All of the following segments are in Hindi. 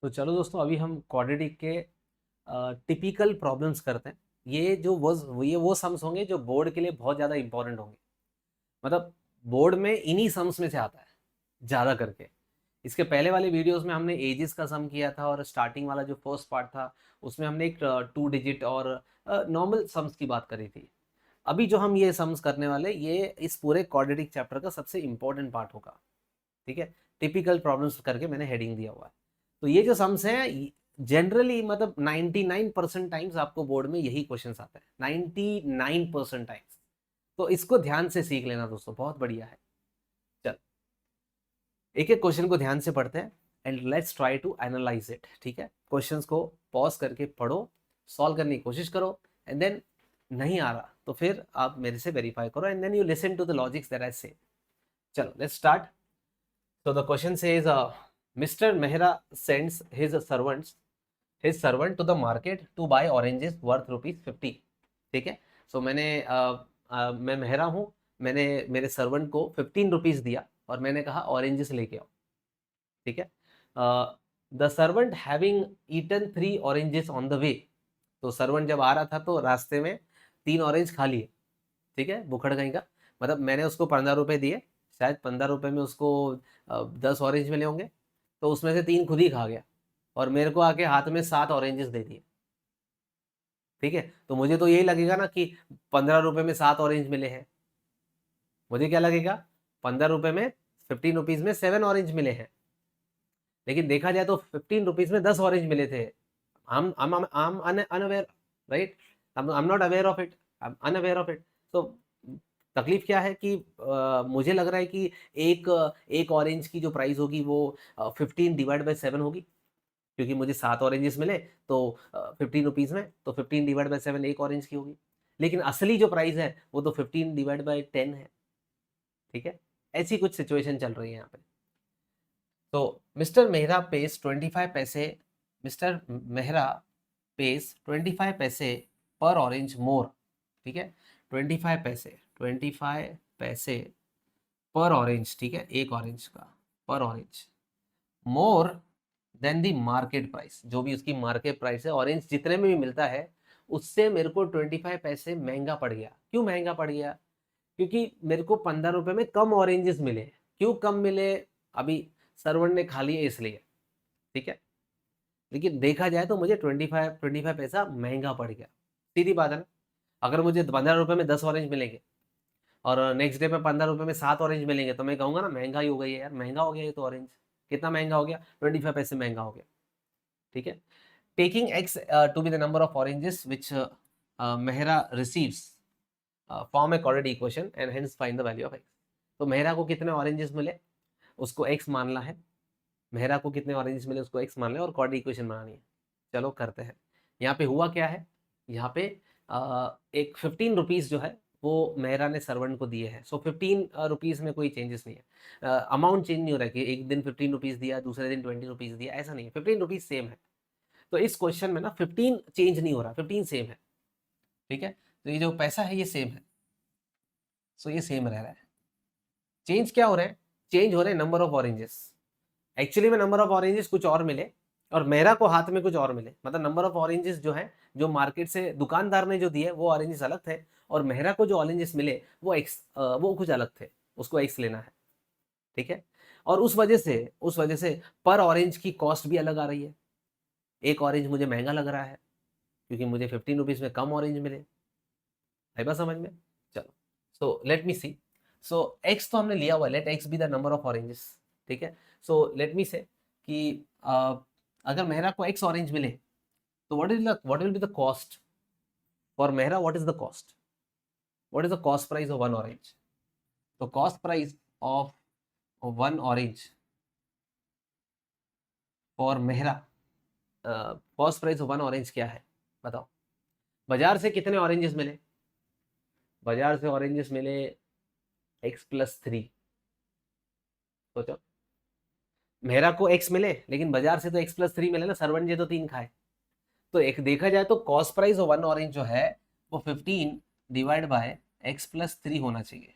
तो चलो दोस्तों, अभी हम क्वाड्रेटिक के टिपिकल प्रॉब्लम्स करते हैं। ये वो सम्स होंगे जो बोर्ड के लिए बहुत ज़्यादा इंपॉर्टेंट होंगे। मतलब बोर्ड में इन्हीं सम्स में से आता है ज़्यादा करके। इसके पहले वाले वीडियोस में हमने एजिस का सम किया था, और स्टार्टिंग वाला जो फर्स्ट पार्ट था उसमें हमने एक 2 डिजिट और नॉर्मल सम्स की बात करी थी। अभी जो हम ये सम्स करने वाले, ये इस पूरे क्वाड्रेटिक चैप्टर का सबसे इंपॉर्टेंट पार्ट होगा। ठीक है, टिपिकल प्रॉब्लम्स करके मैंने हेडिंग दिया हुआ है। तो ये जो सम्स हैं, जनरली मतलब 99% टाइम्स आपको बोर्ड में यही क्वेश्चंस आते हैं, 99% टाइम्स। तो इसको ध्यान से सीख लेना दोस्तों, बहुत बढ़िया है। चल, एक एक क्वेश्चन को ध्यान से पढ़ते हैं and let's try to analyse it. ठीक है, क्वेश्चंस को पॉज करके पढ़ो, सॉल्व करने की कोशिश करो, एंड देन नहीं आ रहा तो फिर आप मेरे से वेरीफाई करो, and then you listen to the logics that I say. चलो let's start. So the question says, Mr. Mehra sends his servant to the market to buy oranges worth ₹50। ठीक है, so मैं मेहरा हूँ, मैंने मेरे सर्वेंट को ₹15 दिया और मैंने कहा ऑरेंजेस लेके आओ। ठीक है, the servant having eaten 3 oranges on the way. तो सर्वेंट जब आ रहा था तो रास्ते में 3 ऑरेंज खा लिए। ठीक है, बुखड़ कहीं का। मतलब मैंने उसको ₹15 दिए, शायद ₹15 में उसको 10 ऑरेंज मिले होंगे, तो उसमें से 3 खुद ही खा गया और मेरे को आके हाथ में 7 ऑरेंजेस दे दिए। ठीक है, तो मुझे तो यही लगेगा ना कि ₹15 में 7 ऑरेंज मिले हैं। मुझे क्या लगेगा, ₹15 में, ₹15 में 7 ऑरेंज मिले हैं। लेकिन देखा जाए तो ₹15 में 10 ऑरेंज मिले थे। I'm unaware, right? I'm not aware of it. I'm unaware of it. तो तकलीफ क्या है कि मुझे लग रहा है कि एक एक ऑरेंज की जो प्राइस होगी वो 15/7 होगी, क्योंकि मुझे 7 ऑरेंजेस मिले तो ₹15 में, तो 15/7 एक ऑरेंज की होगी। लेकिन असली जो प्राइस है वो तो 15/10 है। ठीक है, ऐसी कुछ सिचुएशन चल रही है यहाँ पे। तो मिस्टर मेहरा पेज 25 पैसे, मिस्टर मेहरा पेज 25 पैसे पर ऑरेंज मोर। ठीक है, 25 पैसे पर ऑरेंज। ठीक है, एक ऑरेंज का पर ऑरेंज, मोर देन दी मार्केट प्राइस। जो भी उसकी मार्केट प्राइस है, ऑरेंज जितने में भी मिलता है उससे मेरे को 25 पैसे महंगा पड़ गया। क्यों महंगा पड़ गया? क्योंकि मेरे को ₹15 में कम ऑरेंजेस मिले। क्यों कम मिले? अभी सर्वेंट ने खा लिए इसलिए। ठीक है, लेकिन देखा जाए तो मुझे 25 पैसा महंगा पड़ गया। सीधी बात है ना। अगर मुझे ₹15 में 10 ऑरेंज मिलेंगे और नेक्स्ट डे में ₹15 में 7 ऑरेंज मिलेंगे तो मैं कहूंगा ना महंगा ही हो गई है यार, महंगा हो गया ये तो ऑरेंज। कितना महंगा हो गया? 25 पैसे महंगा हो गया। ठीक है, taking x to be the number of oranges which Mehra receives, form a quadratic equation and hence find the value of x। तो मेहरा को कितने ऑरेंजेस मिले उसको x मानना है, मेहरा को कितने ऑरेंजेस मिले उसको x मान लें और क्वाड्रेटिक इक्वेशन बनानी है। चलो करते हैं। यहाँ पे हुआ क्या है, यहाँ पे एक ₹15 जो है वो मेहरा ने सर्वेंट को दिए हैं। सो ₹15 में कोई चेंजेस नहीं है, अमाउंट चेंज नहीं हो रहा है कि एक दिन ₹15 दिया, दूसरे दिन ₹20 दिया, ऐसा नहीं है। ₹15 सेम है। तो इस क्वेश्चन में ना 15 चेंज नहीं हो रहा, 15 सेम है। ठीक है, तो ये जो पैसा है ये सेम है। सो ये सेम रह रहा है। चेंज क्या हो रहा है? चेंज हो रहे हैं नंबर ऑफ ऑरेंजेस। एक्चुअली में नंबर ऑफ ऑरेंजेस कुछ और मिले और मेरा को हाथ में कुछ और मिले। मतलब नंबर ऑफ ऑरेंजेस जो है, जो मार्केट से दुकानदार ने जो दिए वो ऑरेंजेस अलग थे, और मेहरा को जो ऑरेंजेस मिले वो कुछ अलग थे, उसको एक्स लेना है। ठीक है, और उस वजह से पर ऑरेंज की कॉस्ट भी अलग आ रही है। एक ऑरेंज मुझे महंगा लग रहा है क्योंकि मुझे ₹15 में कम ऑरेंज मिले। है बात समझ में? चलो, सो लेट मी सी। सो एक्स तो हमने लिया हुआ, let x be the number of oranges. ठीक है, सो लेट मी से कि अगर मेहरा को एक्स ऑरेंज मिले तो what will be the cost for Mehra? What is the cost price of 1 orange? तो cost price of 1 orange for Mehra, cost price of 1 orange क्या है बताओ? बाजार से कितने ऑरेंजेस मिले? बाजार से ऑरेंजेस मिले x+3। सोचो, मेहरा को x मिले लेकिन बाजार से तो x+3 मिले ना, सर्वेंट ने तो 3 खाए। तो एक देखा जाए तो कॉस्ट प्राइस ऑफ 1 ऑरेंज जो है वो 15/x+3 होना चाहिए।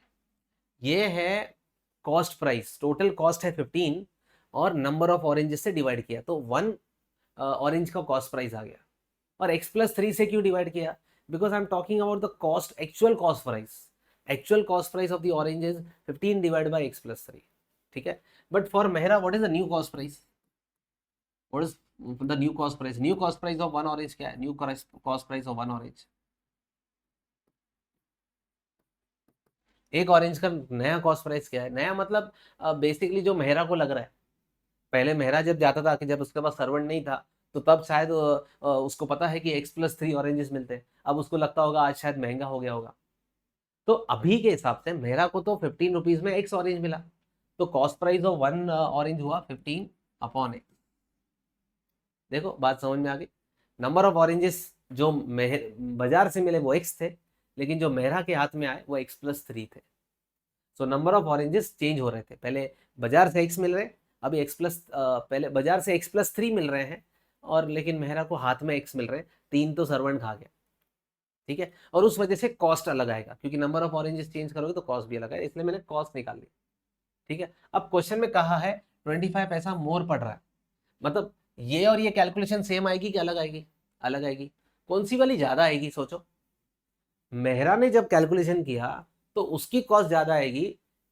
ये है कॉस्ट प्राइस, टोटल कॉस्ट है 15 और नंबर ऑफ ऑरेंजेस से डिवाइड किया तो 1 ऑरेंज का कॉस्ट प्राइस आ गया। और x+3 से क्यों डिवाइड किया? Because I am talking about the cost, actual cost price. Actual cost price of the orange is 15 divide by x+3, ठीक है। But for Mehra what is the new cost price? What is the new cost price? New cost price of one orange क्या है? New cost price of one orange, एक ऑरेंज का नया कॉस्ट प्राइस क्या है? नया मतलब बेसिकली जो मेहरा को लग रहा है, पहले मेहरा जब जाता था कि जब उसके पास सर्वेंट नहीं था, तो तब शायद उसको पता है कि x+3 ऑरेंजेस मिलते हैं, अब उसको लगता होगा आज शायद महंगा हो गया होगा। तो अभी के हिसाब से मेहरा को तो 15 रुपीज में x ऑरेंज मिला, तो cost price of one orange हुआ 15/x। देखो बात समझ में आ गई। नंबर ऑफ ऑरेंजेस जो बाजार से मिले वो x थे, लेकिन जो मेहरा के हाथ में आए वो x+3 थे। So number of oranges change हो रहे थे, पहले बाजार से x मिल रहे, अभी पहले बाजार से x+3 मिल रहे हैं, और लेकिन मेहरा को हाथ में x मिल रहे हैं, 3 तो सर्वेंट खा गया, ठीक है। और उस वजह से कॉस्ट अलग आएगा, क्योंकि नंबर ऑफ ऑरेंजेस चेंज करोगे तो कॉस्ट भी अलग आएगा, इसलिए मैंने कॉस्ट निकाल ली, ठीक है। अब क्वेश्चन में कहा है 25 पैसा मोर पड़ रहा है, मतलब ये और ये कैलकुलेशन सेम आएगी कि अलग आएगी? अलग आएगी। कौन सी वाली ज्यादा आएगी? सोचो, मेहरा ने जब कैलकुलेशन किया तो उसकी कॉस्ट ज्यादा आएगी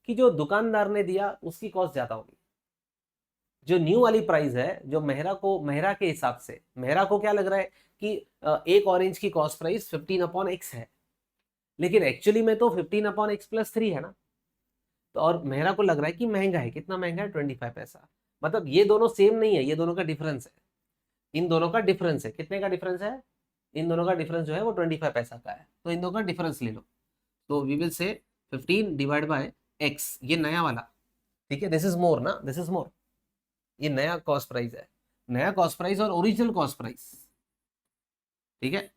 कि जो दुकानदार ने दिया उसकी कॉस्ट ज्यादा होगी। जो न्यू वाली प्राइस है, जो मेहरा के हिसाब से मेहरा को क्या लग रहा है कि एक ऑरेंज की कॉस्ट प्राइस 15/x है, लेकिन एक्चुअली में तो 15/x+3 है ना। तो और मेहरा को लग रहा है कि महंगा है, कितना महंगा है? 25 पैसा। मतलब ये दोनों सेम नहीं है, ये दोनों का डिफरेंस है, इन दोनों का डिफरेंस है। कितने का डिफरेंस है? इन दोनों का डिफरेंस जो है वो 25 पैसा का है, तो इन दोनों का डिफरेंस ले लो। तो we will say 15 divide by x, ये नया वाला, ठीक है। दिस इज मोर ना, दिस इज मोर, ये नया कॉस्ट प्राइस है, नया कॉस्ट प्राइस और ओरिजिनल कॉस्ट प्राइस, ठीक है।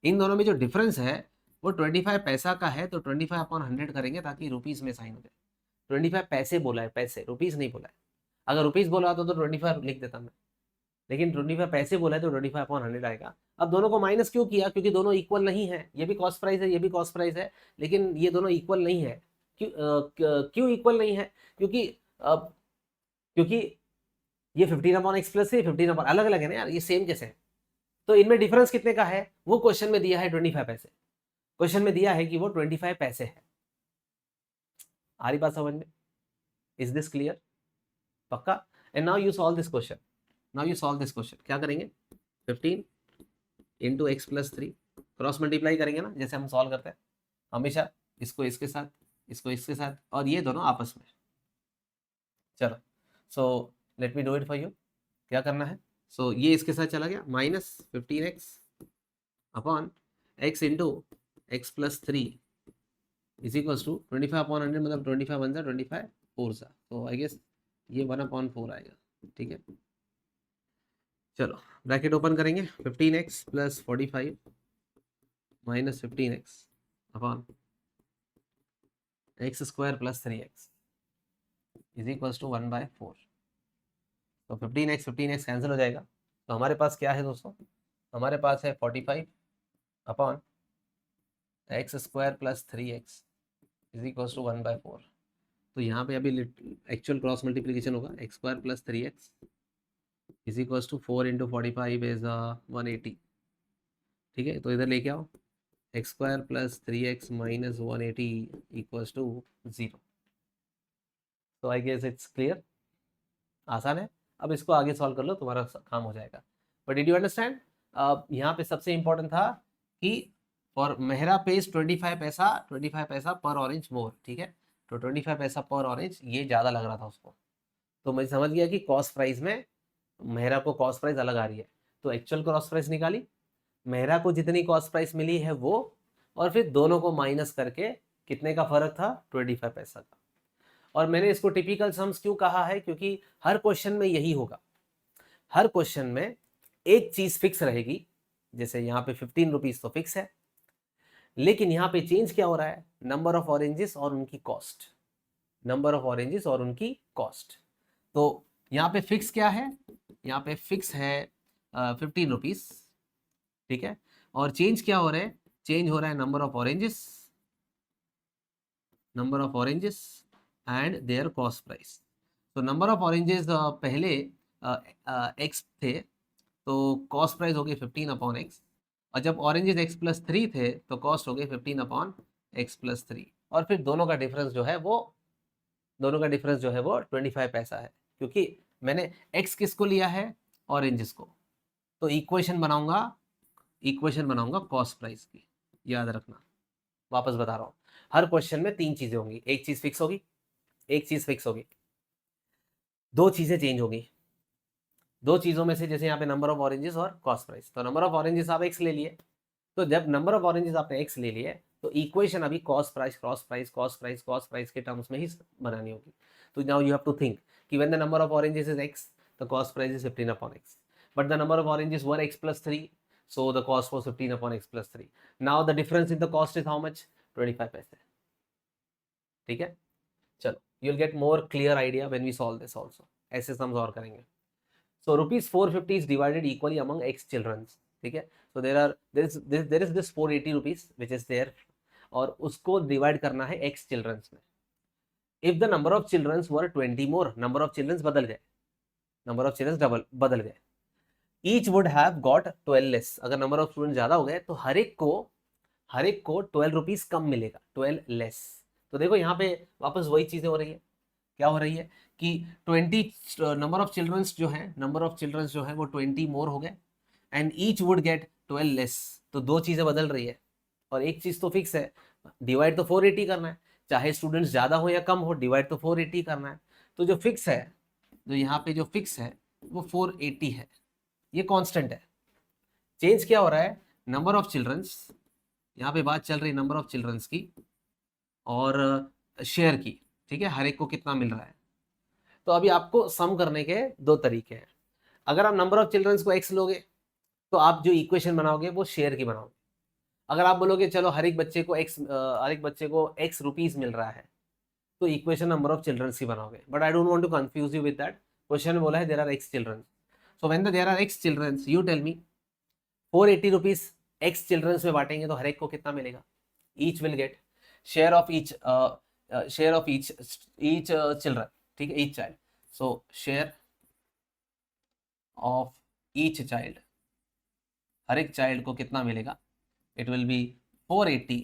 इन दोनों में जो डिफरेंस है वो 25 पैसा का है, तो 25/100 करेंगे ताकि रुपीज में साइन हो जाए। 25 पैसे बोला है, पैसे, रुपीज नहीं बोला है। अगर रुपीज बोला होता तो 25 लिख देता मैं, लेकिन 25 पैसे बोला है तो 25/100 आएगा। अब दोनों को माइनस क्यों किया? क्योंकि दोनों इक्वल नहीं है, ये भी कॉस्ट प्राइस है, ये भी कॉस्ट प्राइस है, लेकिन ये दोनों इक्वल नहीं है। क्यों इक्वल नहीं है? क्योंकि क्योंकि ये 15/x+ से 15 अलग अलग है ना यार, ये सेम कैसे है? तो इनमें डिफरेंस कितने का है? वो क्वेश्चन में दिया है 25 पैसे, क्वेश्चन में दिया है कि वो 25 पैसे है। आ रही बात समझ में? Is this clear? पक्का? And now you solve this question, now you solve this question. क्या करेंगे? 15 इंटू x+3 क्रॉस मल्टीप्लाई करेंगे ना, जैसे हम सॉल्व करते हैं हमेशा, इसको इसके साथ, इसको इसके साथ, और ये दोनों आपस में। चलो, सो let me do it for you. क्या करना है? सो ये इसके साथ चला गया, -15x upon x into x+3 is equals to 25/100, मतलब 25 1 25 4 सा, तो आई गेस ये 1/4 आएगा, ठीक है। चलो ब्रैकेट ओपन करेंगे, 15x + 45 minus 15x upon x² + 3x is equals to 1/4। तो 15x कैंसिल हो जाएगा, तो हमारे पास क्या है दोस्तों? हमारे पास है 45 upon x² + 3x is equals to 1/4। तो यहाँ पे अभी एक्चुअल क्रॉस मल्टीप्लीकेशन होगा, x² + 3x is equals to 4 into 45 is 180, ठीक है। तो इधर लेके आओ, x² + 3x minus 180 equals to 0। तो आई गेस इट्स क्लियर, आसान है। अब इसको आगे सॉल्व कर लो, तुम्हारा काम हो जाएगा। But did you understand? यहाँ पे सबसे इंपॉर्टेंट था कि फॉर मेहरा पेज 25 पैसा पर ऑरेंज मोर, ठीक है। तो 25 पैसा पर ऑरेंज ये ज़्यादा लग रहा था उसको, तो मैं समझ गया कि कॉस्ट प्राइस में मेहरा को कॉस्ट प्राइस अलग आ रही है, तो एक्चुअल कॉस्ट प्राइस निकाली, मेहरा को जितनी कॉस्ट प्राइस मिली है वो, और फिर दोनों को माइनस करके कितने का फर्क था? 25 पैसा का। और मैंने इसको टिपिकल सम्स क्यों कहा है? क्योंकि हर क्वेश्चन में यही होगा, हर क्वेश्चन में एक चीज फिक्स रहेगी, जैसे यहाँ पे 15 रुपीज तो फिक्स है, लेकिन यहाँ पे चेंज क्या हो रहा है? नंबर ऑफ ऑरेंजेस और उनकी कॉस्ट, नंबर ऑफ ऑरेंजेस और उनकी कॉस्ट। तो यहाँ पे फिक्स क्या है? यहाँ पे फिक्स है 15 रुपीज, ठीक है। और चेंज क्या हो रहा है? चेंज हो रहा है number of oranges, number of oranges and there cost price. तो नंबर ऑफ ऑरेंजेस पहले एक्स थे तो कॉस्ट प्राइस हो गई 15/x, और जब ऑरेंजेस x+3 थे तो कॉस्ट हो गई 15/x+3, और फिर दोनों का डिफरेंस जो है वो 25 पैसा है, क्योंकि मैंने x किसको लिया है, ऑरेंजेस को। तो इक्वेशन बनाऊंगा कॉस्ट प्राइस की, याद रखना। वापस बता रहा हूँ, हर क्वेश्चन में 3 चीजें होंगी, एक चीज फिक्स होगी, दो चीजें चेंज होगी। दो चीजों में से, जैसे यहाँ पे नंबर ऑफ ऑरेंजेस और कॉस्ट प्राइस, तो नंबर ऑफ ऑरेंजेस आप x ले लिए, तो जब नंबर ऑफ ऑरेंजेस आपने x ले लिए तो इक्वेशन अभी कॉस्ट प्राइस के टर्म्स में ही बनानी होगी। तो now you have to think कि when the number of oranges is x, the cost price is 15/x, but the number of oranges were x+3, so the cost was 15/x+3. now the difference in the cost is how much, 25 पैसे। ठीक है, चलो, you'll get more clear idea when we solve this also। ऐसे सम्स और करेंगे। so ₹450 is divided equally among x children। ठीक है, so there is this 480 rupees which is there, और उसको डिवाइड करना है x children में। if the number of children were 20 more, number of children बदल गए, डबल बदल गए, each would have got 12 less। अगर नंबर ऑफ स्टूडेंट ज्यादा हो गए तो हर एक को 12 रुपीज कम मिलेगा, 12 लेस। तो देखो यहाँ पे वापस वही चीजें हो रही है, क्या हो रही है कि 20 नंबर ऑफ चिल्ड्रंस जो है वो 20 मोर हो गए, and each would gate 12 less. तो दो चीजें बदल रही है, और एक चीज तो फिक्स है, डिवाइड तो 480 करना है, चाहे स्टूडेंट्स ज्यादा हो या कम हो, डिवाइड तो 480 करना है। तो जो फिक्स है, जो यहाँ पे जो फिक्स है वो 480 है, ये कांस्टेंट है। चेंज क्या हो रहा है, नंबर ऑफ चिल्ड्रंस, यहाँ पे बात चल रही है नंबर ऑफ चिल्ड्रंस की और शेयर की। ठीक है, हर एक को कितना मिल रहा है। तो अभी आपको सम करने के दो तरीके हैं। अगर आप नंबर ऑफ चिल्ड्रंस को x लोगे तो आप जो इक्वेशन बनाओगे वो शेयर की बनाओगे। अगर आप बोलोगे चलो हर एक बच्चे को x रुपीज मिल रहा है, तो इक्वेशन नंबर ऑफ चिल्ड्रंस की बनाओगे। But I don't want to confuse you with that. Question में बोला है there are x childrens, so when there are x childrens you tell me 480 rupees x childrens में बांटेंगे तो हर एक को कितना मिलेगा, each will get share of each children. ठीक है, each child, so share of each child, हर एक चाइल्ड को कितना मिलेगा, it will be 480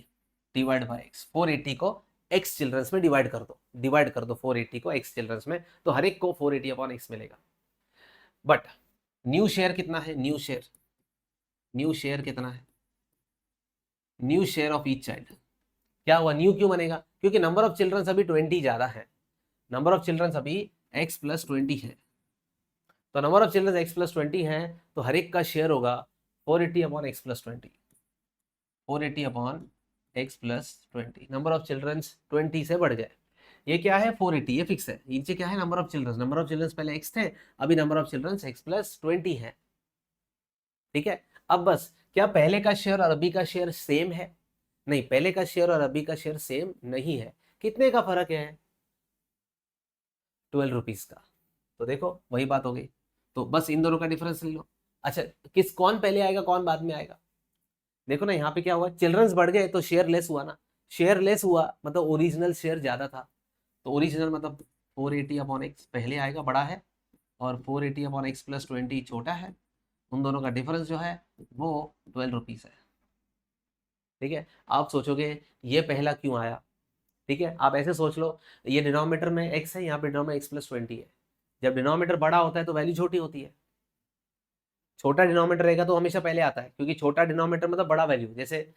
divide by x। 480 को x चिल्ड्रंस में डिवाइड कर दो 480 को x चिल्ड्रंस में, तो हर एक को 480/x मिलेगा। बट न्यू शेयर कितना है, न्यू शेयर कितना है, new share of each child. क्या हुआ, न्यू क्यों बनेगा, क्योंकि नंबर ऑफ चिल्ड्रंस अभी 20 ज्यादा है, नंबर ऑफ चिल्ड्रंस अभी x+20 है। तो नंबर ऑफ चिल्ड्रंस x+20 है, तो हर एक का शेयर होगा 480/x+20, 480/x+20। Number of children's 20 से बढ़ गए, ये क्या है 480, ये फिक्स है। नीचे क्या है, नंबर ऑफ चिल्ड्रंस पहले x थे, अभी नंबर ऑफ चिल्ड्रंस x+20 है। ठीक है, अब बस क्या पहले का शेयर और अभी का शेयर सेम है, नहीं, पहले का शेयर और अभी का शेयर सेम नहीं है। कितने का फर्क है, 12 रुपीज का। तो देखो वही बात हो गई, तो बस इन दोनों का डिफरेंस ले लो। अच्छा, कौन पहले आएगा कौन बाद में आएगा, देखो ना यहाँ पे क्या हुआ, चिल्ड्रंस बढ़ गए तो शेयर लेस हुआ ना, शेयर लेस हुआ मतलब ओरिजिनल शेयर ज्यादा था, तो ओरिजिनल मतलब 480/x पहले आएगा, बड़ा है, और 480/x+20 छोटा है। उन दोनों का डिफरेंस जो है वो 12 रुपीज है। ठीक है, आप सोचोगे ये पहला क्यों आया। ठीक है, आप ऐसे सोच लो, ये डिनोमिनेटर में x है, यहाँ पे डिनोमिनेटर x+20 है। जब डिनोमिनेटर बड़ा होता है तो वैल्यू छोटी होती है, छोटा डिनोमिनेटर रहेगा तो हमेशा पहले आता है, क्योंकि छोटा डिनोमिनेटर मतलब बड़ा वैल्यू। जैसे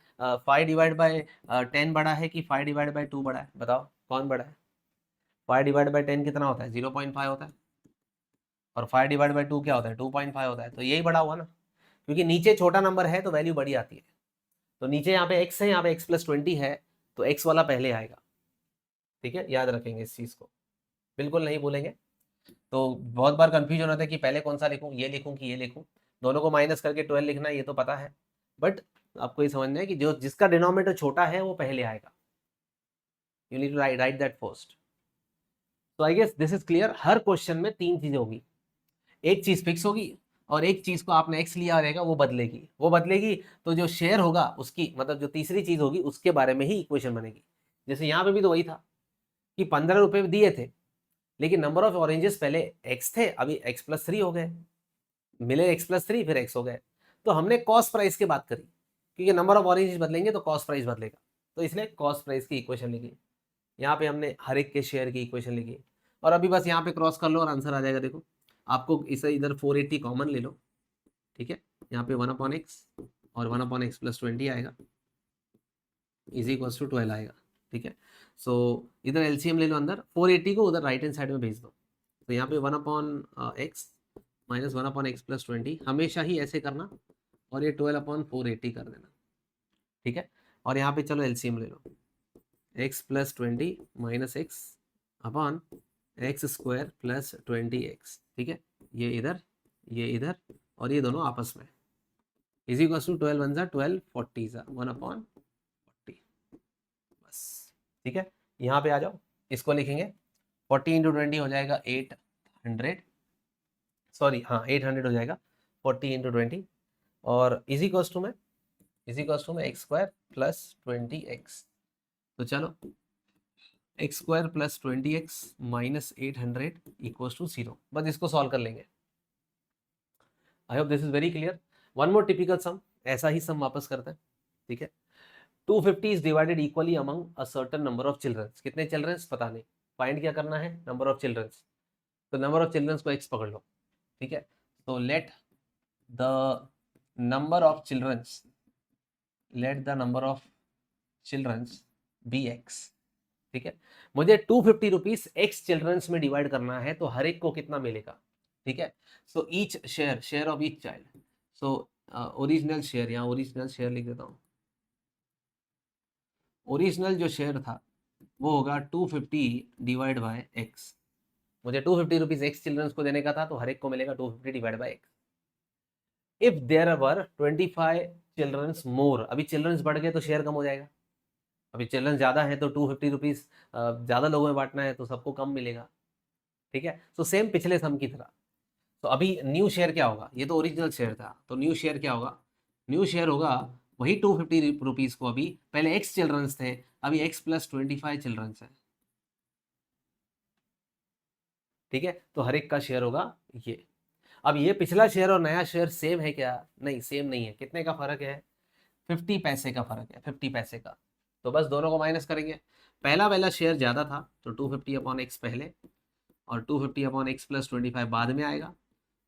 5/10 बड़ा है कि 5/2 बड़ा है, बताओ कौन बड़ा है। 5/10 कितना होता है, 0.5 होता है, और 5/2 क्या होता है, 2.5 होता है। तो यही बड़ा हुआ ना, क्योंकि नीचे छोटा नंबर है तो वैल्यू बड़ी आती है। तो नीचे यहाँ पे x है, यहाँ पे x+20 है, तो x वाला पहले आएगा। ठीक है, याद रखेंगे इस चीज को, बिल्कुल नहीं भूलेंगे। तो बहुत बार कंफ्यूजन होता है कि पहले कौन सा लिखूं, ये लिखूं कि ये लिखूं, दोनों को माइनस करके 12 लिखना है, ये तो पता है, बट आपको ये समझना है कि जो जिसका डिनोमिनेटर छोटा है वो पहले आएगा, you need to write that first. तो I guess this is clear. हर क्वेश्चन में 3 चीजें होगी, एक चीज फिक्स होगी और एक चीज को आपने x लिया रहेगा वो बदलेगी, तो जो शेयर होगा उसकी, मतलब जो तीसरी चीज होगी उसके बारे में ही इक्वेशन बनेगी। जैसे यहाँ पे भी तो वही था कि 15 रुपए दिए थे, लेकिन नंबर ऑफ ऑरेंजेस पहले x थे, अभी x+3 हो गए, मिले x+3 फिर x हो गए। तो हमने कॉस्ट प्राइस की बात करी, क्योंकि नंबर ऑफ ऑरेंजेस बदलेंगे तो कॉस्ट प्राइस बदलेगा, तो इसलिए कॉस्ट प्राइस की इक्वेशन लिखी। यहाँ पे हमने हर एक के शेयर की इक्वेशन लिखी, और अभी बस यहाँ पे क्रॉस कर लो और आंसर आ जाएगा। देखो आपको इसे इधर 480 कॉमन ले लो, ठीक है, यहाँ पे 1/x और 1/x+20 आएगा, इज इक्वल्स टू 12 आएगा, ठीक है। सो इधर एलसीएम ले लो, अंदर 480 को उधर राइट हैंड साइड में भेज दो, तो यहाँ पे 1/x माइनस 1/x+20 हमेशा ही ऐसे करना, और ये 12/480 कर देना, ठीक है। और यहाँ पे चलो एलसीएम ले लो, x+20 minus x upon x² + 20x, ठीक है, ये इधर और ये दोनों आपस में, इज इक्वल टू 12 1 12 40 1/40, बस, ठीक है। यहाँ पे आ जाओ, इसको लिखेंगे 40 × 20 हो जाएगा 800, सॉरी हाँ 800 हो जाएगा 40 × 20, और इज इक्वल टू में x² + 20x, तो चलो x² + 20x minus 800 equal to 0, बस इसको सॉल्व कर लेंगे। I hope this is very clear. One more typical sum, ऐसा ही सम वापस करते हैं, ठीक है। 250 is divided equally among a certain number of childrens, कितने चिल्ड्रंस पता नहीं, फाइंड क्या करना है, नंबर ऑफ चिल्ड्रंस, तो नंबर ऑफ चिल्ड्रंस को x पकड़ लो, ठीक है। तो let the number of childrens be x, ठीक है। मुझे 250 रुपीज x चिल्ड्रंस में डिवाइड करना है, तो हर एक को कितना मिलेगा, ठीक है। So each share of each child, so original share, यहाँ ओरिजिनल शेयर लिख देता हूँ, ओरिजिनल जो शेयर था वो होगा 250 डिवाइड बाय x, मुझे 250 रुपीज x चिल्ड्रंस को देने का था, तो हर एक को मिलेगा 250 divide by x। If there were 25 childrens more, अभी चिल्ड्रंस बढ़ गए तो शेयर कम हो जाएगा, अभी चिल्ड्रंस ज्यादा है तो 250 रुपीज ज्यादा लोगों में बांटना है तो सबको कम मिलेगा, ठीक है। तो सेम पिछले सम की तरह, तो अभी न्यू शेयर क्या होगा, ये तो ओरिजिनल शेयर था, तो न्यू शेयर क्या होगा, न्यू शेयर होगा वही 250 रुपीज को, अभी पहले x चिल्ड्रंस थे, अभी x + 25 चिल्ड्रंस है, ठीक है। तो हर एक का शेयर होगा ये। अब ये पिछला शेयर और नया शेयर सेम है क्या, नहीं सेम नहीं है, कितने का फर्क है, 50 पैसे का फर्क है, 50 पैसे का, तो बस दोनों को माइनस करेंगे। पहला वाला शेयर ज़्यादा था तो 250/x पहले, और 250/x+25 बाद में आएगा,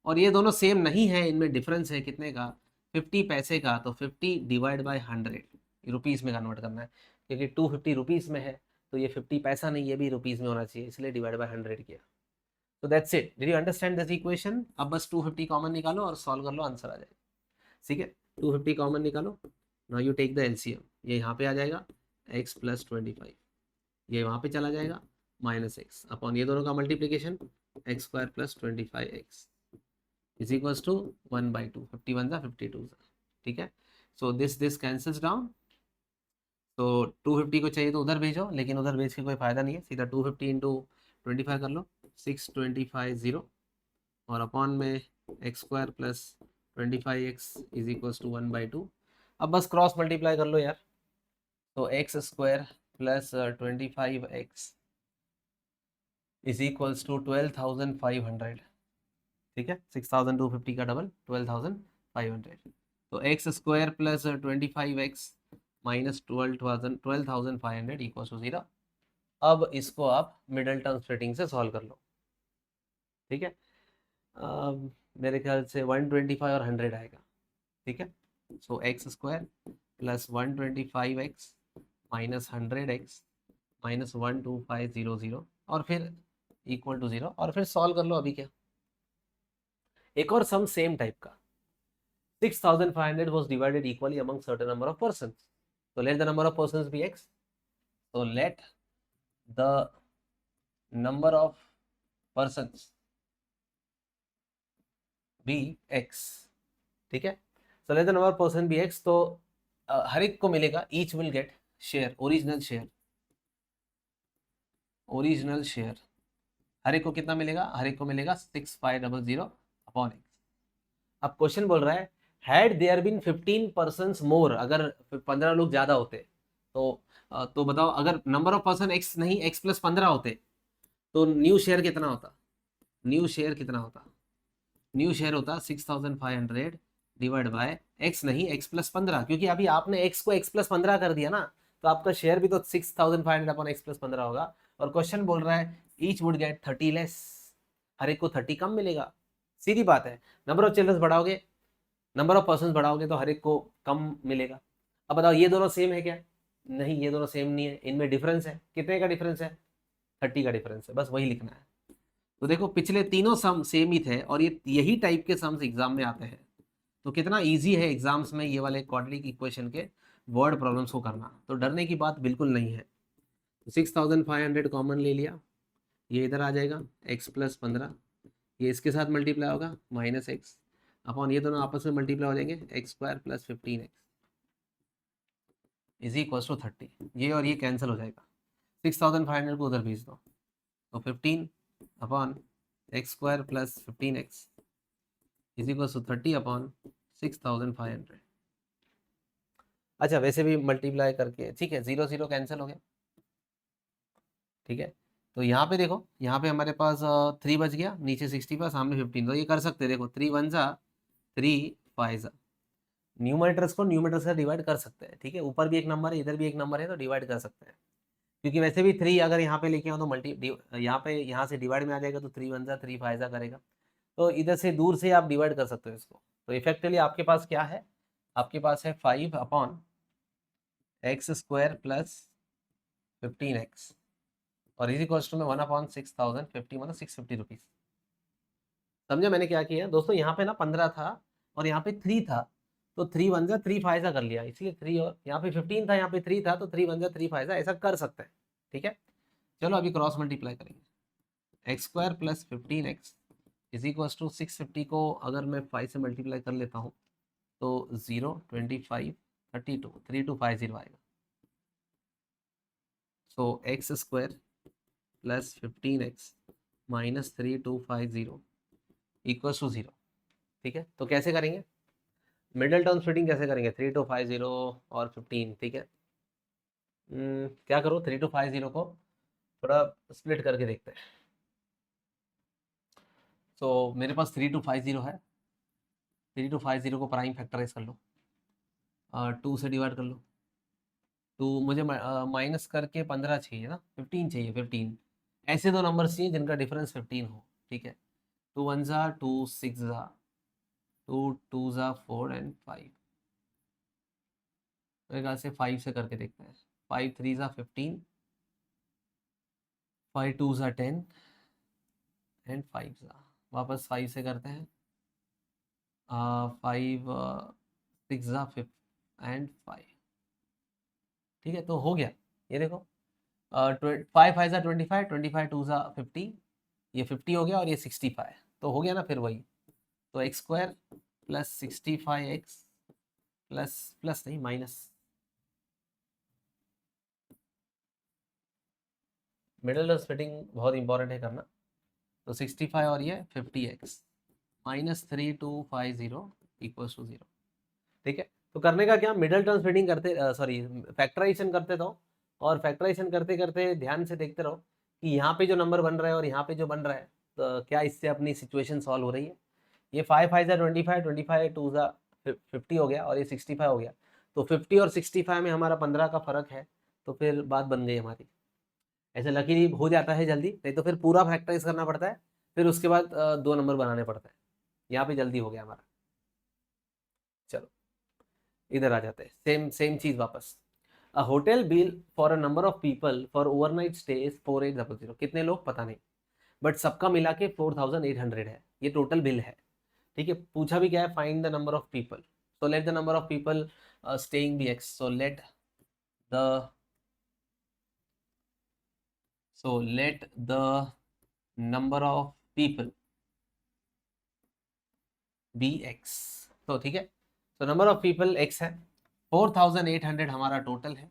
और ये दोनों सेम नहीं है, इनमें डिफरेंस है कितने का, 50 पैसे का, तो 50 डिवाइड बाय 100 रुपीज़ में कन्वर्ट करना है, क्योंकि 250 रुपीज़ में है तो ये 50 पैसा नहीं, ये भी रुपीज़ में होना चाहिए, इसलिए डिवाइड बाय 100 किया। तो that's it, did you understand this equation. अब बस 250 कॉमन निकालो और सॉल्व कर लो, आंसर आ जाएगा, ठीक है। 250 कॉमन निकालो, now you take the LCM, ये यहाँ पे आ जाएगा x+25, ये वहाँ पे चला जाएगा -x अपॉन ये दोनों का multiplication x² + 25x is equals to 1/2, 50 1 ज़ा 52 ज़ा, ठीक है। सो दिस कैंसल्स डाउन, तो 250 को चाहिए तो उधर भेजो, लेकिन उधर भेज के कोई फायदा नहीं है, सीधा 250 × 25 कर लो, 625 0, और अपॉन में x² + 25x is equals to 1/2। अब बस क्रॉस मल्टीप्लाई कर लो यार, तो x² + 25x is equals to 12,500, ठीक है, 6,250 का डबल 12,500, तो x² + 25x minus 12,500 equals to 0। अब इसको आप मिडल टर्म स्प्लिटिंग से सॉल्व कर लो, ठीक है। मेरे ख्याल से 125 और 100 आएगा, ठीक है। So x² + 125x minus 100x minus 12500, और फिर इक्वल टू 0, और फिर सॉल्व कर लो। अभी क्या, एक और सम सेम टाइप का, 6,500 was divided equally among certain number of persons, so let the number of persons be x, so let the number of persons be x, ठीक है। so let the number of person be x, तो हर एक को मिलेगा, each will get share, original share हर एक को कितना मिलेगा, हर एक को मिलेगा 6500 अपॉन x। अब क्वेश्चन बोल रहा है हैड देयर बीन 15 पर्सन्स मोर, अगर 15 लोग ज्यादा होते तो बताओ, अगर नंबर ऑफ पर्सन x नहीं x + 15 होते तो न्यू शेयर कितना होता, न्यू शेयर कितना होता, न्यू शेयर होता 6500 डिवाइड बाय एक्स, नहीं एक्स प्लस 15, क्योंकि अभी आपने एक्स को एक्स प्लस 15 कर दिया ना, तो आपका शेयर भी तो 6500 अपॉन एक्स प्लस 15 होगा। और क्वेश्चन बोल रहा है ईच वुड गेट 30 लेस, हर एक को 30 कम मिलेगा। सीधी बात है, नंबर ऑफ चिल्ड्रंस बढ़ाओगे, नंबर ऑफ पर्सन बढ़ाओगे तो हर एक को कम मिलेगा। अब बताओ ये दोनों सेम है क्या, नहीं ये दोनों सेम नहीं है, इनमें डिफरेंस है, कितने का डिफरेंस है, 30 का डिफरेंस है, बस वही लिखना है। तो देखो पिछले तीनों सम सेम ही थे और ये यही टाइप के सम्स एग्जाम में आते हैं। तो कितना इजी है एग्जाम्स में ये वाले क्वाड्रेटिक इक्वेशन के वर्ड प्रॉब्लम्स को करना, तो डरने की बात बिल्कुल नहीं है। तो 6500 कॉमन ले लिया, ये इधर आ जाएगा x प्लस 15, ये इसके साथ मल्टीप्लाई होगा माइनस एक्स अपॉन ये दोनों आपस में मल्टीप्लाई हो जाएंगे x square plus 15x is equal to 30। ये और ये कैंसिल हो जाएगा, 6500 को उधर भेज दो, तो 15 upon x square plus 15x is equal to 30 upon 6500। अच्छा वैसे भी मल्टीप्लाई करके ठीक है, 0 0 कैंसिल हो गया, ठीक है। तो यहाँ पे देखो, यहाँ पे हमारे पास 3 बच गया, नीचे 65 सामने 15, तो ये कर सकते हैं, देखो 3 1 जा 3 5 जा, न्यूमरेटर्स को न्यूमरेटर से डिवाइड कर सकते हैं, ठीक है। ऊपर भी एक नंबर है इधर भी एक नंबर है, तो डिवाइड कर सकते हैं, क्योंकि वैसे भी 3 अगर यहाँ पे लेके आओ तो यहाँ पे यहाँ से डिवाइड में आ जाएगा, तो 3 1 जा 3 5 जा करेगा, तो इधर से दूर से आप डिवाइड कर सकते हो इसको। तो इफेक्टिवली आपके पास क्या है, आपके पास है 5 upon x square plus 15x और इज इक्वल्स टू में 1 अपॉन 6050 मतलब 650 रुपीज। समझे मैंने क्या किया दोस्तों, यहाँ पे ना 15 था और यहाँ पे 3 था, तो 3 1 जा 3 5 जा कर लिया, इसलिए 3, और यहाँ पे 15 था यहाँ पे 3 था, तो 3 1 जा 3 5 जा ऐसा कर सकते हैं, ठीक है। चलो अभी क्रॉस मल्टीप्लाई करेंगे, x square plus 15x is equals to 650 को अगर मैं 5 से मल्टीप्लाई कर लेता हूँ तो 0 25 32 3250 आएगा। So x square plus 15x minus 3250 equals to 0, ठीक है। तो कैसे करेंगे, मिडिल टर्म स्प्लिटिंग कैसे करेंगे, 3250 और 15, ठीक है। क्या करो 3250 को थोड़ा स्प्लिट करके देखते हैं। तो मेरे पास 3250 है, 3250 को प्राइम फैक्टराइज कर लो, 2 से डिवाइड कर लो, तो मुझे माइनस करके 15 चाहिए ना, 15 चाहिए, 15 ऐसे दो नंबर चाहिए जिनका डिफरेंस 15 हो, ठीक है। 2 1 जा 2 6 जा 2 2 जा 4 एंड 5, मेरे ख्याल से 5 से करके देखते हैं, 5 3 जा 15, 5 2 जा 10 एंड 5 जा, वापस 5 से करते हैं, 5 6 जा 5 एंड 5, ठीक है। तो हो गया, ये देखो 5 5 जा 25, 25 2 जा 50, ये 50 हो गया और ये 65, तो हो गया ना फिर वही। तो x square plus 65x plus plus नहीं माइनस, मिडिल स्प्लिटिंग बहुत इंपॉर्टेंट है करना। तो 65 और ये 50x माइनस 3250 इक्वल्स टू 0, ठीक है। तो करने का क्या, मिडल टर्म स्प्लिटिंग करते सॉरी फैक्टराइजेशन करते रहो, और फैक्टराइजेशन करते करते ध्यान से देखते रहो कि यहाँ पे जो नंबर बन रहा है और यहाँ पे जो बन रहा है, तो क्या इससे अपनी सिचुएशन सॉल्व हो रही है। ये 5 5 जा 25, 25 2 जा 50 हो गया और ये 65 हो गया, तो 50 और 65 में हमारा 15 का फर्क है, तो फिर बात बन गई हमारी। ऐसे लकीली हो जाता है जल्दी, नहीं तो फिर पूरा फैक्टराइज करना पड़ता है, फिर उसके बाद 2 नंबर बनाने पड़ते हैं। यहाँ पे जल्दी हो गया हमारा। चलो इधर आ जाते हैं, सेम सेम चीज वापस। A hotel bill for a number of people for overnight stay is 4800, कितने लोग पता नहीं, बट सबका मिला के 4800 है, ये टोटल बिल है, ठीक है। पूछा भी क्या है, find the number of people, so let the number of people staying be x, the let the number of people be x, तो ठीक है। तो नंबर ऑफ पीपल x है, 4800 हमारा टोटल है,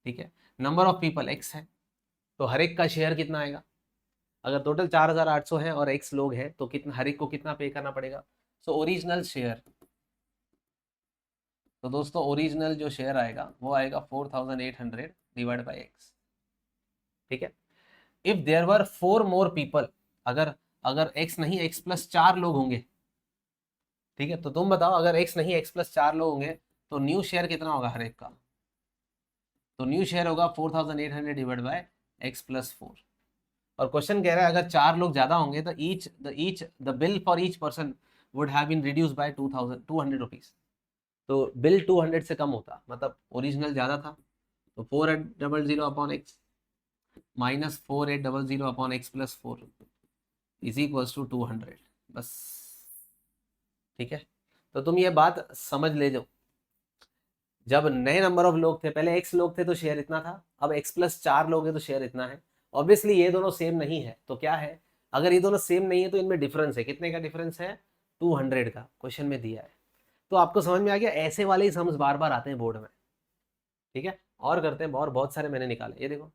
ठीक है। नंबर ऑफ पीपल x है, तो हर एक का शेयर कितना आएगा, अगर टोटल 4800 है और x लोग हैं तो कितना, हर एक को कितना पे करना पड़ेगा। सो ओरिजिनल शेयर, तो दोस्तों ओरिजिनल जो शेयर आएगा वो आएगा 4800 डिवाइड बाई एक्स, ठीक है। If there were 4 more people, अगर अगर x नहीं x प्लस 4 लोग होंगे, ठीक है, तो तुम बताओ अगर x नहीं x प्लस 4 लोग होंगे तो न्यू शेयर कितना होगा हर एक का? तो न्यू शेयर होगा 4800 डिवाइड बाय x प्लस 4। और क्वेश्चन कह रहा है अगर 4 लोग ज्यादा होंगे तो the bill for each person would have been reduce by 200 rupees. तो बिल 200 से कम होता, मतलब ओरिजिनल ज्यादा था, तो 4800 upon x minus 4800 upon x plus 4 is equals to 200। बस, ठीक है। तो तुम ये बात समझ ले जाओ, जब नए नंबर ऑफ लोग थे, पहले एक्स लोग थे तो शेयर इतना था, अब एक्स प्लस 4 लोग हैं तो शेयर इतना है। ऑब्वियसली ये दोनों सेम नहीं है, तो क्या है, अगर ये दोनों सेम नहीं है तो इनमें डिफरेंस है, कितने का डिफरेंस है? 200 का क्वेश्चन में दिया है। तो आपको समझ में आ गया, ऐसे वाले ही सम्स बार बार आते हैं बोर्ड में, ठीक है। और करते हैं, और बहुत सारे मैंने निकाले, ये देखो।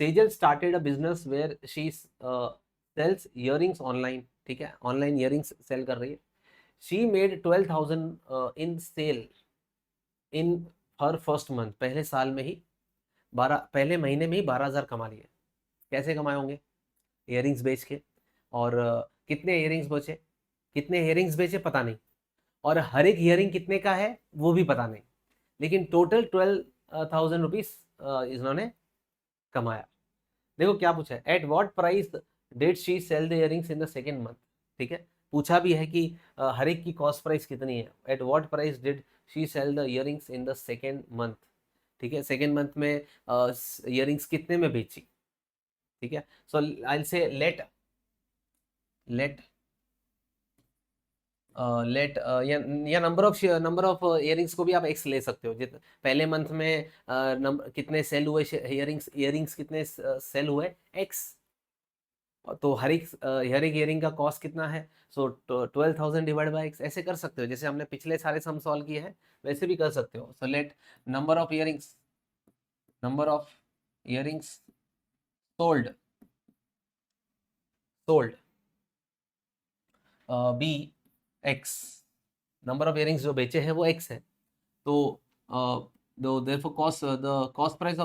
Sejal started a business where she sells earrings online, ठीक है, ऑनलाइन इयरिंग्स सेल कर रही है। She made 12,000 in sale in her first month, पहले साल में ही 12, पहले महीने में ही 12,000 कमा लिए। कैसे कमाए होंगे? इयरिंग्स बेच के। और कितने इयरिंग्स बेचे, कितने इयरिंग्स बेचे पता नहीं, और हर एक इयरिंग कितने का है वो भी पता नहीं, लेकिन टोटल 12,000 रुपीज इन्होंने कमाया। देखो क्या पूछा है, at what price did she sell the earrings in the second month, ठीक है। पूछा भी है कि हर एक की कॉस्ट प्राइस कितनी है, at what price did she sell the earrings in the second month, ठीक है, सेकेंड मंथ में इयरिंग्स कितने में बेची, ठीक है। सो आई से लेट या नंबर ऑफ इयरिंग्स को भी आप एक्स ले सकते हो, पहले मंथ में कितने सेल हुए इयरिंग्स कितने सेल हुए एक्स, तो हर एक इयरिंग का कॉस्ट कितना है, सो 12,000 डिवाइड बाई एक्स, ऐसे कर सकते हो, जैसे हमने पिछले सारे सम सॉल्व किए हैं वैसे भी कर सकते हो। So let number of earrings sold be x, number of earrings जो बेचे हैं वो एक्स है, तो दो therefore cost price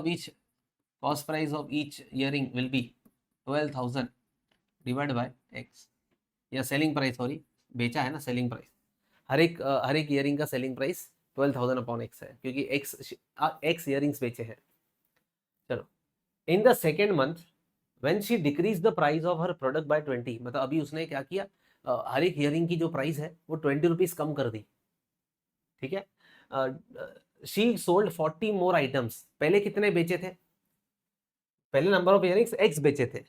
of each earring will be 12,000 divide by x, या सेलिंग प्राइस, सॉरी बेचा है ना, सेलिंग प्राइस, हर एक इयरिंग का सेलिंग प्राइस 12,000 अपॉन एक्स है, क्योंकि एक्स इयरिंग्स बेचे हैं। चलो, in the second month when she decrease the price of her product by 20, मतलब अभी उसने क्या किया, हर एक इयरिंग की जो प्राइस है वो 20 रुपीज कम कर दी, ठीक है। शी सोल्ड 40 मोर आइटम्स, पहले कितने बेचे थे, पहले नंबर ऑफ इयरिंग्स एक्स बेचे थे,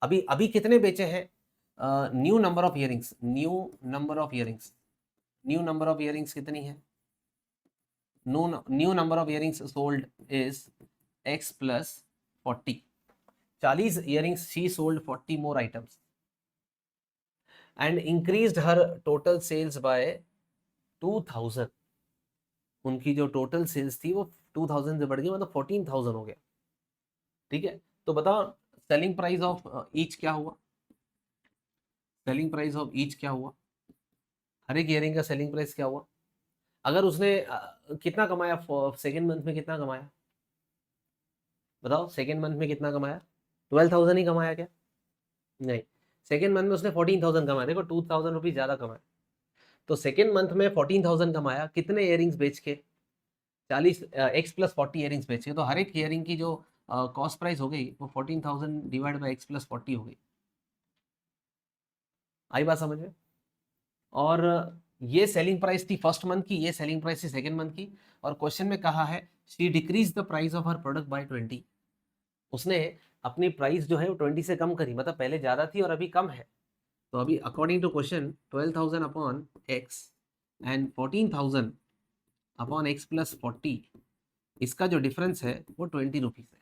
अभी अभी कितने बेचे हैं, new number of earrings, new number of earrings कितनी है, new number of earrings sold is x plus 40, 40 earrings, she sold 40 more items and increased her total sales by 2,000, उनकी जो टोटल सेल्स थी वो 2,000 से बढ़ गई, मतलब 14,000 हो गया, ठीक है। तो बताओ सेलिंग प्राइस ऑफ ईच क्या हुआ, सेलिंग प्राइस ऑफ ईच क्या हुआ, हर एक इयरिंग का सेलिंग प्राइस क्या हुआ, अगर उसने कितना कमाया सेकेंड मंथ में, कितना कमाया बताओ, सेकेंड मंथ में कितना कमाया, 12,000 ही कमाया क्या? नहीं, सेकेंड मंथ में उसने 14,000 कमाया, देखो 2,000 रुपीज ज्यादा कमाया, तो सेकेंड मंथ में 14,000 कमाया, कितने इयरिंग्स बेच के, 40 एक्स प्लस 40 इयरिंग्स बेच के, तो हर एक इयरिंग की जो कॉस्ट प्राइस हो गई वो 14,000 डिवाइड बाई एक्स प्लस 40 हो गई। आई बात समझ में? और ये सेलिंग प्राइस थी फर्स्ट मंथ की, ये सेलिंग प्राइस थी सेकेंड मंथ की, और क्वेश्चन में कहा है she decrease the price of her product by 20, उसने अपनी प्राइस जो है वो 20 से कम करी, मतलब पहले ज्यादा थी और अभी कम है, तो अभी according to question 12,000 upon x and 14,000 upon x plus 40, इसका जो डिफरेंस है वो 20 रुपीज है।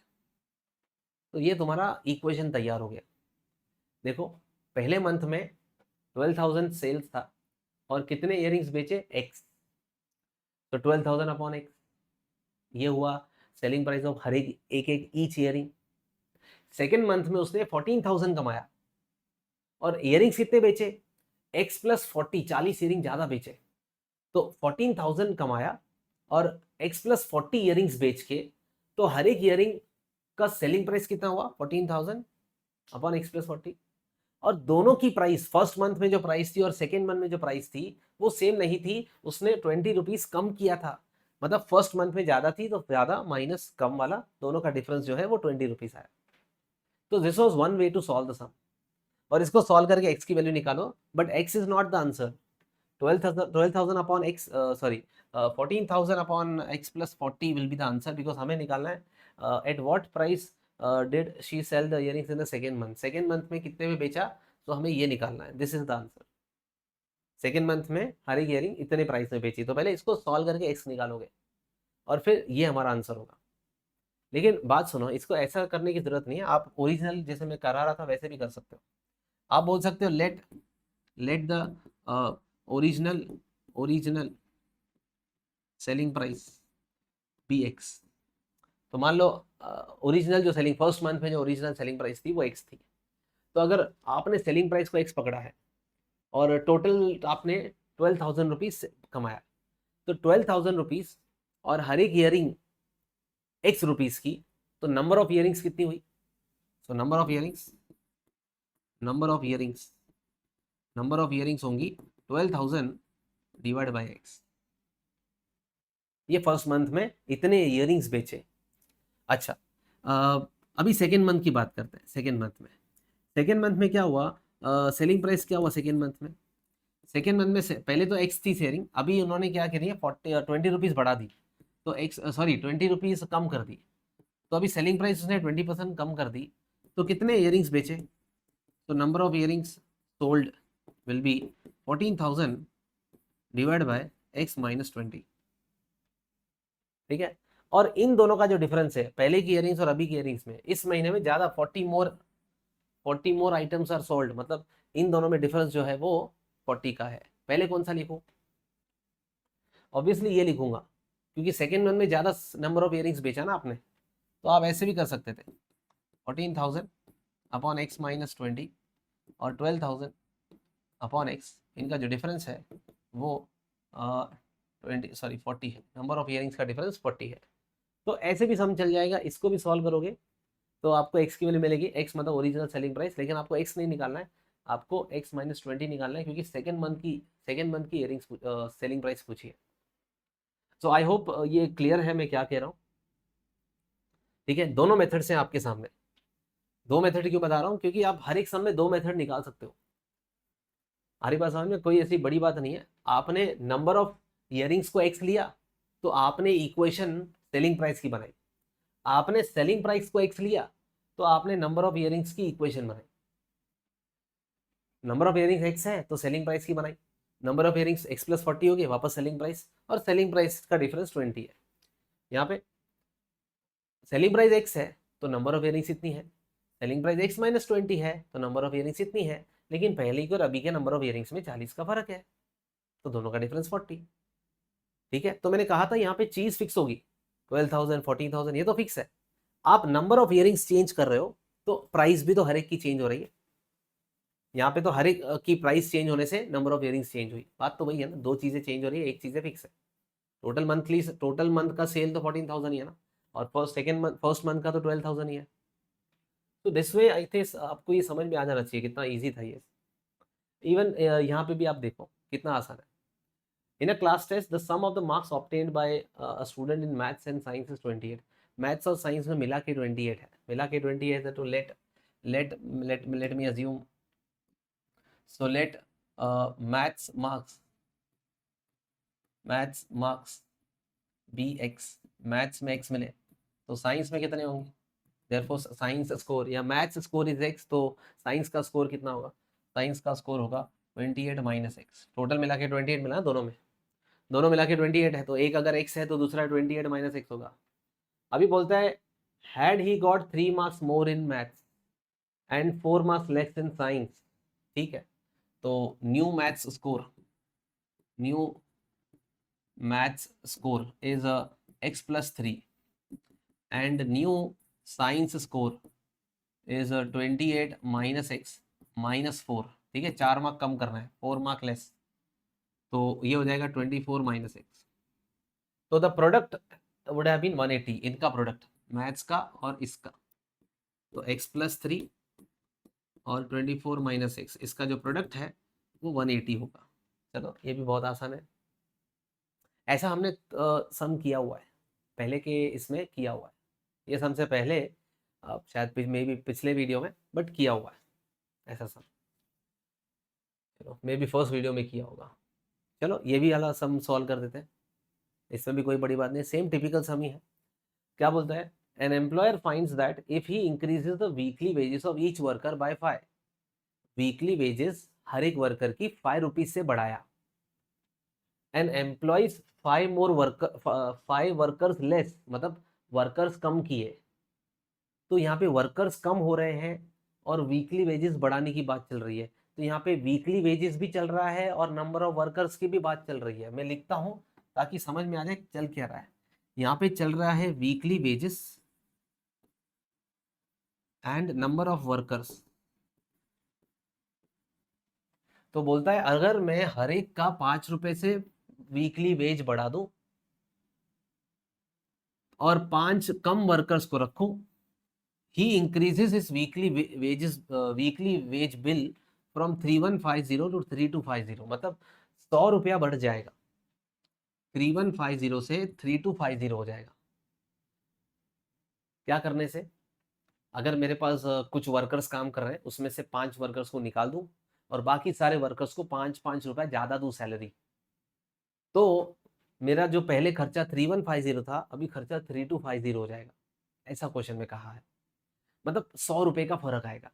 तो ये तुम्हारा इक्वेशन तैयार हो गया। देखो पहले मंथ में 12,000 सेल्स था और कितने इयरिंग्स बेचे एक्स, तो 12,000 अपॉन एक्स, ये हुआ सेलिंग प्राइस ऑफ हर एक ईच इयरिंग। सेकेंड मंथ में उसने 14,000 कमाया और इयरिंग्स कितने बेचे, एक्स प्लस 40, 40 इयरिंग ज्यादा बेचे, तो 14,000 कमाया और एक्स प्लस 40 इयरिंग्स बेच के, तो हर एक इयरिंग का सेलिंग प्राइस कितना हुआ 14,000 अपॉन x प्लस 40, और दोनों की प्राइस फर्स्ट मंथ में जो प्राइस थी और सेकेंड मंथ में जो प्राइस थी वो सेम नहीं थी, उसने 20 रुपीज कम किया था, मतलब फर्स्ट मंथ में ज्यादा थी तो ज्यादा माइनस कम वाला दोनों का डिफरेंस जो है वो 20 रुपीज आया। तो this was one way to solve the sum, और इसको सॉल्व करके x की वैल्यू निकालो, but x is not the answer. 12,000 upon x, sorry 14,000 upon x plus 40 will be the answer, because हमें निकालना है at what price did she sell the earrings in the second month, second month में कितने में बेचा, तो हमें ये निकालना है, this is the answer. Second month में हर एक इयरिंग इतने प्राइस में बेची, तो पहले इसको सॉल्व करके x निकालोगे और फिर ये हमारा आंसर होगा। लेकिन बात सुनो, इसको ऐसा करने की जरूरत नहीं है, आप ओरिजिनल जैसे मैं करा रहा था वैसे भी कर सकते हो। आप बोल सकते हो let let the original selling price be x. तो मान लो ओरिजिनल जो सेलिंग फर्स्ट मंथ में जो ओरिजिनल सेलिंग प्राइस थी वो एक्स थी, तो अगर आपने सेलिंग प्राइस को एक्स पकड़ा है और टोटल आपने 12,000 रुपीज कमाया, तो 12,000 रुपीज और हर एक ईयरिंग एक्स रुपीज की, तो नंबर ऑफ ईयरिंग्स कितनी हुई, सो नंबर ऑफ ईयरिंग्स होंगी 12,000 डिवाइड बाय एक्स। ये फर्स्ट मंथ में इतने ईयरिंग्स बेचे। अच्छा, अभी सेकेंड मंथ की बात करते हैं। सेकेंड मंथ में क्या हुआ, सेलिंग प्राइस क्या हुआ सेकेंड मंथ में, सेकेंड मंथ में से पहले तो एक्स थी सेलिंग, अभी उन्होंने क्या करी है 20 रुपीज बढ़ा दी, तो एक्स 20 रुपीज कम कर दी, तो अभी सेलिंग प्राइस उसने 20% कम कर दी, तो कितने ईयरिंग्स बेचे, तो number of earrings sold will be 14,000 divide by x minus 20। ठीक है, और इन दोनों का जो डिफरेंस है पहले की इयरिंग्स और अभी की इयरिंग्स में, इस महीने में ज्यादा 40 मोर आइटम्स आर सोल्ड, मतलब इन दोनों में डिफरेंस जो है वो 40 का है। पहले कौन सा लिखूं, ऑब्वियसली ये लिखूंगा, क्योंकि सेकेंड मंथ में ज्यादा नंबर ऑफ इयरिंग्स बेचा ना आपने, तो आप ऐसे भी कर सकते थे 14,000 अपॉन एक्स माइनस 20 और 12,000 अपॉन एक्स, इनका जो डिफरेंस है वो 40 है, नंबर ऑफ इयरिंग्स का डिफरेंस 40 है। तो ऐसे भी सम चल जाएगा, इसको भी सॉल्व करोगे तो आपको x की वैल्यू मिलेगी, x मतलब ओरिजिनल सेलिंग प्राइस, लेकिन आपको x नहीं निकालना है, आपको x माइनस 20 निकालना है, क्योंकि सेकेंड मंथ की इयरिंग्स सेलिंग प्राइस पूछी है। सो आई होप ये क्लियर है मैं क्या कह रहा हूँ। ठीक है, दोनों मेथड्स हैं आपके सामने। दो मेथड क्यों बता रहा हूँ, क्योंकि आप हर एक सम में दो मेथड निकाल सकते हो, हमारी बात समझ में, कोई ऐसी बड़ी बात नहीं है। आपने नंबर ऑफ इयरिंग्स को x लिया तो आपने इक्वेशन सेलिंग प्राइस की बनाई, आपने सेलिंग प्राइस को x लिया तो आपने नंबर ऑफ इयरिंग्स की इक्वेशन बनाई। नंबर ऑफ इयरिंग्स x है तो सेलिंग प्राइस की बनाई, number of earrings x plus 40 हो गई, वापस सेलिंग प्राइस, और सेलिंग प्राइस का डिफरेंस 20 है। यहाँ पे सेलिंग प्राइस x है तो नंबर ऑफ इयरिंग्स इतनी है, सेलिंग प्राइस x माइनस 20 है तो नंबर ऑफ इयरिंग्स इतनी है, लेकिन पहले के और अभी के नंबर ऑफ इयरिंग्स में 40 का फर्क है, तो दोनों का डिफरेंस 40। ठीक है, तो मैंने कहा था यहाँ पे चीज फिक्स होगी, 12,000 14,000 ये तो फिक्स है। आप नंबर ऑफ इयरिंग्स चेंज कर रहे हो तो प्राइस भी तो हर एक की चेंज हो रही है, यहाँ पे तो हर एक की प्राइस चेंज होने से नंबर ऑफ इयरिंग्स चेंज हुई, बात तो वही है ना, दो चीजें चेंज हो रही है, एक चीजें फिक्स है। टोटल मंथ का सेल तो 14,000 ही है ना, और फर्स्ट मंथ का तो 12,000 ही है। तो दिस वे आई थिंक आपको ये समझ में आ जाना चाहिए कितना ईजी था ये। इवन यहाँ पे भी आप देखो कितना आसान है। In a class test, the sum of the marks obtained by a student in maths and science is 28. Maths और साइंस में मिला के 28 है, मिला के 28 है, तो let me assume, so let maths marks be x, maths में x मिले तो साइंस में कितने होंगे, therefore साइंस स्कोर या मैथ्स स्कोर इज x, तो साइंस का स्कोर कितना होगा, साइंस का स्कोर होगा 28 माइनस एक्स, टोटल मिला के 28 मिला दोनों मिला के 28 है, तो एक अगर x है तो दूसरा 28 माइनस एक्स होगा। अभी बोलता है had he got 3 marks more in maths and 4 marks less in science. ठीक है, तो new maths score is x plus 3 and new science score is 28 minus x minus 4। ठीक है, 4 मार्क कम करना है, 4 मार्क लेस, तो ये हो जाएगा 24 माइनस एक्स। तो the product would have been 180, इनका प्रोडक्ट मैथ्स का और इसका, तो x+3 और 24 - x, इसका जो प्रोडक्ट है वो 180 होगा। चलो ये भी बहुत आसान है। ऐसा हमने सम किया हुआ है, पहले के इसमें किया हुआ है ये सम से पहले, शायद मे बी पिछले वीडियो में, बट किया हुआ है ऐसा सम। चलो मे बी फर्स्ट वीडियो में किया होगा। चलो ये भी वाला सम सॉल्व कर देते हैं, इसमें भी कोई बड़ी बात नहीं, सेम टिपिकल सम ही है। क्या बोलता है, an employer finds that if he increases the weekly wages of each worker by 5, weekly wages हर एक वर्कर की 5 रुपीज से बढ़ाया, एंड एम्प्लॉइज 5 वर्कर्स लेस, मतलब वर्कर्स कम किए। तो यहाँ पे वर्कर्स कम हो रहे हैं और वीकली वेजेस बढ़ाने की बात चल रही है, तो यहाँ पे वीकली वेजेस भी चल रहा है और नंबर ऑफ वर्कर्स की भी बात चल रही है। मैं लिखता हूँ ताकि समझ में आ जाए चल क्या रहा है। यहाँ पे चल रहा है weekly wages and number of workers. तो बोलता है अगर मैं हर एक का 5 रुपए से वीकली वेज बढ़ा दूं और 5 कम वर्कर्स को रखूं, he increases his weekly wage bill from 3150 to 3250, मतलब 100 रुपया बढ़ जाएगा, 3150 से 3250 हो जाएगा। क्या करने से, अगर मेरे पास कुछ वर्कर्स काम कर रहे हैं, उसमें से 5 वर्कर्स को निकाल दूं और बाकी सारे वर्कर्स को 5-5 रुपया ज्यादा दूं सैलरी, तो मेरा जो पहले खर्चा 3150 था, अभी खर्चा 3250 हो जाएगा। ऐसा क्वेश्चन में कहा है, मतलब 100 रुपए का फर्क आएगा।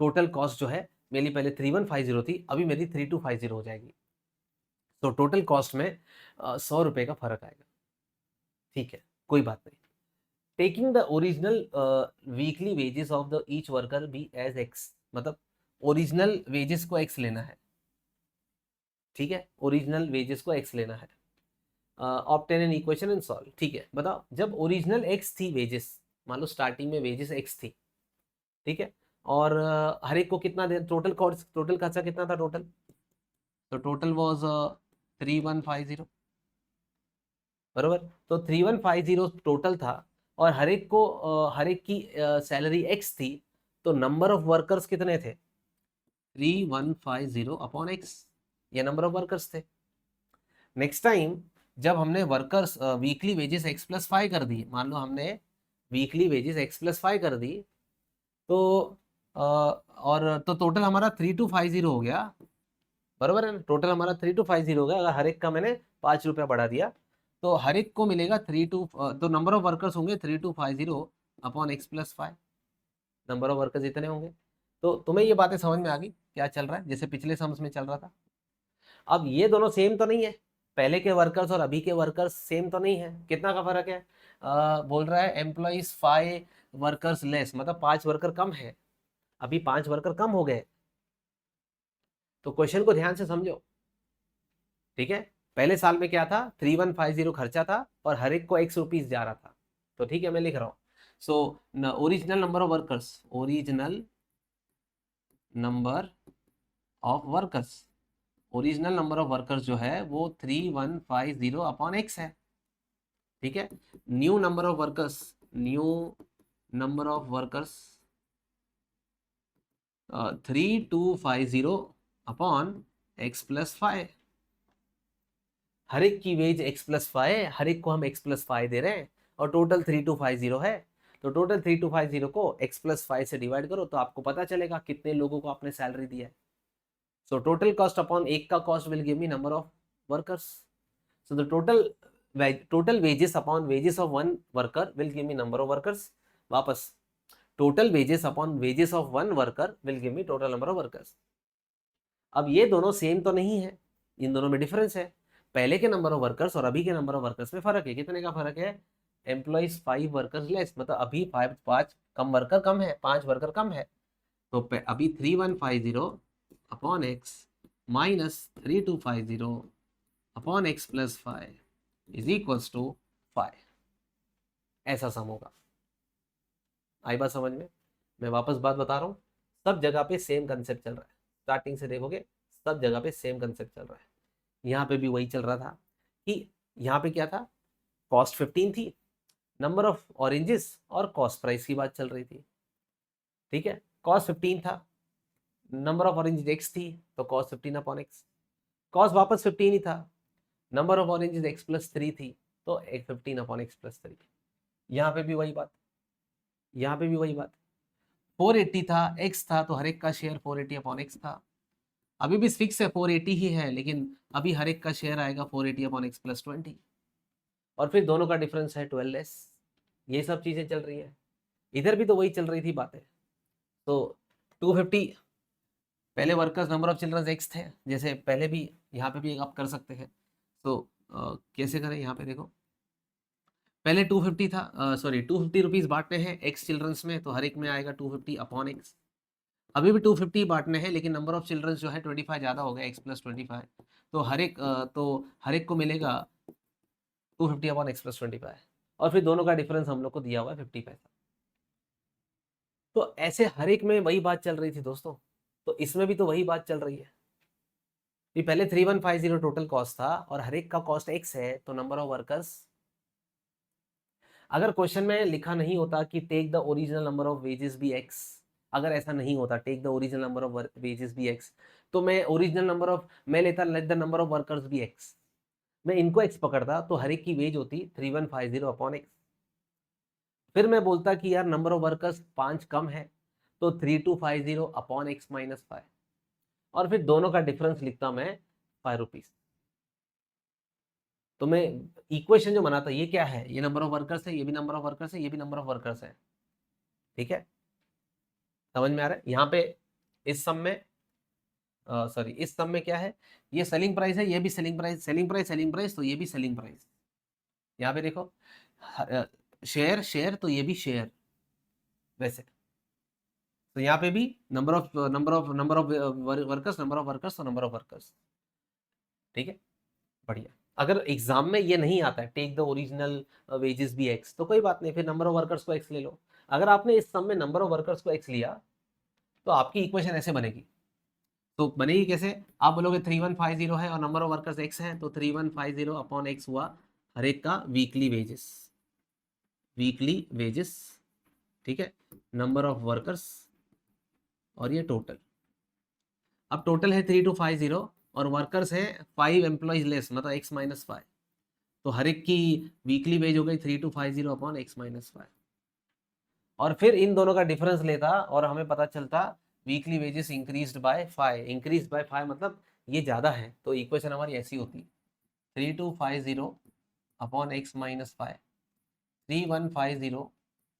टोटल कॉस्ट जो है मेरी पहले 3150 थी, अभी मेरी 3250 हो जाएगी। तो टोटल कॉस्ट में 100 रुपए का फर्क आएगा। ठीक है, कोई बात नहीं। Taking the original weekly wages of the each worker be as x, मतलब ओरिजिनल वेजेस को एक्स लेना है। ठीक है, ओरिजिनल वेजेस को एक्स लेना है। Obtain an equation and solve. ठीक है, बताओ जब ओरिजिनल एक्स थी वेजेस, मान लो स्टार्टिंग में वेजेस एक्स थी, ठीक है, और हर एक को कितना दे, टोटल कॉस्ट, टोटल खर्चा कितना था टोटल, तो टोटल वाज 3150, बरोबर। तो 3150 टोटल था और हर एक को हर एक की सैलरी एक्स थी, तो नंबर ऑफ वर्कर्स कितने थे, 3150 अपॉन एक्स, ये नंबर ऑफ वर्कर्स थे। नेक्स्ट टाइम जब हमने वर्कर्स वीकली वेजेस x+5 कर दी, मान लो हमने वीकली वेजेस x+5 कर दी, तो और तो टोटल हमारा 3250 हो गया, बरोबर है ना, टोटल हमारा 3250 हो गया। अगर हर एक का मैंने 5 रुपया बढ़ा दिया, तो हर एक को मिलेगा तो नंबर ऑफ वर्कर्स होंगे 3250 upon x+5, number of workers इतने होंगे। तो तुम्हें ये बातें समझ में आ गई क्या चल रहा है, जैसे पिछले सम्स में चल रहा था। अब ये दोनों सेम तो नहीं है, पहले के वर्कर्स और अभी के वर्कर्स सेम तो नहीं है, कितना का फर्क है, बोल रहा है एम्प्लॉइज 5 वर्कर्स लेस, मतलब 5 वर्कर कम है, अभी 5 वर्कर कम हो गए। तो क्वेश्चन को ध्यान से समझो, ठीक है। पहले साल में क्या था, 3150 खर्चा था और हर एक को x रुपीज जा रहा था। तो ठीक है, मैं लिख रहा हूँ, so original number of workers, original number of workers, original number of workers जो है वो 3150 अपॉन एक्स है। ठीक है, new number of workers, new number of workers 3250 upon x+5, हर एक की वेज x+5, हर एक को हम x+5 दे रहे हैं और टोटल 3250 है। तो टोटल 3250 को x+5 से डिवाइड करो तो आपको पता चलेगा कितने लोगों को आपने सैलरी दिया है। सो टोटल कॉस्ट अपॉन एक का cost will give me number of workers. So the total wages upon wages of one worker will give me number of workers. वापस, total wages upon wages of one worker will give me total number of workers. अब ये दोनों सेम तो नहीं है, इन दोनों में डिफरेंस है, पहले के नंबर ऑफ वर्कर्स और अभी के नंबर ऑफ वर्कर्स में फर्क है। कितने का फर्क है, एम्प्लॉइज 5 वर्कर्स लेस, मतलब अभी 5 कम वर्कर कम है, 5 वर्कर कम है। तो अभी 3150 upon x minus 3250 upon x+5 is equals to 5, ऐसा सम होगा। आई बात समझ में। मैं वापस बात बता रहा हूँ, सब जगह पे सेम कंसेप्ट चल रहा है, स्टार्टिंग से देखोगे सब जगह पे सेम कंसेप्ट चल रहा है। यहाँ पे भी वही चल रहा था कि यहाँ पे क्या था, कॉस्ट 15 थी, नंबर ऑफ ऑरेंजेस और कॉस्ट प्राइस की बात चल रही थी, ठीक है। कॉस्ट 15 था, नंबर ऑफ ऑरेंजेस एक्स थी, तो कॉस्ट 15 अपॉन एक्स। कॉस्ट वापस 15 ही था, number of oranges x plus 3 थी, तो 15 अपॉन एक्स प्लस 3। यहाँ पे भी वही बात, यहाँ पे भी वही बात। 480 था, एक्स था, तो हर एक का शेयर 480 अपॉन एक्स था। अभी भी फिक्स है 480 ही है, लेकिन अभी हर एक का शेयर आएगा 480 अपॉन एक्स प्लस 20, और फिर दोनों का डिफरेंस है 12 लेस। ये सब चीजें चल रही है, इधर भी तो वही चल रही थी बातें। तो 250 पहले workers number of childrens x थे, जैसे पहले भी यहाँ पे भी आप कर सकते हैं। तो कैसे करें, यहाँ पे देखो, पहले 250 था, सॉरी 250 रुपीज बांटने हैं एक्स चिल्ड्रंस में, तो हर एक में आएगा 250 अपॉन एक्स। अभी भी 250 बांटने हैं, लेकिन नंबर ऑफ चिल्ड्रंस जो है 25 ज़्यादा हो गया, एक्स प्लस 25, तो हर एक को मिलेगा 250 अपॉन एक्स प्लस 25, और फिर दोनों का डिफरेंस हम लोग को दिया हुआ है 50 पैसा। तो ऐसे हर एक में वही बात चल रही थी दोस्तों, तो इसमें भी तो वही बात चल रही है। ये पहले 3150 टोटल कॉस्ट था, और हर एक का कॉस्ट एक्स है, तो नंबर ऑफ वर्कर्स, अगर क्वेश्चन में लिखा नहीं होता कि take the original number of wages be x, अगर ऐसा नहीं होता take the original number of wages be x, तो मैं ओरिजिनल नंबर ऑफ मैं लेता let the number of workers be x, मैं इनको एक्स पकड़ता, तो हर एक की वेज होती 3150 अपॉन एक्स। फिर मैं बोलता कि यार नंबर ऑफ वर्कर्स 5 कम है, तो 3250 अपॉन एक्स माइनस 5, और फिर दोनों का डिफरेंस लिखता मैं 5 रुपीज। तो मैं इक्वेशन जो बनाता, ये क्या है, ये नंबर ऑफ वर्कर्स है, ये भी नंबर ऑफ वर्कर्स है, ये भी नंबर ऑफ वर्कर्स है, ठीक है। समझ में आ रहा है। यहाँ पे इस सम में, सॉरी इस सम में क्या है, ये सेलिंग प्राइस है, ये भी selling price, selling price selling price, तो ये भी सेलिंग प्राइस। यहाँ पे देखो शेयर शेयर, तो ये भी शेयर वैसे। तो यहाँ पे भी number of workers, number of workers, तो नंबर ऑफ वर्कर्स, ठीक है, बढ़िया। अगर एग्जाम में ये नहीं आता है take the original wages be x, तो कोई बात नहीं, फिर नंबर ऑफ वर्कर्स को एक्स ले लो। अगर आपने इस सम में नंबर ऑफ वर्कर्स को एक्स लिया, तो आपकी इक्वेशन ऐसे बनेगी। तो बनेगी कैसे, आप बोलोगे 3150 है और नंबर ऑफ वर्कर्स एक्स है, तो 3150 अपॉन एक्स हुआ हर एक का वीकली वेजेस, वीकली वेजेस, ठीक है, नंबर ऑफ वर्कर्स, और ये टोटल। अब टोटल है 3250, और वर्कर्स है 5 एम्प्लॉइज लेस, मतलब एक्स माइनस 5, तो हर एक की वीकली वेज हो गई 3250 अपॉन एक्स माइनस 5, और फिर इन दोनों का डिफरेंस लेता, और हमें पता चलता weekly wages increased by 5, increase by 5 मतलब ये ज़्यादा है, तो इक्वेशन हमारी ऐसी होती 3250 upon x minus 5, 3150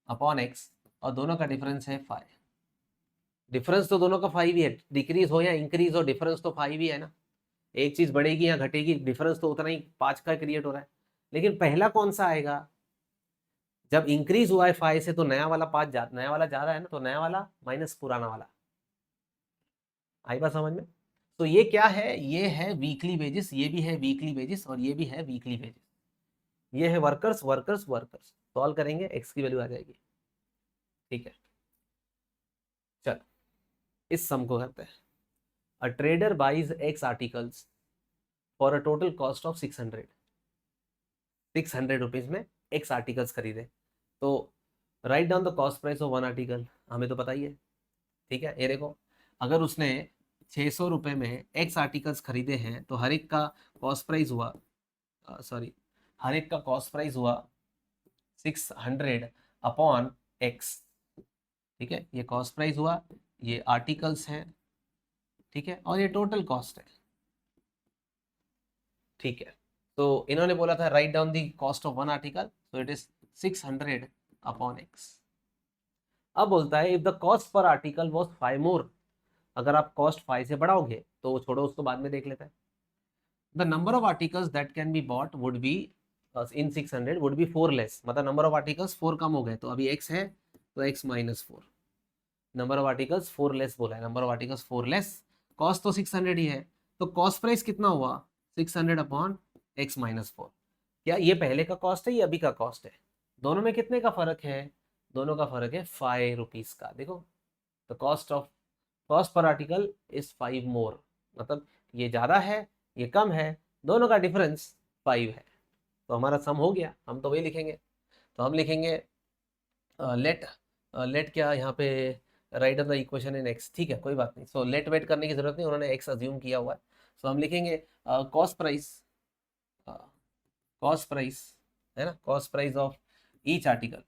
upon x, और दोनों का डिफरेंस है 5। डिफरेंस तो दोनों का 5 ही है, डिक्रीज हो या इंक्रीज हो, डिफरेंस तो 5 ही है ना। एक चीज बढ़ेगी या घटेगी, डिफरेंस तो उतना ही 5 का क्रिएट हो रहा है। लेकिन पहला कौन सा आएगा, जब इंक्रीज हुआ है 5 से, तो नया वाला 5 नया वाला ज्यादा है ना, तो नया वाला माइनस पुराना वाला। आई बात समझ में। तो ये क्या है, ये है वीकली वेजेस, ये भी है वीकली वेजेस, और ये भी है वीकली वेजेस। ये है वर्कर्स वर्कर्स वर्कर्स, सॉल्व करेंगे एक्स की वैल्यू आ जाएगी, ठीक है। चल इस सम को करते हैं। A trader buys x articles for a total cost of 600 rupees में एक्स आर्टिकल्स खरीदे, तो write down the cost price of one article, हमें तो पता ही है, ठीक है। ये देखो, अगर उसने 600 रुपये में एक्स आर्टिकल्स खरीदे हैं, तो हर एक का कॉस्ट प्राइस हुआ, सॉरी हर एक का कॉस्ट प्राइस हुआ 600 अपॉन एक्स, ठीक है। ये कॉस्ट प्राइस हुआ, ये आर्टिकल्स हैं, ठीक है, और ये टोटल कॉस्ट है, ठीक है। तो इन्होंने बोला था write down the cost of one article, so it is 600 upon x. अब बोलता है if the cost per article was 5 मोर, अगर आप कॉस्ट 5 से बढ़ाओगे, तो छोड़ो उसको बाद में देख लेते हैं। The number of articles that can be bought would be in 600 would be 4 less, मतलब नंबर ऑफ आर्टिकल्स 4 कम हो गए, तो अभी x है, तो x minus 4, number of articles 4 less बोला है, number of articles 4 less, cost तो 600 ही है, तो कॉस्ट प्राइस कितना हुआ 600 अपॉन एक्स माइनस 4। क्या ये पहले का कॉस्ट है, ये अभी का कॉस्ट है, दोनों में कितने का फर्क है, दोनों का फर्क है 5 रुपीज का। देखो, the cost per article is 5 more, मतलब ये ज्यादा है, ये कम है, दोनों का डिफरेंस 5 है, तो हमारा सम हो गया, हम तो वही लिखेंगे तो हम लिखेंगे लेट लेट क्या यहाँ पे right of the equation in x, ठीक है कोई बात नहीं। सो लेट वेट करने की जरूरत नहीं, उन्होंने एक्स अज्यूम किया हुआ है। सो हम लिखेंगे कॉस्ट प्राइस, कॉस्ट प्राइस है ना, cost price of each article,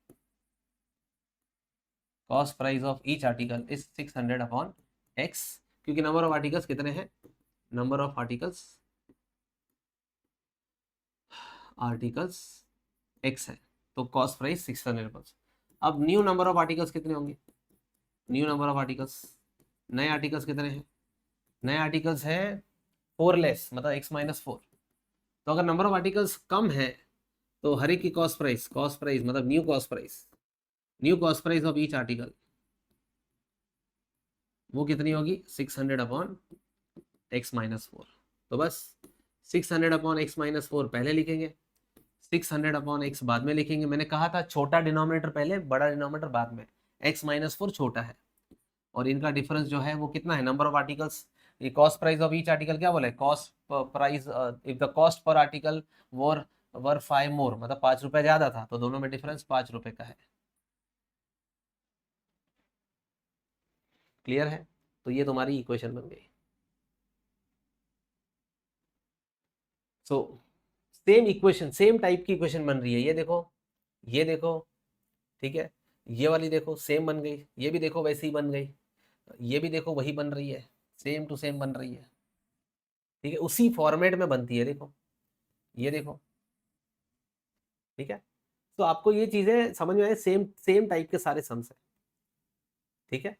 cost price of each article is 600 upon x, क्योंकि नंबर ऑफ आर्टिकल्स कितने हैं, नंबर ऑफ आर्टिकल्स एक्स है, तो कॉस्ट प्राइस 600 अब न्यू नंबर ऑफ आर्टिकल्स कितने होंगे, न्यू नंबर ऑफ आर्टिकल्स, नए आर्टिकल्स कितने हैं, नए आर्टिकल्स हैं 4 लेस, मतलब x-4। तो अगर नंबर ऑफ आर्टिकल्स कम है तो हर एक की कॉस्ट प्राइस मतलब new cost price of each article वो कितनी होगी, 600 अपॉन x-4। तो बस 600 अपॉन x-4 पहले लिखेंगे, 600 अपॉन एक्स बाद में लिखेंगे। मैंने कहा था छोटा डिनोमिनेटर पहले, बड़ा डिनोमिनेटर बाद में, x-4 छोटा है और इनका डिफरेंस जो है वो कितना है, नंबर ऑफ आर्टिकल्स। ये cost price of each article क्या बोले, cost price if the cost per article were 5 more, मतलब 5 रुपए ज्यादा था, तो दोनों में डिफरेंस 5 रुपए का है। क्लियर है, तो ये तुम्हारी इक्वेशन बन गई। So same equation, same type की इक्वेशन बन रही है, ये देखो, ये देखो, ठीक है, ये वाली देखो सेम बन गई, ये भी देखो वैसे ही बन गई, ये भी देखो वही बन रही है, सेम टू सेम बन रही है, ठीक है, उसी फॉर्मेट में बनती है, देखो ये देखो, ठीक है। तो आपको ये चीजें समझ में आए, सेम सेम टाइप के सारे सम्स है, ठीक है,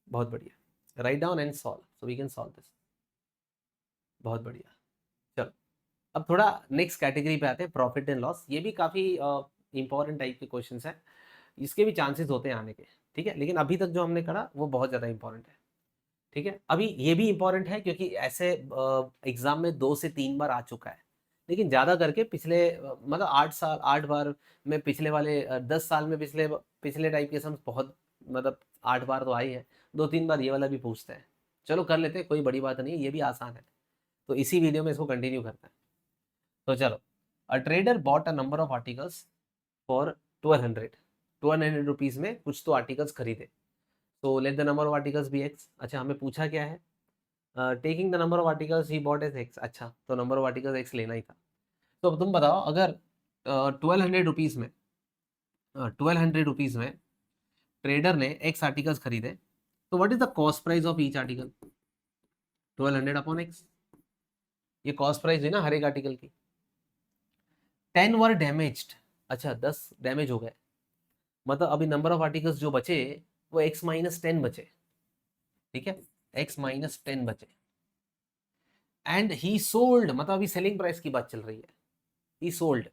बहुत बढ़िया। Write down and solve, so we can solve this, बहुत बढ़िया। चलो अब थोड़ा नेक्स्ट कैटेगरी पे आते हैं, प्रॉफिट एंड लॉस। ये भी काफी इंपॉर्टेंट टाइप के क्वेश्चंस हैं, इसके भी चांसेस होते हैं आने के, ठीक है, लेकिन अभी तक जो हमने करा वो बहुत ज्यादा इंपॉर्टेंट है, ठीक है। अभी ये भी इंपॉर्टेंट है क्योंकि ऐसे एग्जाम में 2 से 3 बार आ चुका है, लेकिन ज्यादा करके पिछले मतलब 8 साल 8 बार में, पिछले वाले 10 साल में पिछले पिछले टाइप के सम्स बहुत, मतलब 8 बार तो आई है, 2-3 बार ये वाला भी पूछते हैं। चलो कर लेते हैं, कोई बड़ी बात नहीं है, ये भी आसान है, तो इसी वीडियो में इसको कंटिन्यू करते हैं। तो चलो, a trader bought a number of articles for 1200 rupees में कुछ तो आर्टिकल्स खरीदे। तो let the number of articles be x. अच्छा हमें पूछा क्या है, taking the number of articles he bought as x. अच्छा तो नंबर ऑफ आर्टिकल्स एक्स लेना ही था। तो अब तुम बताओ, अगर 1200 रुपीज में, 1200 रुपीज में ट्रेडर ने एक्स आर्टिकल्स खरीदे, तो what is the cost price of each article, 1200 upon x, ये कॉस्ट प्राइस है ना हर एक आर्टिकल की। 10 वर डैमेज्ड, अच्छा 10 डैमेज हो गए, मतलब अभी नंबर ऑफ आर्टिकल्स जो बचे वो x-10 बचे, ठीक है, x-10 बचे। एंड ही सोल्ड, मतलब अभी सेलिंग प्राइस की बात चल रही है, ही सोल्ड,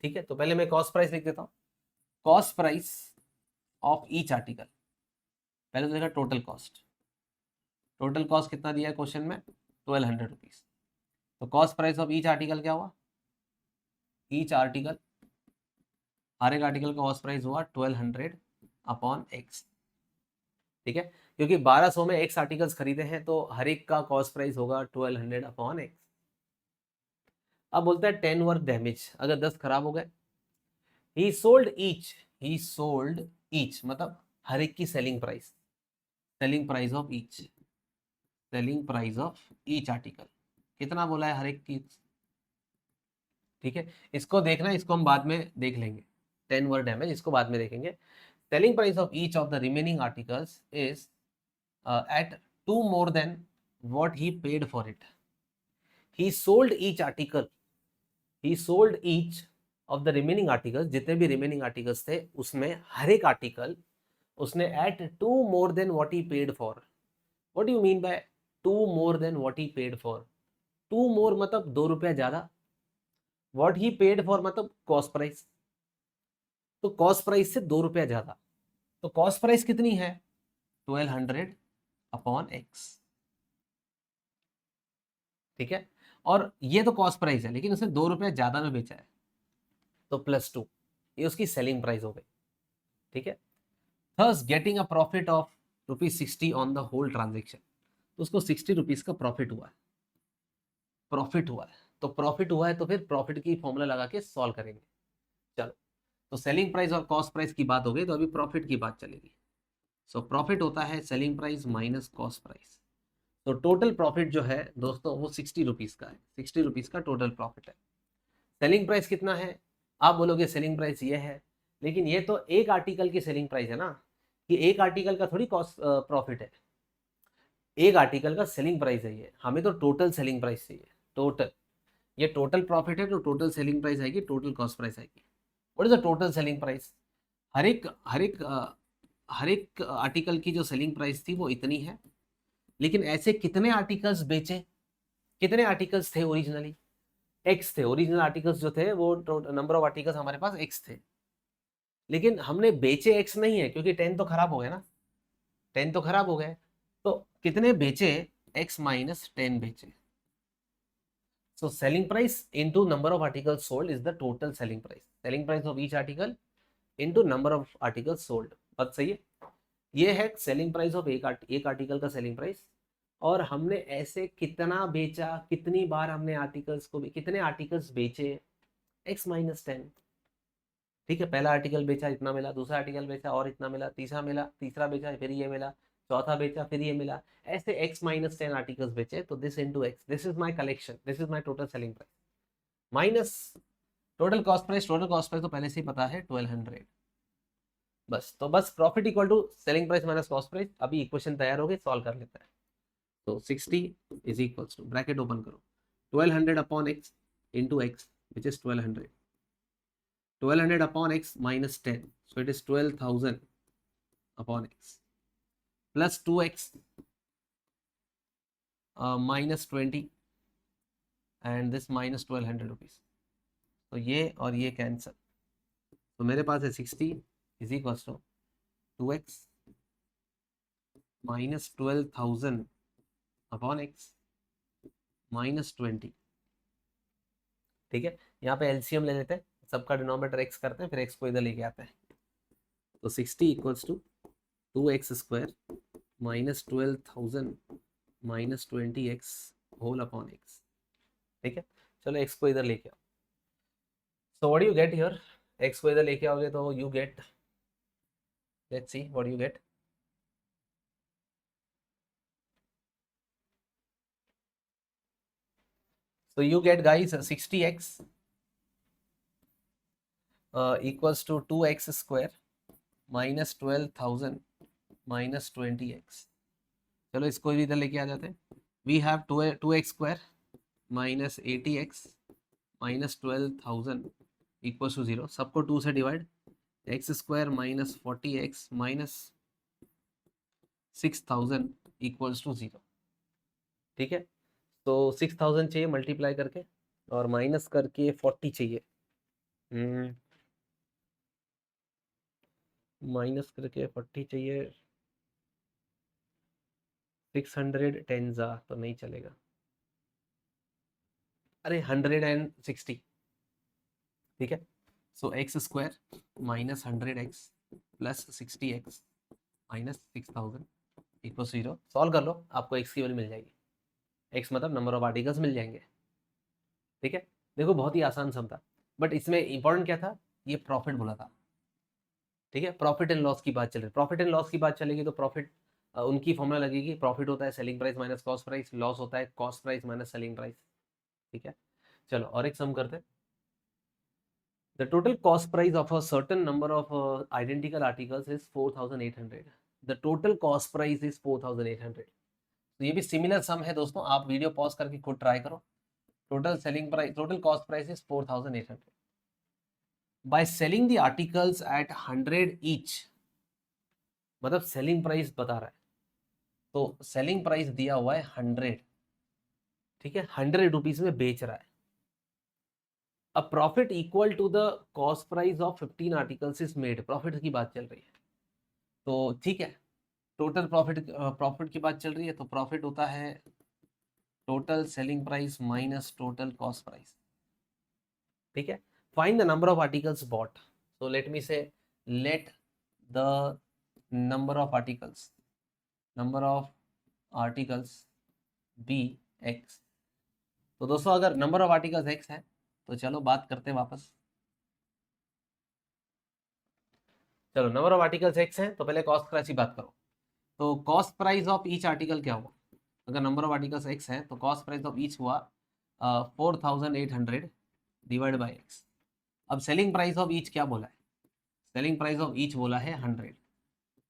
ठीक है। तो पहले मैं कॉस्ट प्राइस लिख देता हूँ, cost price of each article, पहले तो देखा टोटल कॉस्ट, टोटल कॉस्ट कितना दिया है क्वेश्चन में, 1200 रुपीज। तो cost price of each article क्या हुआ, ईच आर्टिकल, हर एक आर्टिकल का कॉस्ट प्राइस हुआ 1200 अपॉन एक्स, ठीक है, क्योंकि 1200 में एक्स आर्टिकल्स खरीदे हैं तो हर एक का कॉस्ट प्राइस होगा 1200 अपॉन एक्स। अब बोलता है 10 वर्थ डैमेज, अगर 10 खराब हो गए, ही सोल्ड ईच, ही सोल्ड ईच मतलब हर एक की selling price, selling price of each, selling price of each article कितना बोला है हर एक की, ठीक है। इसको देखना, इसको हम बाद में देख लेंगे, 10 वर्थ डैमेज इसको बाद में देखेंगे। Selling price of each of the remaining articles is at 2 more than what he paid for it. He sold each article, he sold each of the remaining articles, जितने भी remaining articles थे उसमें हर एक article उसने at 2 more than what he paid for. What do you mean by 2 more than what he paid for? 2 more मतलब 2 रुपया ज्यादा, what he paid for मतलब कॉस्ट प्राइस, तो कॉस्ट प्राइस से 2 रुपया ज्यादा, तो कॉस्ट प्राइस कितनी है 1200 अपॉन एक्स, ठीक है। और ये तो कॉस्ट प्राइस है, लेकिन उसने 2 रुपया ज्यादा में बेचा है, तो +2, ये उसकी सेलिंग प्राइस हो गई, ठीक है। There's getting a profit of ₹60 on the whole transaction, तो उसको 60 रुपीज का प्रॉफिट हुआ है, प्रॉफिट हुआ है, तो प्रॉफिट हुआ है तो फिर प्रॉफिट की फॉर्मूला लगा के सॉल्व करेंगे। चलो तो सेलिंग प्राइस और कॉस्ट प्राइस की बात हो गई, तो अभी प्रॉफिट की बात चलेगी। सो प्रॉफिट होता है selling price minus cost price. तो टोटल प्रॉफिट जो है दोस्तों वो 60 रुपीज़ का है, 60 रुपीज़ का टोटल प्रॉफिट है। सेलिंग प्राइस कितना है? आप बोलोगे सेलिंग प्राइस ये है, लेकिन ये तो एक आर्टिकल की सेलिंग प्राइस है ना, कि एक आर्टिकल का थोड़ी कॉस्ट प्रॉफिट है, एक आर्टिकल का सेलिंग प्राइस है ये। हमें तो टोटल सेलिंग प्राइस चाहिए, टोटल। ये टोटल प्रॉफिट है तो टोटल सेलिंग प्राइस आएगी, टोटल कॉस्ट प्राइस आएगी। What is the total selling price? हर एक आर्टिकल की जो सेलिंग प्राइस थी वो इतनी है, लेकिन ऐसे कितने आर्टिकल्स बेचे, कितने आर्टिकल्स थे ओरिजिनली? एक्स थे, ओरिजिनल आर्टिकल्स जो थे वो नंबर ऑफ आर्टिकल्स हमारे पास एक्स थे, लेकिन हमने बेचे एक्स नहीं है, क्योंकि 10 तो खराब हो गए ना, 10 तो खराब हो गए। तो कितने बेचे? एक्स माइनस 10 बेचे। So selling price into number of articles sold is the total selling price. Selling price of each article into number of articles sold. बात सही है? ये है सेलिंग प्राइस ऑफ एक आर्टिकल का सेलिंग प्राइस। और हमने ऐसे कितना बेचा, कितनी बार हमने आर्टिकल्स को, कितने आर्टिकल्स बेचे, x माइनस 10। ठीक है, पहला आर्टिकल बेचा इतना मिला, दूसरा आर्टिकल बेचा और इतना मिला, तीसरा मिला, तीसरा बेचा फिर ये मिला, चौथा बेचा फिर ये मिला, ऐसे x माइनस 10 आर्टिकल्स बेचे। तो this into x, this is my collection, this is my total selling price minus total cost price. Total cost price तो पहले से ही पता है 1200। बस, तो बस profit equal to selling price minus cost price. अभी इक्वेशन तैयार हो गई, सॉल्व कर लेते हैं। तो 60 is equals to, bracket open करो, 1200 upon x into x which is 1200, 1200 upon x minus 10, so it is 12,000 upon x plus 2x minus 20 and this minus 1200 rupees. तो ये और ये कैंसल, तो मेरे पास है 60 is equal to 2x minus 12,000 upon x minus 20। ठीक है, यहाँ पे एलसीएम ले लेते हैं, सबका डिनोमिनेटर x करते हैं, फिर x को इधर लेके आते हैं। तो 60 equals to 2x square minus 12,000 minus 20x whole upon x। ठीक है, चलो x को इधर लेके आओ। So what you get here? x को इधर लेके आओगे तो you get, let's see what you get. So you get guys 60x equals to 2x square minus 12,000 minus 20x। चलो इसको भी इधर लेके आ जाते हैं। We have 2x square minus 80x minus 12,000 equals to 0। सबको 2 से divide, x square minus 40x minus 6,000 equals to 0। ठीक है, तो 6,000 चाहिए मल्टीप्लाई करके और माइनस करके 40 चाहिए, माइनस करके 40 चाहिए। 600 टेंजा तो नहीं चलेगा, अरे 160। ठीक है, so x square minus 100x plus 60x minus 6,000 equal 0। Solve कर लो, आपको x की वैल्यू मिल जाएगी। x मतलब नंबर ऑफ आर्टिकल्स मिल जाएंगे। ठीक है, देखो बहुत ही आसान सम था, बट इसमें इंपॉर्टेंट क्या था, ये प्रॉफिट बोला था। ठीक है, प्रॉफिट एंड लॉस की बात चल रही है, प्रॉफिट एंड लॉस की बात चलेगी तो प्रॉफिट उनकी फॉर्मूला लगेगी, प्रॉफिट होता है selling price minus cost price, loss होता है cost price minus selling price. ठीक है, चलो और एक सम करते हैं। The total cost price of a certain number of identical articles is 4,800। The total cost price is 4,800। तो ये भी सिमिलर सम है दोस्तों, आप वीडियो पॉज करके खुद ट्राई करो। Total selling price, total cost price is 4,800। By selling the articles at 100 each, मतलब सेलिंग प्राइस बता रहा है, तो सेलिंग प्राइस दिया हुआ है 100। ठीक है, 100 रुपीज में बेच रहा है। A profit equal to the cost price of 15 articles is made. Profit की बात चल रही है, तो ठीक है, टोटल प्रॉफिट की बात चल रही है, तो प्रॉफिट होता है total selling price minus total cost price. ठीक है, find the number of articles bought. So let me say, let the number of articles be x. तो दोस्तों अगर नंबर ऑफ आर्टिकल्स एक्स है तो चलो बात करते हैं वापस। चलो नंबर ऑफ आर्टिकल्स एक्स हैं तो पहले कॉस्ट प्राइस की बात करो। तो cost price of each article क्या हुआ? अगर नंबर ऑफ आर्टिकल्स एक्स है तो कॉस्ट प्राइस ऑफ ईच हुआ 4800 डिवाइड बाई एक्स। अब सेलिंग प्राइस ऑफ ईच क्या बोला है? सेलिंग प्राइस ऑफ ईच बोला है 100।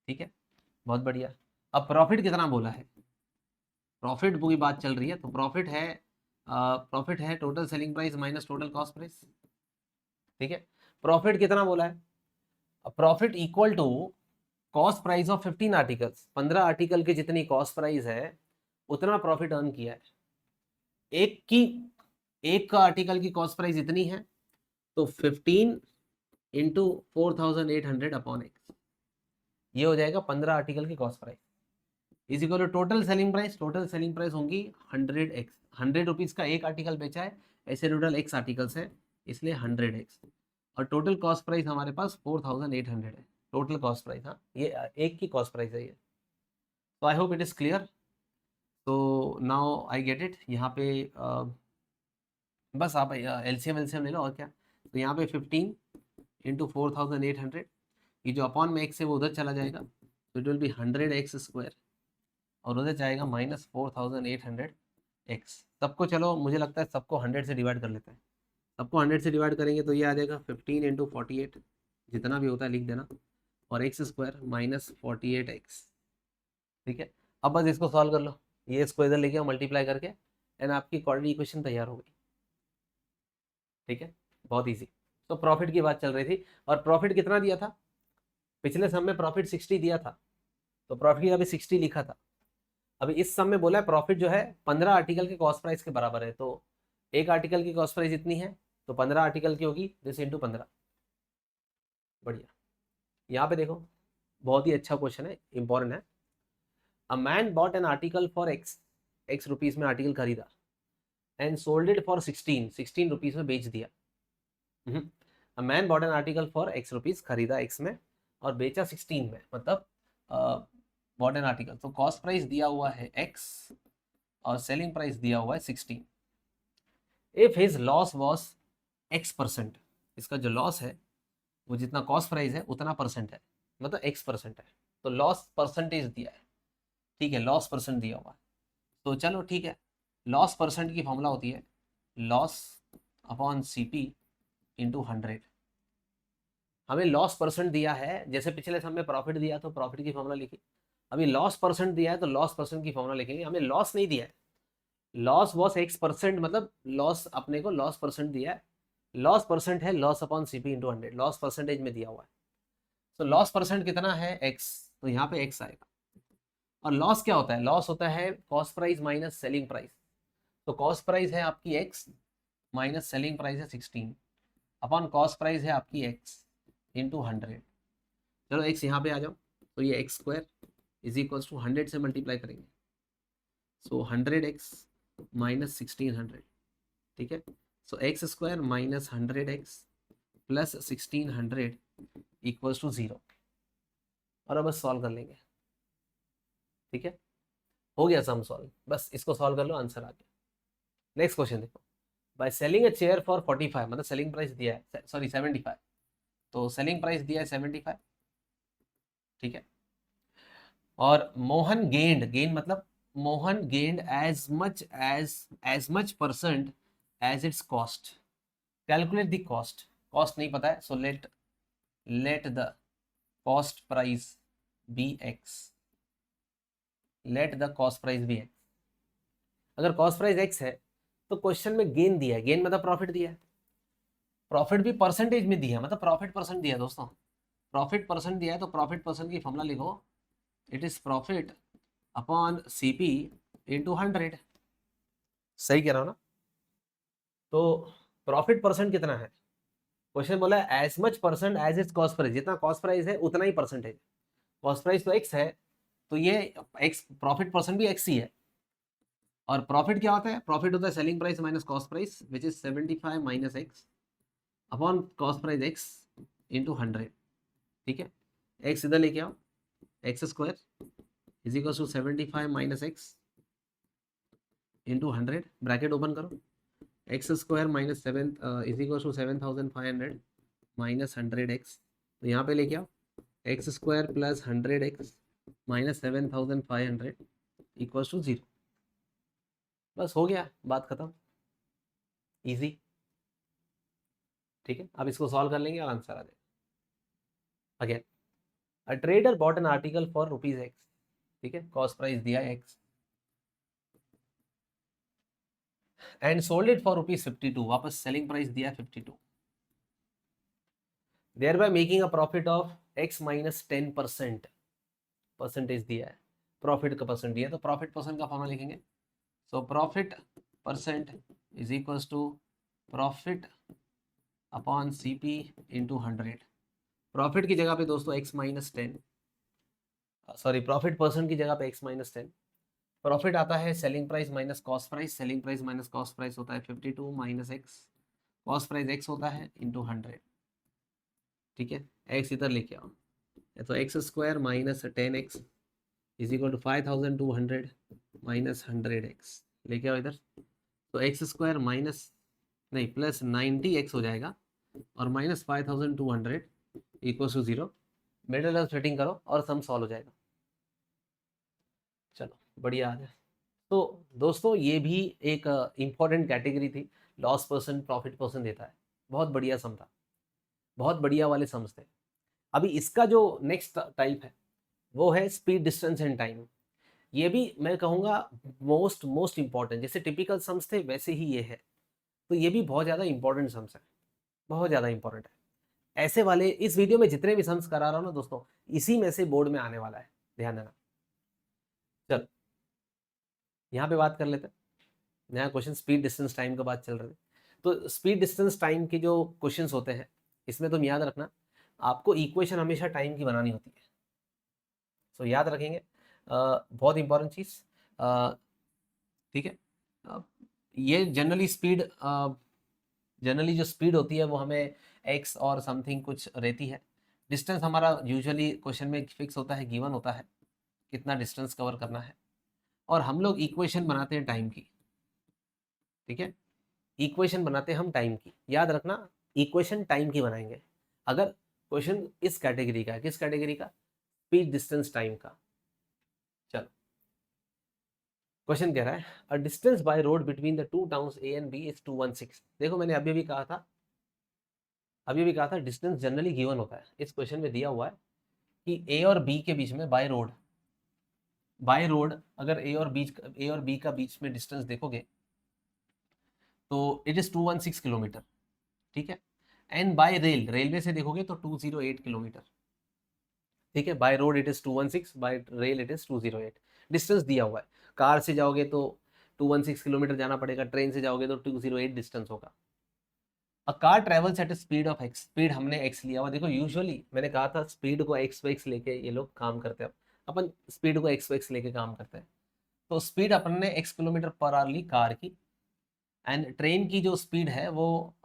ठीक है, बहुत बढ़िया। अब प्रॉफिट कितना बोला है? प्रॉफिट की बात चल रही है तो प्रॉफिट है total selling price minus total cost price. ठीक है, प्रॉफिट कितना बोला है? Profit equal to cost price of 15 articles. 15 article की जितनी कॉस्ट प्राइस है उतना प्रॉफिट अर्न किया है। एक का आर्टिकल की कॉस्ट प्राइस इतनी है तो 15 इंटू 4800 अपॉन एक्स, ये हो जाएगा 15 आर्टिकल की cost price is equal to total selling price. Total selling price होंगी 100x। 100 रुपीज का एक आर्टिकल बेचा है, ऐसे टोटल एक्स आर्टिकल्स है इसलिए 100x। और टोटल कॉस्ट प्राइस हमारे पास 4800 है। टोटल कॉस्ट प्राइस, हाँ ये एक की कॉस्ट प्राइस है ये। तो I hope it is clear. तो नाउ आई गेट इट। यहाँ पे बस आप एलसीएम ले लो और क्या। तो यहाँ पे 15 इंटू 4800, ये जो अपॉन में एक्स है वो उधर चला जाएगा तो इट विल बी 100x² और उधर जाएगा माइनस 4800x। सबको चलो मुझे लगता है सबको 100 से डिवाइड कर लेते हैं। सबको 100 से डिवाइड करेंगे तो ये आ जाएगा 15 इंटू 48, जितना भी होता है लिख देना, और x² माइनस 48x। ठीक है, अब बस इसको सॉल्व कर लो। ये इसको इधर लेके मल्टीप्लाई करके एंड आपकी क्वाड्रेटिक इक्वेशन तैयार हो गई। ठीक है, बहुत ईजी। तो प्रॉफिट की बात चल रही थी और प्रॉफिट कितना दिया था? पिछले सम में प्रॉफिट 60 दिया था तो प्रॉफिट अभी 60 लिखा था। अभी इस सम में बोला है प्रॉफिट जो है 15 आर्टिकल के कॉस्ट प्राइस के बराबर है। तो एक आर्टिकल की कॉस्ट प्राइस इतनी है तो 15 आर्टिकल की होगी, दिस इंटू 15। बढ़िया। यहाँ पे देखो बहुत ही अच्छा क्वेश्चन है, इंपॉर्टेंट है। A man bot an article for x rupees में आर्टिकल खरीदा and sold it for 16 rupees में बेच दिया। A man bot an article for x rupees, खरीदा एक्स में और बेचा 16 में, मतलब बॉट एन आर्टिकल। तो कॉस्ट प्राइस दिया हुआ है एक्स और सेलिंग प्राइस दिया हुआ है 16। If his loss was x%, इसका जो लॉस है वो जितना कॉस्ट प्राइस है उतना परसेंट है, मतलब x% है। तो लॉस परसेंटेज दिया है। ठीक है, लॉस परसेंट दिया हुआ है। तो चलो ठीक है, लॉस परसेंट की फॉर्मूला होती है लॉस अपॉन CP इंटू 100। हमें लॉस परसेंट दिया है, जैसे पिछले समय प्रॉफिट दिया तो प्रॉफिट की फॉर्मूला लिखी। अभी लॉस परसेंट दिया है तो लॉस परसेंट की फॉर्मूला लिखेंगे। हमें लॉस नहीं दिया है, लॉस वॉस x%, मतलब लॉस अपने को लॉस परसेंट दिया है। लॉस परसेंट है loss upon CP into 100, loss percentage में दिया हुआ है। तो लॉस परसेंट कितना है x, तो यहाँ पे x आएगा। और लॉस क्या होता है? लॉस होता है cost price minus selling price. तो कॉस्ट प्राइस है आपकी x माइनस सेलिंग प्राइस है 16 अपॉन कॉस्ट प्राइस है आपकी x इंटू 100। चलो x यहाँ पे आ जाओ, तो ये x² इज इक्वल्स टू 100 से मल्टीप्लाई करेंगे, सो 100x माइनस 1600। ठीक है, so x² minus 100x plus 1600 equals to 0। और अब बस सॉल्व कर लेंगे। ठीक है, हो गया सम सॉल्व, बस इसको सॉल्व कर लो, आंसर आ गया। नेक्स्ट क्वेश्चन देखो। By selling a chair for 45, मतलब सेलिंग प्राइस दिया है, सॉरी 75, तो सेलिंग प्राइस दिया है 75। ठीक है, और मोहन गेंड मतलब Mohan gained as much percent as its cost. Calculate the cost. Cost नहीं पता है, so let the cost price be x। Let the cost price be x। अगर कॉस्ट प्राइस x है तो क्वेश्चन में गेन दिया है, गेन मतलब प्रॉफिट दिया है। प्रॉफिट भी परसेंटेज में दिया है, मतलब प्रॉफिट परसेंट दिया है दोस्तों। प्रॉफिट परसेंट दिया है तो प्रॉफिट परसेंट की फॉर्मूला लिखो, it is profit upon CP into 100। सही कह रहा हूँ ना? तो प्रॉफिट परसेंट कितना है? क्वेश्चन बोला है as much percent as its cost price, जितना कॉस्ट प्राइस है उतना ही परसेंटेज। कॉस्ट प्राइस तो x है तो ये x, प्रॉफिट परसेंट भी x ही है। और प्रॉफिट क्या होता है? प्रॉफिट होता है selling price minus cost price which is 75 minus x upon cost price x into 100। ठीक है, x इधर लेके आओ, x² is equal to 75 minus x into 100, bracket open करो, x² minus 7 is equal to 7500 minus 100x। तो यहाँ पे लेके आओ, x square plus 100x minus 7500 equals to 0। बस हो गया, बात खत्म, इजी। ठीक है, अब इसको सॉल्व कर लेंगे और आंसर आ जाएगा। Again, a trader bought an article for rupees x, ठीक है, कॉस्ट प्राइस दिया है x, and sold it for rupees 52, वापस सेलिंग प्राइस दिया है 52, thereby making a profit of x minus 10%, percentage दिया है, प्रॉफिट का परसेंट दिया है, तो प्रॉफिट परसेंट का फॉर्मूला लिखेंगे। सो profit percent is equals to profit upon CP into 100। Profit की जगह पे दोस्तों x minus 10, sorry profit percent की जगह पे एक्स माइनस 10। प्रॉफिट आता है selling price minus cost price, selling price minus cost price होता है 52 minus x, cost price x होता है इंटू 100। ठीक है, एक्स इधर लेके आओ, तो x square minus 10x is equal to 5200 minus 100x, लेके आओ इधर, तो एक्स स्क्वायर माइनस नहीं प्लस 90x हो जाएगा और minus 5200 equal to 0। Middle term setting करो और सम सॉल्व हो जाएगा। चलो बढ़िया आ जाए। तो दोस्तों ये भी एक इम्पॉर्टेंट कैटेगरी थी, लॉस पर्सन प्रॉफिट पर्सन देता है, बहुत बढ़िया सम था, बहुत बढ़िया वाले सम्स थे। अभी इसका जो नेक्स्ट टाइप है वो है स्पीड डिस्टेंस एंड टाइम। ये भी मैं कहूँगा मोस्ट मोस्ट इंपॉर्टेंट, जैसे टिपिकल सम्स थे वैसे ही ये है, तो ये भी बहुत ज़्यादा इंपॉर्टेंट सम्स है, बहुत ज़्यादा इंपॉर्टेंट है। ऐसे वाले इस वीडियो में जितने भी सम्स करा रहा हूँ ना दोस्तों, इसी में से बोर्ड में आने वाला है, ध्यान देना। चल यहाँ पे बात कर लेते हैं, नया क्वेश्चन, स्पीड डिस्टेंस टाइम का बात चल रही है। तो स्पीड डिस्टेंस टाइम के जो क्वेश्चंस होते हैं, इसमें तुम याद रखना आपको इक्वेशन हमेशा टाइम की बनानी होती है। सो याद रखेंगे, बहुत इंपॉर्टेंट चीज़। ठीक है, ये जनरली जो स्पीड होती है वो हमें एक्स और समथिंग कुछ रहती है। डिस्टेंस हमारा यूजुअली क्वेश्चन में फिक्स होता है, गिवन होता है कितना डिस्टेंस कवर करना है, और हम लोग इक्वेशन बनाते हैं टाइम की। ठीक है, इक्वेशन बनाते हैं हम टाइम की, याद रखना इक्वेशन टाइम की बनाएंगे अगर क्वेश्चन इस कैटेगरी का है। किस कैटेगरी का? स्पीड डिस्टेंस टाइम का। चलो क्वेश्चन कह रहा है a distance by road between the two towns A and B is 216। देखो मैंने अभी भी कहा था डिस्टेंस जनरली गिवन होता है। इस क्वेश्चन में दिया हुआ है कि ए और बी के बीच में बाय रोड अगर ए और बी का बीच में डिस्टेंस देखोगे तो इट इज 216 किलोमीटर। ठीक है, एंड बाय रेलवे से देखोगे तो 208 किलोमीटर। ठीक है, by road it is 216, bye rail it is 208। Distance दिया हुआ है, कार से जाओगे तो 216 किलोमीटर जाना पड़ेगा, ट्रेन से जाओगे तो 208 डिस्टेंस होगा। A car travels at speed of x, speed हमने एक्स लिया हुआ। देखो यूजुअली मैंने कहा था स्पीड को एक्स एक्स लेके ये लोग काम करते हैं, अपन स्पीड को एक्स लेके काम करते हैं। तो स्पीड अपन ने x kilometre per our Lee car की, एंड ट्रेन की जो स्पीड है वो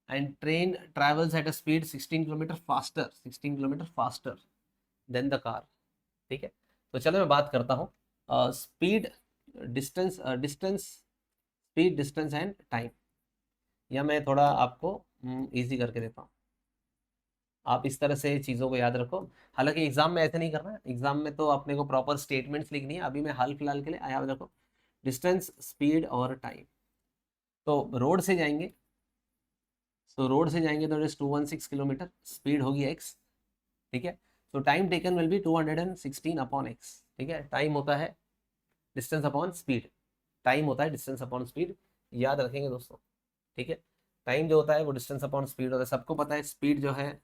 and train travels eight a speed 16 kilometre faster than the car. ठीक है, तो चलो मैं बात करता हूँ speed distance speed distance and time, या मैं थोड़ा आपको इजी करके देता हूँ। आप इस तरह से चीज़ों को याद रखो, हालांकि एग्जाम में ऐसे नहीं करना है, एग्जाम में तो अपने को प्रॉपर स्टेटमेंट्स लिखनी है। अभी मैं हाल फिलहाल के लिए याद रखो डिस्टेंस स्पीड और टाइम। तो रोड से जाएंगे, रोड से जाएंगे तो इट इज 216 किलोमीटर, स्पीड होगी एक्स। ठीक है, तो time taken will be 216 upon x. ठीक है, टाइम होता है डिस्टेंस अपॉन स्पीड, टाइम होता है डिस्टेंस अपॉन स्पीड, याद रखेंगे दोस्तों। ठीक है, टाइम जो होता है वो डिस्टेंस अपॉन स्पीड होता है। सबको पता है स्पीड जो है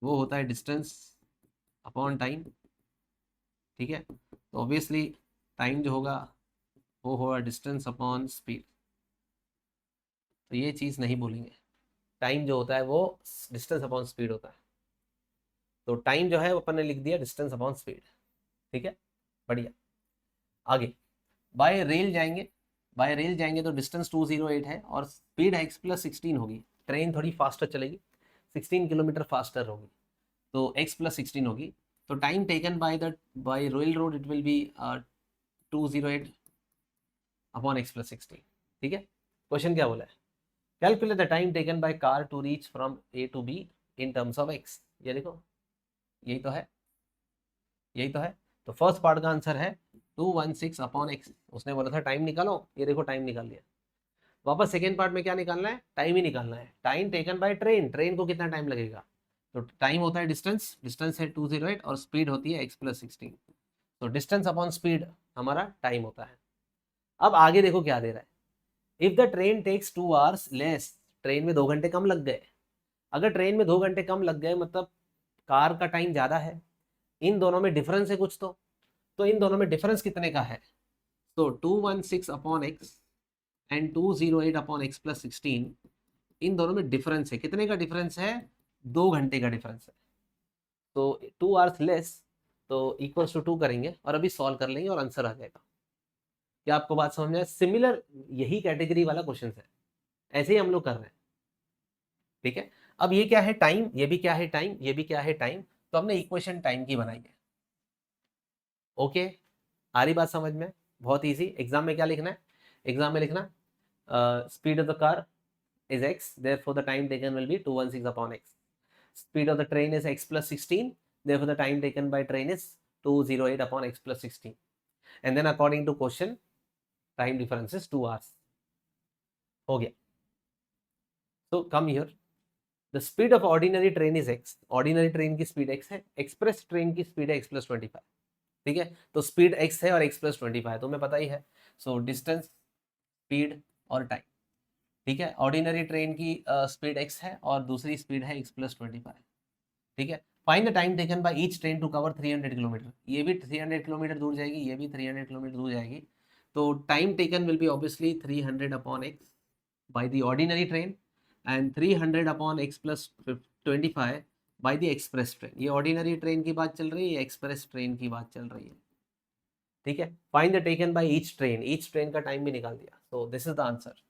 वो होता है डिस्टेंस अपॉन टाइम। ठीक है, तो ऑब्वियसली टाइम जो होगा वो होगा डिस्टेंस अपॉन स्पीड, तो ये चीज़ नहीं भूलेंगे, टाइम जो होता है वो डिस्टेंस अपॉन स्पीड होता है। तो टाइम जो है वो अपन ने लिख दिया डिस्टेंस अपॉन स्पीड। ठीक है, बढ़िया। आगे बाय रेल जाएंगे तो डिस्टेंस 208 है और स्पीड है x+16 होगी। ट्रेन थोड़ी फास्टर चलेगी, 16 किलोमीटर फास्टर होगी, तो x+16 होगी। तो time taken by rail road it will be 208 upon x+16। ठीक है, क्वेश्चन क्या बोला है? Calculate the time taken by car to reach from A to B in terms of x। ये देखो, यही तो है, यही तो है। तो फर्स्ट पार्ट का आंसर है 216 अपॉन एक्स। उसने बोला था टाइम निकालो, ये देखो टाइम निकाल लिया। वापस सेकेंड पार्ट में क्या निकालना है, टाइम ही निकालना है। Time taken by train, train को कितना टाइम लगेगा। तो टाइम होता है डिस्टेंस, डिस्टेंस है 208 और स्पीड होती है x+16। तो डिस्टेंस अपॉन स्पीड हमारा टाइम होता है। अब आगे देखो क्या दे रहा है, if the train takes 2 hours less, train में 2 घंटे कम लग गए। अगर ट्रेन में 2 घंटे कम लग गए मतलब कार का टाइम ज्यादा है, इन दोनों में डिफरेंस है कुछ तो इन दोनों में डिफरेंस कितने का है। तो 216 upon x and 208 upon x+16, इन दोनों में डिफरेंस है। कितने का डिफरेंस है, 2 घंटे का डिफरेंस है। तो 2 आवर्स लेस, तो इक्वल्स टू 2 करेंगे और अभी सॉल्व कर लेंगे और आंसर आ जाएगा। क्या आपको बात समझ में आया। सिमिलर यही कैटेगरी वाला क्वेश्चन है, ऐसे ही हम लोग कर रहे हैं। ठीक है, अब ये क्या है टाइम, ये भी क्या है टाइम, ये भी क्या है टाइम। तो हमने इक्वेशन टाइम की बनाई है। ओके, आ रही बात समझ में। बहुत इजी। एग्जाम में क्या लिखना है, एग्जाम में लिखना speed of the car is x, therefore the time taken will be 216 upon x. Speed of the train is x+16, therefore the time taken by train is 208 upon x+16. And then according to question, time difference is 2 hours. हो गया। So come here. The speed of ordinary train is x. Ordinary train की speed x है, express train की speed है x+25। ठीक है, तो speed x है और x+25 तो हमें पता ही है। So distance, speed और time। ठीक है, ऑर्डिनरी ट्रेन की स्पीड x है और दूसरी स्पीड है x+25। ठीक है, find the time taken by each train to cover 300 kilometre. ये भी 300 किलोमीटर दूर जाएगी, ये भी 300 किलोमीटर दूर जाएगी। तो time taken will be obviously 300 upon x by the ordinary train and 300 upon x+25 by the express train. ये ऑर्डिनरी ट्रेन की बात चल रही है, एक्सप्रेस ट्रेन की बात चल रही है। ठीक है, find the taken by each train, each train का टाइम भी निकाल दिया। So this is the answer.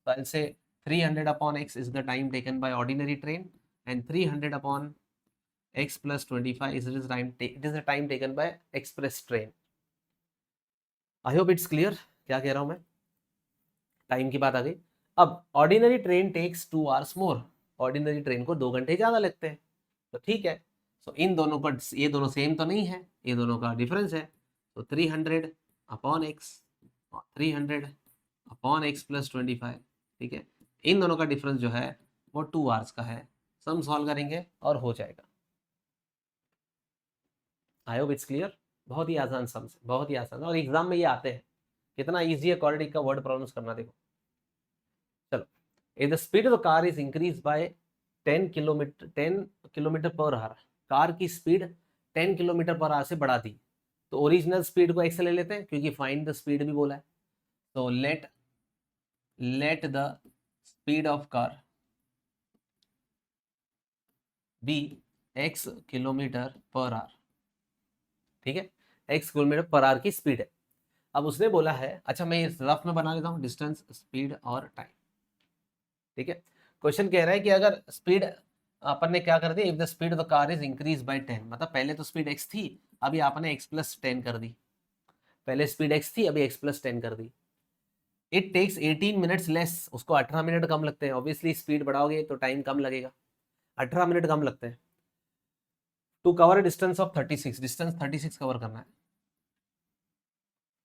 So I'll say 300 upon x is the time taken by ordinary train and 300 upon x+25 is the time taken by express train. I hope it's clear क्या कह रहा हूं मैं। टाइम की बात आ गई। अब ordinary train takes 2 hours more, ordinary train को 2 घंटे ज्यादा लगते हैं। तो ठीक है, सो इन दोनों का, ये दोनों सेम तो नहीं है, ये दोनों का डिफरेंस है। तो 300 अपॉन एक्स, 300 अपॉन x+25। ठीक है, इन दोनों का डिफरेंस जो है वो 2 आवर्स का है। सम सॉल्व करेंगे और हो जाएगा। I hope it's clear. बहुत ही आसान सम, बहुत ही आसान, और एग्जाम में ये आते हैं। कितना इजी है क्वाड्रेटिक का वर्ड प्रॉब्लम्स करना, देखो। चलो, if the speed of the car is increase by 10 kilometre per our, car की स्पीड 10 किलोमीटर पर आवर से बढ़ा दी। तो ओरिजिनल स्पीड को एक्स ले लेते हैं क्योंकि फाइंड द स्पीड भी बोला है। तो let the speed of car be x kilometre per hour. ठीक है, x किलोमीटर पर आवर की स्पीड है। अब उसने बोला है, अच्छा मैं इस रफ में बना लेता हूँ, डिस्टेंस, स्पीड और टाइम। ठीक है, क्वेश्चन कह रहा है कि अगर स्पीड अपन ने क्या कर दी, if the speed of the car is increase by 10, मतलब पहले तो स्पीड x थी, अभी आपने x+10 कर दी। पहले स्पीड x थी, अभी x+10 कर दी। इट टेक्स 18 मिनट्स लेस, उसको 18 मिनट कम लगते हैं। ऑब्वियसली स्पीड बढ़ाओगे तो टाइम कम लगेगा, 18 मिनट कम लगते हैं। To cover distance of 36, distance 36 cover करना है।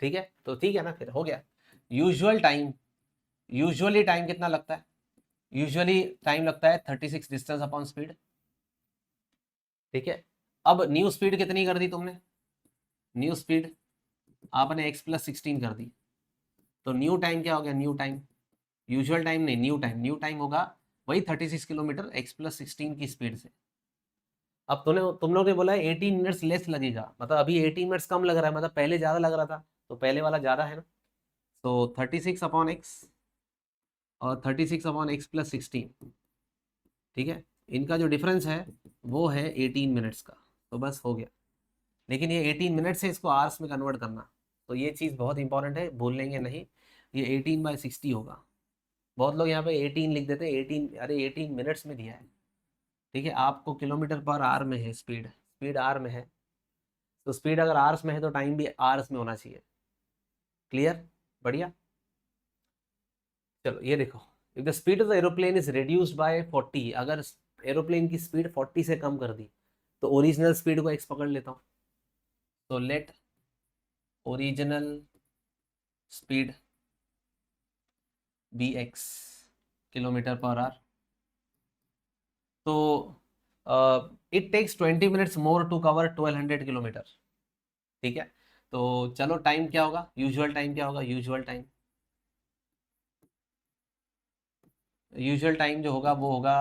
ठीक है, तो ठीक है ना, फिर हो गया। यूजुअल टाइम, यूजुअली टाइम कितना लगता है, यूजुअली टाइम लगता है 36 डिस्टेंस अपॉन स्पीड। ठीक है, अब न्यू स्पीड कितनी कर दी तुमने, न्यू स्पीड आपने x+16 कर दी। तो न्यू टाइम क्या हो गया, न्यू टाइम, यूजुअल टाइम नहीं, न्यू टाइम, न्यू टाइम होगा वही 36 किलोमीटर x+16 की स्पीड से। अब तुम लोग ने बोला है 18 मिनट्स लेस लगेगा, मतलब अभी 18 मिनट्स कम लग रहा है, मतलब पहले ज्यादा लग रहा था, तो पहले वाला ज्यादा है ना। तो 36 अपॉन एक्स और 36 अपॉन x+16। ठीक है, इनका जो डिफरेंस है वो है 18 मिनट्स का। तो बस हो गया। लेकिन ये 18 मिनट से इसको आवर्स में कन्वर्ट करना, तो ये चीज़ बहुत इंपॉर्टेंट है, भूल लेंगे नहीं। ये 18/60 होगा। बहुत लोग यहाँ पे 18 लिख देते हैं, 18, अरे 18 मिनट्स में दिया है। ठीक है, आपको किलोमीटर पर आवर में है स्पीड, स्पीड आर में है। तो स्पीड अगर आर्स में है तो टाइम भी आर्स में होना चाहिए। क्लियर, बढ़िया। चलो ये देखो, if the speed of the aeroplane is reduced by 40, अगर एरोप्लेन की स्पीड 40 से कम कर दी, तो ओरिजिनल स्पीड को x पकड़ लेता हूँ। तो let original speed be x kilometre per hour. तो it takes 20 minutes more to cover 1200 kilometre. ठीक है, तो चलो टाइम क्या होगा, यूजुअल टाइम क्या होगा, यूजुअल टाइम जो होगा वो होगा,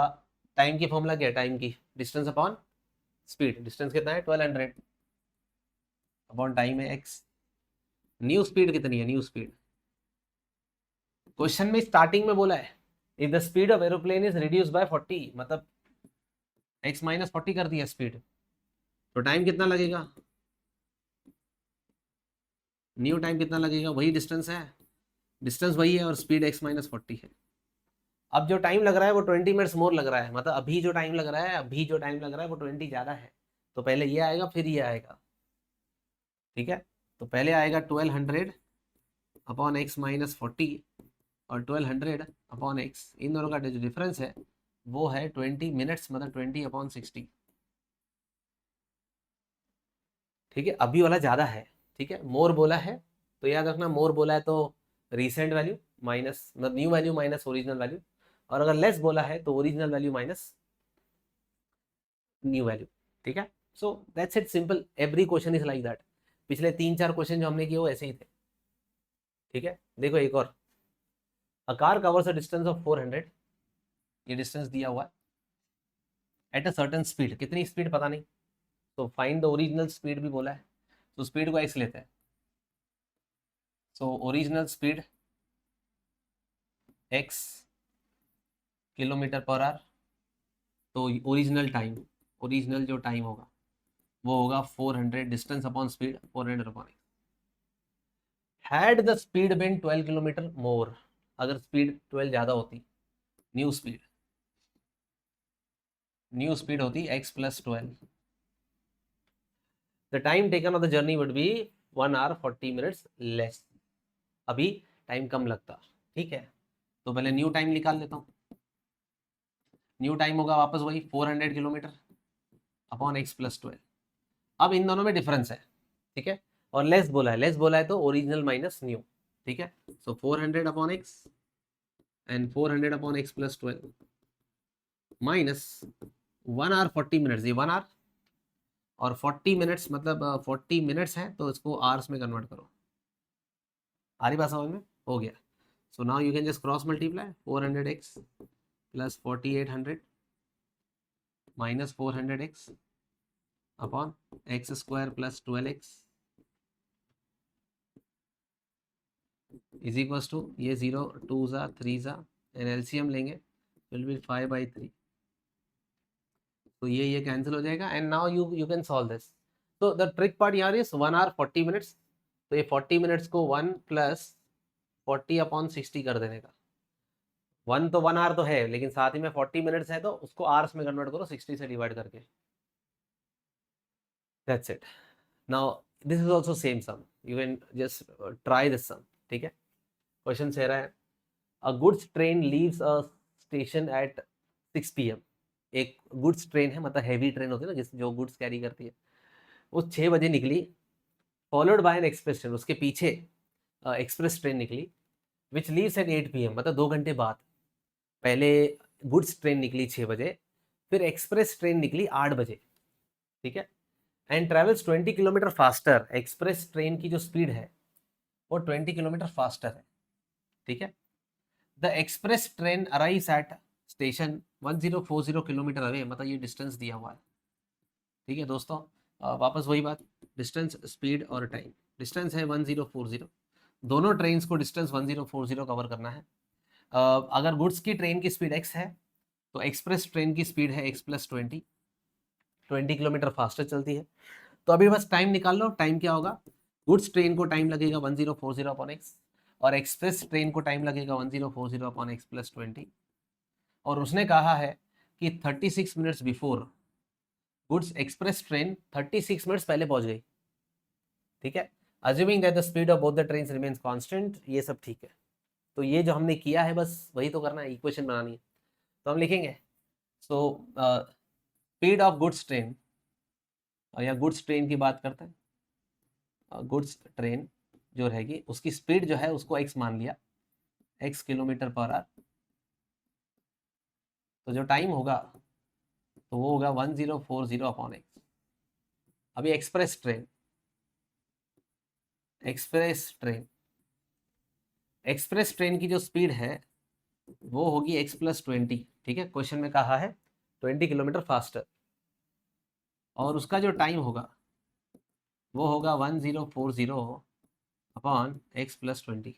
टाइम की फॉर्मूला क्या है, टाइम की डिस्टेंस अपॉन स्पीड। डिस्टेंस कितना है 1200 अपॉन टाइम है x। न्यू स्पीड कितनी है, न्यू स्पीड क्वेश्चन में स्टार्टिंग में बोला है if the speed of aeroplane is reduce by 40, मतलब x माइनस 40 कर दिया स्पीड, तो टाइम कितना लगेगा, न्यू टाइम कितना लगेगा, वही डिस्टेंस है, डिस्टेंस वही है और स्पीड x माइनस 40 है। अब जो टाइम लग रहा है वो 20 मिनट्स मोर लग रहा है, मतलब अभी जो टाइम लग रहा है, वो 20 ज़्यादा है। तो पहले ये आएगा फिर ये आएगा। ठीक है, तो पहले आएगा 1200 अपॉन एक्स माइनस 40 और 1200 अपॉन एक्स, इन दोनों का जो डिफरेंस है वो है 20 मिनट्स, मतलब 20 अपॉन 60। ठीक है, अभी वाला ज़्यादा है। ठीक है, मोर बोला है तो याद रखना, मोर बोला है तो रिसेंट वैल्यू माइनस, मतलब new value minus original value, और अगर लेस बोला है तो original value minus new value. ठीक है, so that's it, simple, every question is like that. पिछले 3-4 क्वेश्चन जो हमने किए वो ऐसे ही थे। ठीक है, देखो एक और, a car covers a distance of 400, ये डिस्टेंस दिया हुआ है, एट अ सर्टेन स्पीड, कितनी स्पीड पता नहीं, तो फाइंड द ओरिजिनल स्पीड भी बोला है, तो स्पीड को एक्स लेते हैं। So original speed x kilometre per hour, तो ओरिजिनल जो टाइम होगा वो होगा 400, distance upon speed 400 upon x. Had the speed been 12 kilometre more, अगर स्पीड 12 ज़्यादा होती, न्यू स्पीड होती x plus 12, the time taken of the journey would be 1 hour 40 minutes less, अभी टाइम कम लगता। ठीक है, तो पहले न्यू टाइम निकाल लेता हूँ। न्यू टाइम होगा वापस वही 400 किलोमीटर अपॉन एक्स प्लस 12। अब इन दोनों में डिफरेंस है। ठीक है, और लेस बोला है तो ओरिजिनल माइनस न्यू। ठीक है, so 400 upon x and 400 upon x plus 12 minus 1 hour 40 minutes, ये 1 आवर और 40 मिनट्स, मतलब 40 मिनट्स है तो इसको आवर्स में कन्वर्ट करो। आ रही बात समझ में, हो गया। So now you can just cross multiply 400x plus 4800 minus 400x upon x square plus 12x is equals to, ये 0 2 ज़ा 3 ज़ा एंड एलसीएम लेंगे विल बी 5/3, तो ये कैंसिल हो जाएगा and now you can solve this. तो द ट्रिक पार्ट यार इज 1 आवर 40 मिनट्स, तो ये 40 मिनट्स को 1 प्लस 40 अपॉन 60 कर देने का। 1 तो 1 आवर तो है, लेकिन साथ ही में 40 मिनट्स है तो उसको आवर्स में कन्वर्ट करो 60 से डिवाइड करके। That's it. Now this is also same sum, you can just try this sum. ठीक है, क्वेश्चन से रहा है, a goods train leaves a station at 6 PM। एक गुड्स ट्रेन है, मतलब हैवी ट्रेन होती है ना जिस जो गुड्स कैरी करती है, वो 6 बजे निकली, followed by N express train, उसके पीछे एक्सप्रेस ट्रेन निकली, विच लीव्स एट 8 PM, मतलब 2 घंटे बाद। पहले गुड्स ट्रेन निकली 6 बजे, फिर एक्सप्रेस ट्रेन निकली 8 बजे। ठीक है, and travels 20 kilometre faster, express train की जो स्पीड है वो 20 किलोमीटर फास्टर है। ठीक है, the express train arrives eight station 1040 kilometre away, मतलब ये डिस्टेंस दिया हुआ है। ठीक है दोस्तों, वापस वही बात, डिस्टेंस स्पीड और टाइम, डिस्टेंस है 1040, दोनों ट्रेन को डिस्टेंस 1040 कवर करना है। अगर गुड्स की ट्रेन की स्पीड x है तो एक्सप्रेस ट्रेन की स्पीड है x प्लस 20 किलोमीटर फास्टर चलती है। तो अभी बस टाइम निकाल लो, टाइम क्या होगा, गुड्स ट्रेन को टाइम लगेगा 1040 अपॉन एक्स और एक्सप्रेस ट्रेन को टाइम लगेगा 1040 अपॉन एक्स प्लस 20, और उसने कहा है कि 36 minutes before goods express train 36 minutes पहले पहुंच गई। ठीक है, assuming that the speed of both the trains remains constant, ये सब ठीक है। तो ये जो हमने किया है बस वही तो करना है, इक्वेशन बनानी है। तो हम लिखेंगे so speed of goods train, या गुड्स ट्रेन की बात करते हैं। गुड्स ट्रेन जो रहेगी उसकी स्पीड जो है उसको x मान लिया, x किलोमीटर पर आवर। तो जो टाइम होगा तो वो होगा 1040 अपॉन x। अभी एक्सप्रेस ट्रेन, एक्सप्रेस ट्रेन की जो स्पीड है वो होगी x+20। ठीक है, क्वेश्चन में कहा है 20 किलोमीटर फास्टर, और उसका जो टाइम होगा वो होगा 1040 अपॉन x+20।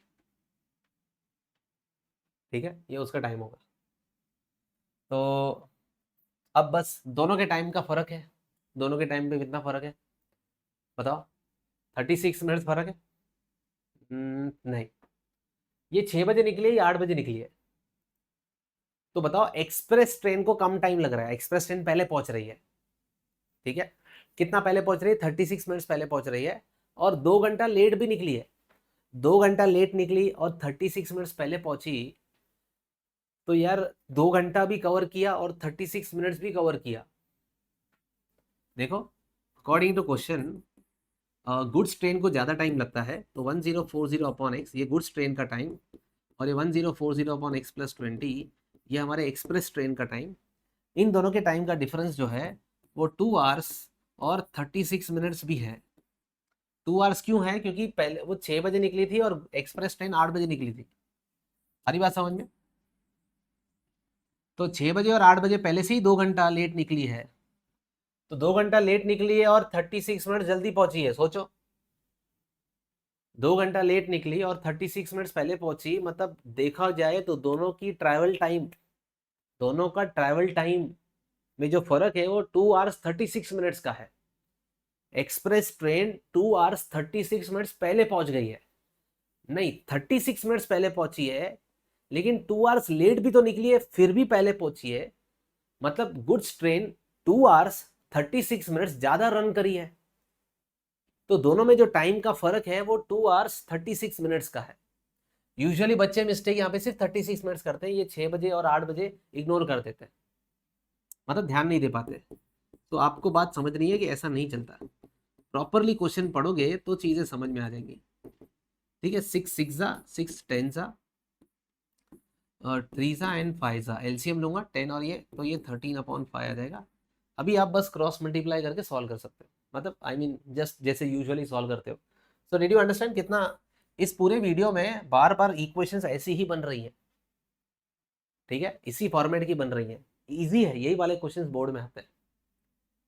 ठीक है, ये उसका टाइम होगा। तो अब बस दोनों के टाइम का फर्क है, दोनों के टाइम पे कितना फर्क है बताओ? 36 मिनट्स फर्क है। नहीं, ये 6 बजे निकली है या 8 बजे निकली है? तो बताओ, एक्सप्रेस ट्रेन को कम टाइम लग रहा है, एक्सप्रेस ट्रेन पहले पहुंच रही है। ठीक है, कितना पहले पहुंच रही है? 36 मिनट्स पहले पहुंच रही है, और 2 घंटा लेट भी निकली है। 2 घंटा लेट निकली और 36 मिनट्स पहले पहुंची, तो यार 2 घंटा भी कवर किया और 36 मिनट्स भी कवर किया। देखो, according to question goods train को ज़्यादा टाइम लगता है, तो 1040 अपॉन एक्स ये गुड्स ट्रेन का टाइम, और ये 1040 अपॉन x+20 ये हमारे एक्सप्रेस ट्रेन का टाइम। इन दोनों के टाइम का डिफरेंस जो है वो 2 आवर्स और 36 मिनट्स भी है। 2 आवर्स क्यों है? क्योंकि पहले वो 6 बजे निकली थी और एक्सप्रेस ट्रेन 8 बजे निकली थी। सारी बात समझ में? तो 6 बजे और 8 बजे पहले से ही 2 घंटा लेट निकली है, तो 2 घंटा लेट निकली है और 36 मिनट जल्दी पहुंची है। सोचो, 2 घंटा लेट निकली और 36 मिनट्स पहले पहुंची, मतलब देखा जाए तो दोनों की ट्रैवल टाइम, दोनों का ट्रैवल टाइम में जो फर्क है वो 2 आवर्स 36 मिनट्स का है। एक्सप्रेस ट्रेन 2 आवर्स 36 मिनट्स पहले पहुंच गई है, नहीं 36 मिनट्स पहले पहुंची है, लेकिन 2 आवर्स लेट भी तो निकली है, फिर भी पहले पहुंची है। मतलब गुड्स ट्रेन 2 आवर्स 36 मिनट्स ज्यादा रन करी है। तो दोनों में जो टाइम का फर्क है वो 2 आवर्स 36 मिनट्स का है। यूजुअली बच्चे मिस्टेक यहाँ पे सिर्फ 36 मिनट्स करते हैं, ये 6 बजे और 8 बजे इग्नोर कर देते हैं, मतलब ध्यान नहीं दे पाते। तो आपको बात समझनी है कि ऐसा नहीं चलता, प्रॉपरली क्वेश्चन पढ़ोगे तो चीजें समझ में आ जाएंगी। ठीक है, 6 6 6 10 और 3 एंड 5 एलसीएम लूंगा 10 और ये, तो ये 13 अपॉन 5 आ जाएगा। अभी आप बस क्रॉस मल्टीप्लाई करके सॉल्व कर सकते हो, मतलब आई मीन जस्ट जैसे यूजुअली सॉल्व करते हो। सो डिड यू अंडरस्टैंड कितना इस पूरे वीडियो में बार बार इक्वेशंस ऐसी ही बन रही है? ठीक है, इसी फॉर्मेट की बन रही है, इजी है, यही वाले क्वेश्चंस बोर्ड में आते हैं।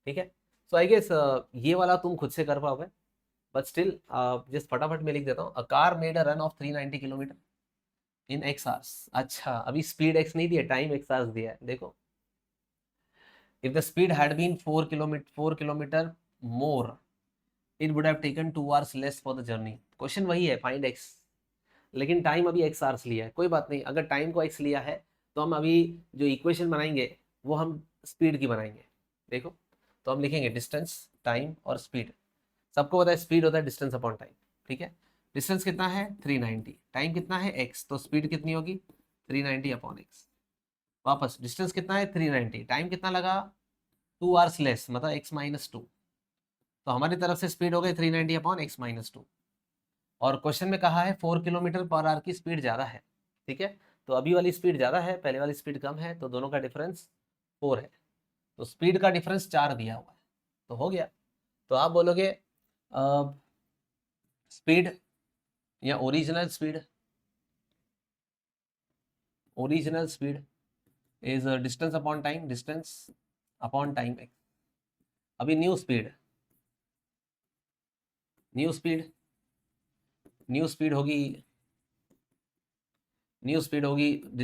ठीक है, सो आई गेस ये वाला तुम खुद से कर पाओगे, बट स्टिल जस्ट फटाफट में लिख देता हूँ। A car made a run of 390 kilometre in x hours. अच्छा, अभी स्पीड x नहीं दिया, टाइम x आवर्स दिया है। देखो, if the speed had been 4 kilometre more it would have taken 2 hours less for the journey. Question वही है, फाइंड x, लेकिन टाइम अभी x आवर्स लिया है। कोई बात नहीं, अगर टाइम को x लिया है तो हम अभी जो इक्वेशन बनाएंगे वो हम स्पीड की बनाएंगे। देखो, तो हम लिखेंगे डिस्टेंस, टाइम और स्पीड। सबको पता है स्पीड होता है डिस्टेंस अपॉन टाइम। ठीक है, डिस्टेंस कितना है 390, टाइम कितना है x, तो स्पीड कितनी होगी 390 अपॉन x। वापस डिस्टेंस कितना है 390, टाइम कितना लगा 2 आवर्स लेस, मतलब x-2, तो हमारी तरफ से स्पीड हो गई 390 अपॉन x-2। और क्वेश्चन में कहा है 4 किलोमीटर पर आवर की स्पीड ज़्यादा है। ठीक है, तो अभी वाली स्पीड ज़्यादा है, पहले वाली स्पीड कम है, तो दोनों का डिफरेंस 4 है, तो स्पीड का डिफरेंस 4 दिया हुआ है, तो हो गया। तो आप बोलोगे स्पीड या original speed is distance upon time, distance upon time x. अभी न्यू स्पीड होगी,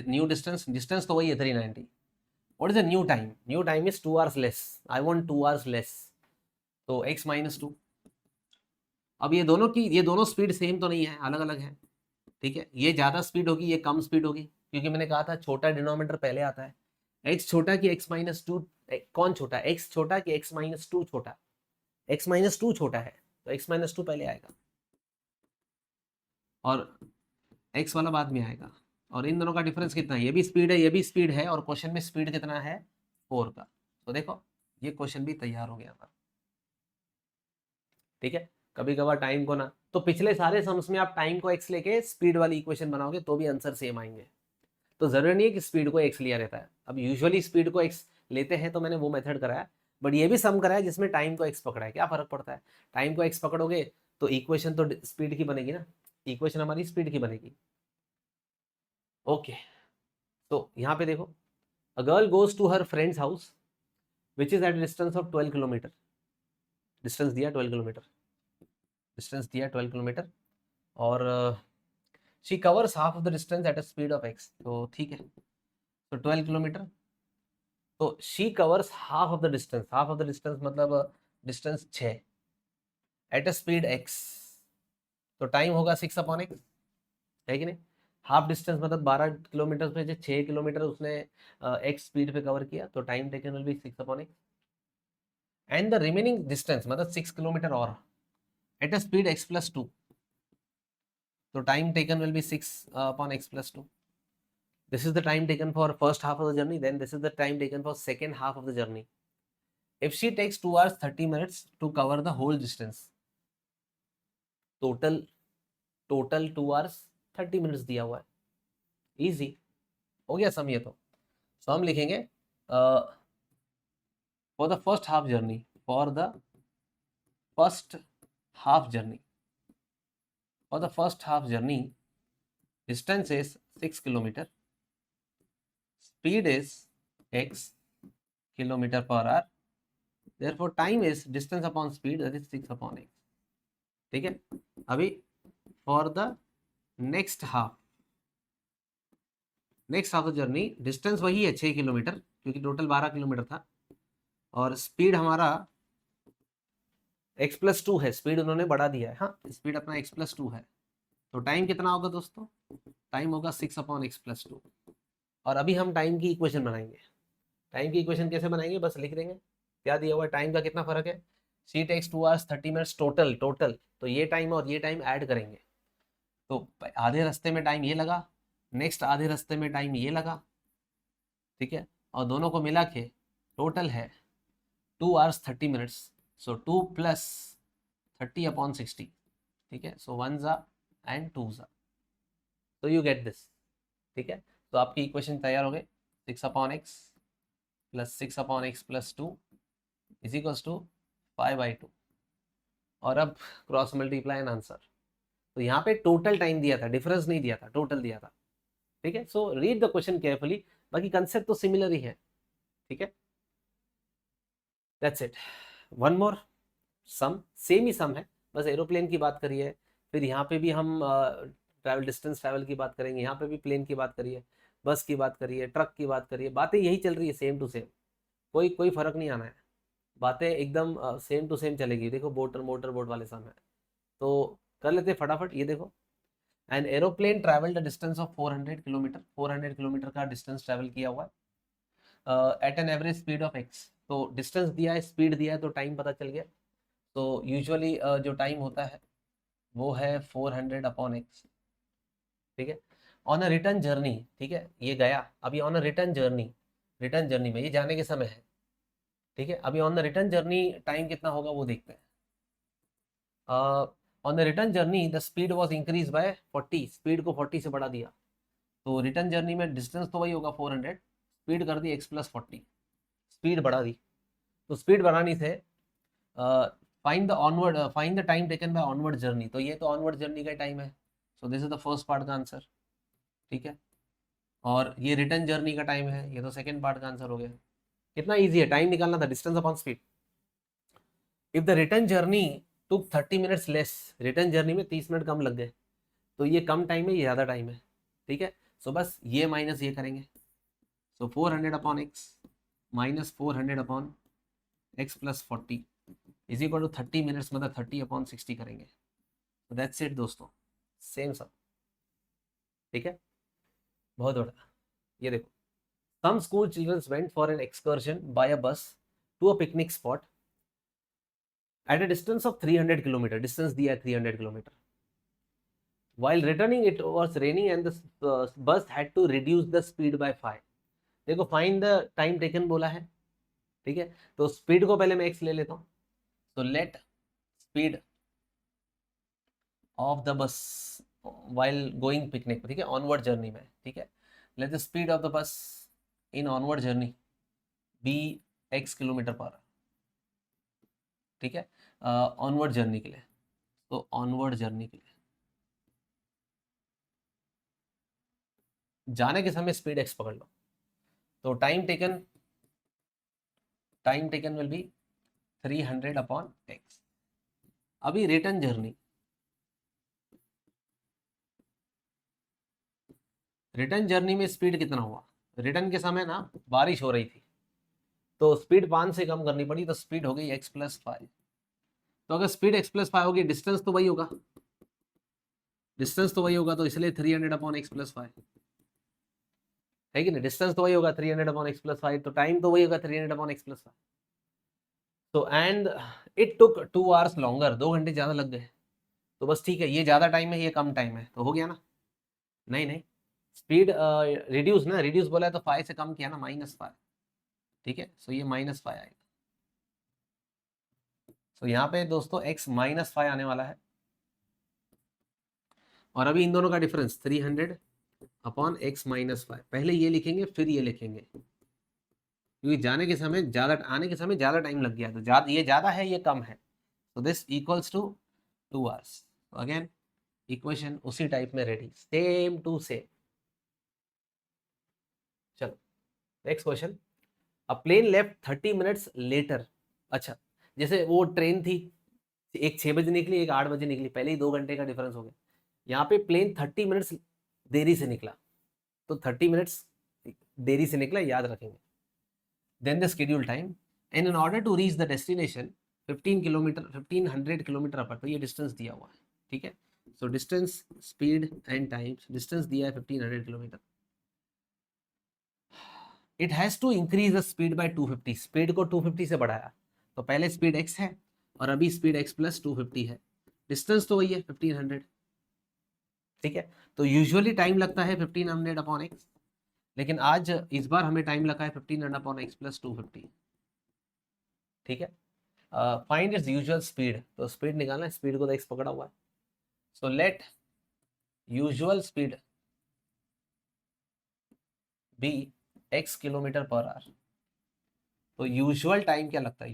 न्यू डिस्टेंस तो वही है 390। What is the new time? New time is 2 hours less, I want 2 hours less, तो x-2। अब ये दोनों स्पीड सेम तो नहीं है, अलग अलग है। ठीक है, ये ज्यादा स्पीड होगी, ये कम स्पीड होगी, क्योंकि मैंने कहा था छोटा डिनोमिनेटर पहले आता है। x छोटा कि x-2, कौन छोटा, x छोटा कि x-2 छोटा? x-2 छोटा है, तो x-2 पहले आएगा और x वाला बाद में आएगा। और इन दोनों का डिफरेंस कितना है? ये भी स्पीड है, ये भी स्पीड है, और क्वेश्चन में स्पीड कितना है 4 का। तो देखो ये क्वेश्चन भी तैयार हो गया था। ठीक है, कभी कभार टाइम को ना, तो पिछले सारे सम्स में आप टाइम को x लेके स्पीड वाली इक्वेशन बनाओगे तो भी आंसर सेम आएंगे। तो जरूरी नहीं है कि स्पीड को x लिया रहता है। अब यूजुअली स्पीड को x लेते हैं तो मैंने वो मेथड कराया, बट ये भी सम कराया जिसमें टाइम को x पकड़ा है। क्या फर्क पड़ता है, टाइम को x पकड़ोगे तो इक्वेशन तो स्पीड की बनेगी ना, इक्वेशन हमारी स्पीड की बनेगी। ओके, तो यहाँ पे देखो, a girl goes to her friends house which is at distance of 12 kilometre. Distance दिया 12 किलोमीटर, डिस्टेंस दिया 12 किलोमीटर, और she covers half of the distance at a speed of x। तो ठीक है, तो 12 किलोमीटर, तो she covers half of the distance, half of the distance मतलब distance 6 at a speed x। तो टाइम होगा 6/x, है कि नहीं। हाफ डिस्टेंस मतलब 12 किलोमीटर में से 6 किलोमीटर उसने x स्पीड पे कवर किया, तो time taken will be 6/x। And the remaining distance मतलब 6 किलोमीटर और एट अ स्पीड x+2, तो time taken will be 6/x+2। This is the time taken for first half of the journey, then this is the time taken for second half of the journey. If she takes 2 hours 30 minutes to cover the whole distance, total 2 hours 30 minutes दिया हुआ है, easy हो गया सम। ये तो हम लिखेंगे for the first half journey, for the first half journey, for the first half journey, distance is 6 kilometer, speed is x kilometer per hour, therefore time is distance upon speed, that is 6/x। ठीक है, अभी for the next half the journey, distance वही है 6 किलोमीटर क्योंकि टोटल 12 किलोमीटर था, और स्पीड हमारा x+2 है, स्पीड उन्होंने बढ़ा दिया है। हाँ, स्पीड अपना x+2 है, तो टाइम कितना होगा दोस्तों, टाइम होगा 6/x+2। और अभी हम टाइम की इक्वेशन बनाएंगे। टाइम की इक्वेशन कैसे बनाएंगे, बस लिख देंगे क्या दिया हुआ है, टाइम का कितना फर्क है, सी टेक्स 2 hours 30 minutes टोटल, तो ये टाइम और ये टाइम ऐड करेंगे, तो आधे रास्ते में टाइम ये लगा, नेक्स्ट आधे रास्ते में टाइम ये लगा, ठीक है, और दोनों को मिला के टोटल है 2 hours 30 minutes, सो 2 + 30/60, ठीक है, सो 1 ज़ा एंड 2 ज़ा, तो यू गेट दिस। ठीक है, तो आपकी इक्वेशन तैयार हो गई, 6/x + 6/x+2 is equals to 5/2, और अब क्रॉस मल्टीप्लाई एंड आंसर। तो यहाँ पे टोटल टाइम दिया था, डिफरेंस नहीं दिया था, टोटल दिया था। ठीक है, so read the question carefully, बाकी कंसेप्ट तो सिमिलर ही है। ठीक है, that's it. One more sum, same ही सम है, बस एरोप्लेन की बात करिए, फिर यहाँ पे भी हम ट्रैवल डिस्टेंस ट्रैवल की बात करेंगे, यहाँ पे भी प्लेन की बात करिए, बस की बात करिए, ट्रक की बात करिए, बातें यही चल रही है सेम टू सेम, कोई कोई फर्क नहीं आना है, बातें एकदम सेम टू सेम चलेगी। देखो मोटर बोट वाले सम है, तो कर लेते फटाफट। ये देखो, an aeroplane travelled the distance of 400 kilometre, 400 kilometre का डिस्टेंस ट्रैवल किया हुआ है at an average speed of x। तो डिस्टेंस दिया है, स्पीड दिया है, तो टाइम पता चल गया। तो यूजुअली जो टाइम होता है वो है 400/x। ठीक है, ऑन अ रिटर्न जर्नी, ठीक है, ये गया, अभी on a return journey, return journey में ये जाने के समय है। ठीक है, अभी on the return journey time कितना होगा वो देखते हैं। On the return journey the speed was increase by 40, speed को 40 से बढ़ा दिया, तो रिटर्न जर्नी में डिस्टेंस तो वही होगा 400, स्पीड कर दी x+40, स्पीड बढ़ा दी। तो स्पीड बढ़ानी से find the time taken bye onward journey, तो ये तो ऑनवर्ड जर्नी का टाइम है, so this is the first part का आंसर। ठीक है, और ये रिटर्न जर्नी का टाइम है, ये तो सेकंड पार्ट का आंसर हो गया। कितना ईजी है, टाइम निकालना था, distance upon speed. If the return journey took 30 minutes less, return journey में 30 मिनट कम लग गए, तो ये कम टाइम है, ये ज़्यादा टाइम है। ठीक है, सो बस ये माइनस ये करेंगे, so 400/x minus 400/x+40 is equal to 30 minutes, मतलब 30/60 करेंगे। तो दैट्स इट दोस्तों, सेम सब। ठीक है, बहुत बड़ा। ये देखो, some school childrens went for an excursion by a bus to a picnic spot at a distance of 300 kilometre, distance दिया है 300 kilometre. While returning, it was raining and the bus had to reduce the speed by 5। देखो, find the time taken बोला है, ठीक है, तो स्पीड को पहले मैं x ले लेता हूँ। तो let speed of the bus while going picnic, ठीक है, ऑनवर्ड जर्नी में, ठीक है, let the speed of the bus in onward journey be x kilometre per, ठीक है, ऑनवर्ड जर्नी के लिए। तो ऑनवर्ड जर्नी के लिए जाने के समय स्पीड x पकड़ लो, तो time taken will be 300 upon x। अभी रिटर्न जर्नी, रिटर्न जर्नी में स्पीड कितना हुआ, रिटर्न के समय ना बारिश हो रही थी, तो स्पीड 5 से कम करनी पड़ी, तो स्पीड हो गई x+5। तो अगर स्पीड x+5 होगी, डिस्टेंस तो वही होगा, डिस्टेंस तो वही होगा, तो इसलिए 300 अपॉन x+5 है कि नहीं, डिस्टेंस तो वही होगा 300 अपॉन x+5, तो टाइम तो वही होगा 300 अपॉन x+5। तो and it took 2 hours longer, 2 घंटे ज़्यादा लग गए। तो बस ठीक है, ये ज़्यादा टाइम है, ये कम टाइम है, तो हो गया ना। नहीं नहीं, स्पीड रिड्यूस ना, रिड्यूस बोला है तो 5 से कम किया ना, -5, ठीक है, सो ये -5 आएगा। तो यहाँ पे दोस्तों x -5 आने वाला है, और अभी इन दोनों का डिफरेंस 300 अपॉन x-5, पहले ये लिखेंगे फिर ये लिखेंगे, क्योंकि जाने के समय ज़्यादा, आने के समय ज़्यादा टाइम लग गया, तो ये ज़्यादा है, ये कम है, तो this equals to 2 hours. Again equation उसी टाइप में रेडी, सेम टू सेम। चलो next question, a plane left 30 minutes later. अच्छा, जैसे वो ट्रेन थी, एक 6 बजे निकली, एक 8 बजे निकली, पहले ही 2 घंटे का डिफरेंस हो गया। यहाँ पे प्लेन 30 मिनट्स देरी से निकला, तो 30 मिनट्स देरी से निकला, याद रखेंगे। Then the schedule time, and in order to reach the destination 1500 kilometre upper, तो ये डिस्टेंस दिया हुआ है, ठीक है। So distance, speed and time, distance दिया है 1500 kilometre. It has to increase the speed by 250, speed को 250 से बढ़ाया, तो पहले स्पीड x है और अभी स्पीड x+250 है, डिस्टेंस तो वही है 1500, ठीक है। तो यूजुअली टाइम लगता है 1500 अपॉन x, लेकिन आज इस बार हमें टाइम लगा है 1500 अपॉन x+250, ठीक है। फाइंड इट्स यूजुअल स्पीड, तो स्पीड निकालना है, स्पीड को तो x पकड़ा हुआ है, so let usual speed be x kilometre per hour. तो यूजुअल टाइम क्या लगता है,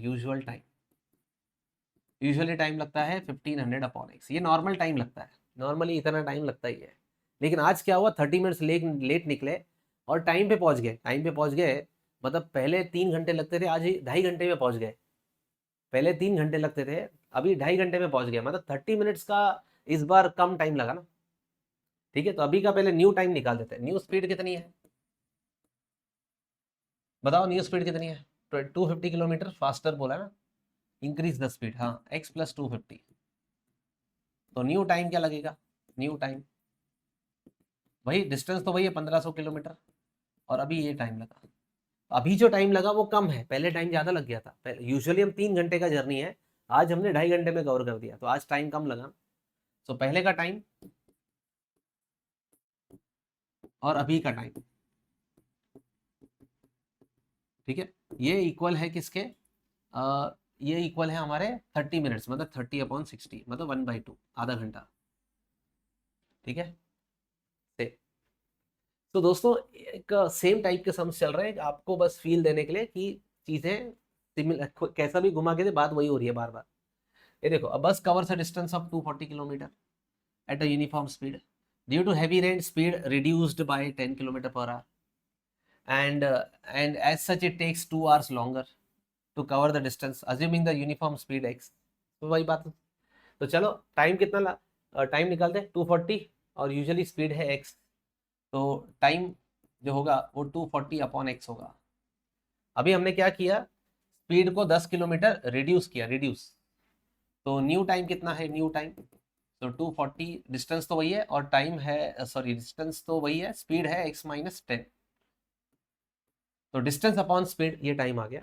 यूजुअली टाइम लगता है 1500 अपॉन x, ये नॉर्मल टाइम लगता है, नॉर्मली इतना टाइम लगता ही है, लेकिन आज क्या हुआ, 30 मिनट्स लेट निकले और टाइम पे पहुंच गए, मतलब पहले 3 घंटे लगते थे, आज 2.5 घंटे में पहुंच गए, पहले 3 घंटे लगते थे, अभी 2.5 घंटे में पहुंच गए, मतलब 30 मिनट्स का इस बार कम टाइम लगा ना, ठीक है। तो अभी का पहले न्यू टाइम निकाल देते हैं, न्यू स्पीड कितनी है, बताओ न्यू स्पीड कितनी है, 250 किलोमीटर फास्टर बोला ना, इंक्रीज द स्पीड, हाँ x+250, तो न्यू टाइम क्या लगेगा, न्यू टाइम वही, डिस्टेंस तो वही है 1500 किलोमीटर, और अभी ये टाइम लगा, अभी जो टाइम लगा वो कम है, पहले टाइम ज़्यादा लग गया था, यूजुअली हम 3 घंटे का जर्नी है, आज हमने 2.5 घंटे में कवर कर दिया, तो आज टाइम कम लगा। तो पहले का टाइम और अभी का टाइम, ठीक है, ये इक्वल है किसके, ये इक्वल है हमारे 30 मिनट्स, मतलब 30 अपॉन 60, मतलब 1/2, आधा घंटा, ठीक है। तो दोस्तों एक सेम टाइप के सम्स चल रहे हैं, आपको बस फील देने के लिए कि चीजें सिमिलर, कैसा भी घुमा के दे, बात वही हो रही है बार बार। ये देखो, a bus covers a distance of 240 kilometer at a uniform speed. Due to heavy rain, speed reduced by 10 kilometer per hour, and as such it takes 2 hours longer to cover the distance, assuming the uniform speed x। तो वही बात है। तो चलो टाइम कितना टाइम निकालते हैं 240, और यूजुअली स्पीड है x, तो टाइम जो होगा वो 240 अपॉन x होगा। अभी हमने क्या किया, स्पीड को 10 किलोमीटर रिड्यूस किया, तो न्यू टाइम कितना है, न्यू टाइम तो 240, डिस्टेंस तो वही है और टाइम है, सॉरी डिस्टेंस तो वही है, स्पीड है x-10, तो डिस्टेंस अपॉन स्पीड, ये टाइम आ गया।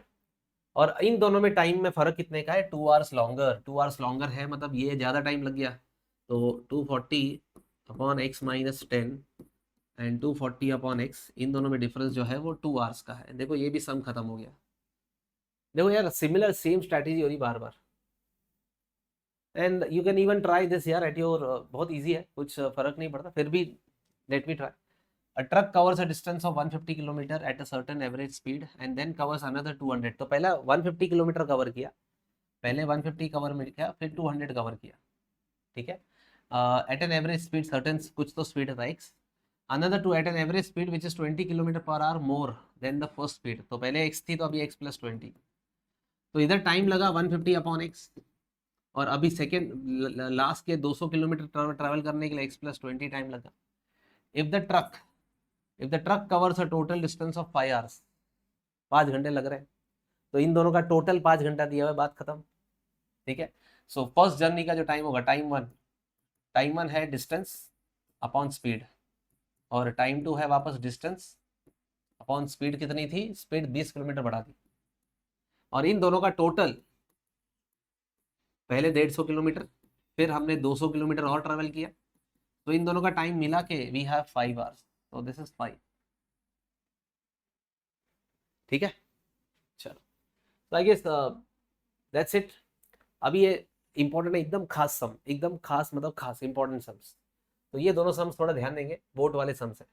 और इन दोनों में टाइम में फर्क कितने का है, 2 आवर्स लॉन्गर, 2 आवर्स लॉन्गर है, मतलब ये ज़्यादा टाइम लग गया, तो 240 upon x-10 and 240 upon x, इन दोनों में डिफरेंस जो है वो 2 आवर्स का है। देखो ये भी सम खत्म हो गया, देखो यार सिमिलर सेम स्ट्रैटेजी हो रही बार बार, and you can even try this यार एट योर, बहुत इजी है, कुछ फर्क नहीं पड़ता, फिर भी let me try. A truck covers a distance of 150 kilometre at a certain average speed and then covers another 200। तो पहला 150 किलोमीटर कवर किया, पहले 150 कवर मिल गया, फिर 200 कवर किया, ठीक है। At an average speed certain, कुछ तो स्पीड था x, another two at an average speed which is 20 kilometre per hour more than the first speed. तो पहले x थी तो अभी x प्लस 20, तो इधर टाइम लगा 150 अपॉन x, और अभी सेकेंड लास्ट के 200 किलोमीटर ट्रैवल करने के लिए x प्लस 20 टाइम लगा। If the truck covers a total distance of 5 hours, 5 घंटे लग रहे हैं, तो इन दोनों का टोटल 5 घंटा दिया हुआ है, बात खत्म, ठीक है। सो फर्स्ट जर्नी का जो टाइम होगा, टाइम वन है डिस्टेंस अपॉन स्पीड, और टाइम टू है वापस डिस्टेंस अपॉन स्पीड, कितनी थी, स्पीड 20 किलोमीटर बढ़ा दी, और इन दोनों का टोटल, पहले 150 किलोमीटर, फिर हमने 200 किलोमीटर और ट्रेवल किया, तो इन दोनों का टाइम मिला के वी हैव 5 आवर्स, तो दिस इज 5, ठीक है। चलो, तो आई गेस दैट्स इट। अभी ये इंपॉर्टेंट है, एकदम खास सम, एकदम खास मतलब खास इंपॉर्टेंट सम्स, तो ये दोनों सम्स थोड़ा ध्यान देंगे, बोट वाले सम्स है,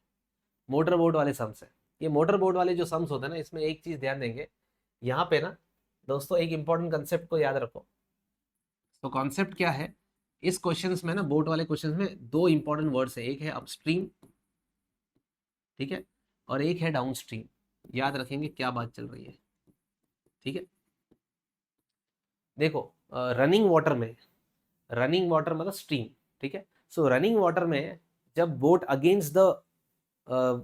मोटर बोट वाले सम्स है। ये मोटर बोट वाले जो सम्स होते हैं ना, इसमें एक चीज ध्यान देंगे, यहाँ पे ना दोस्तों एक इंपॉर्टेंट कंसेप्ट को याद रखो। तो कॉन्सेप्ट क्या है, इस क्वेश्चंस में ना, बोट वाले क्वेश्चंस में दो इंपॉर्टेंट वर्ड्स है, एक है अपस्ट्रीम, ठीक है, और एक है डाउनस्ट्रीम। याद रखेंगे क्या बात चल रही है, ठीक है। देखो रनिंग वाटर मतलब स्ट्रीम, ठीक है। सो रनिंग वाटर में जब बोट अगेंस्ट द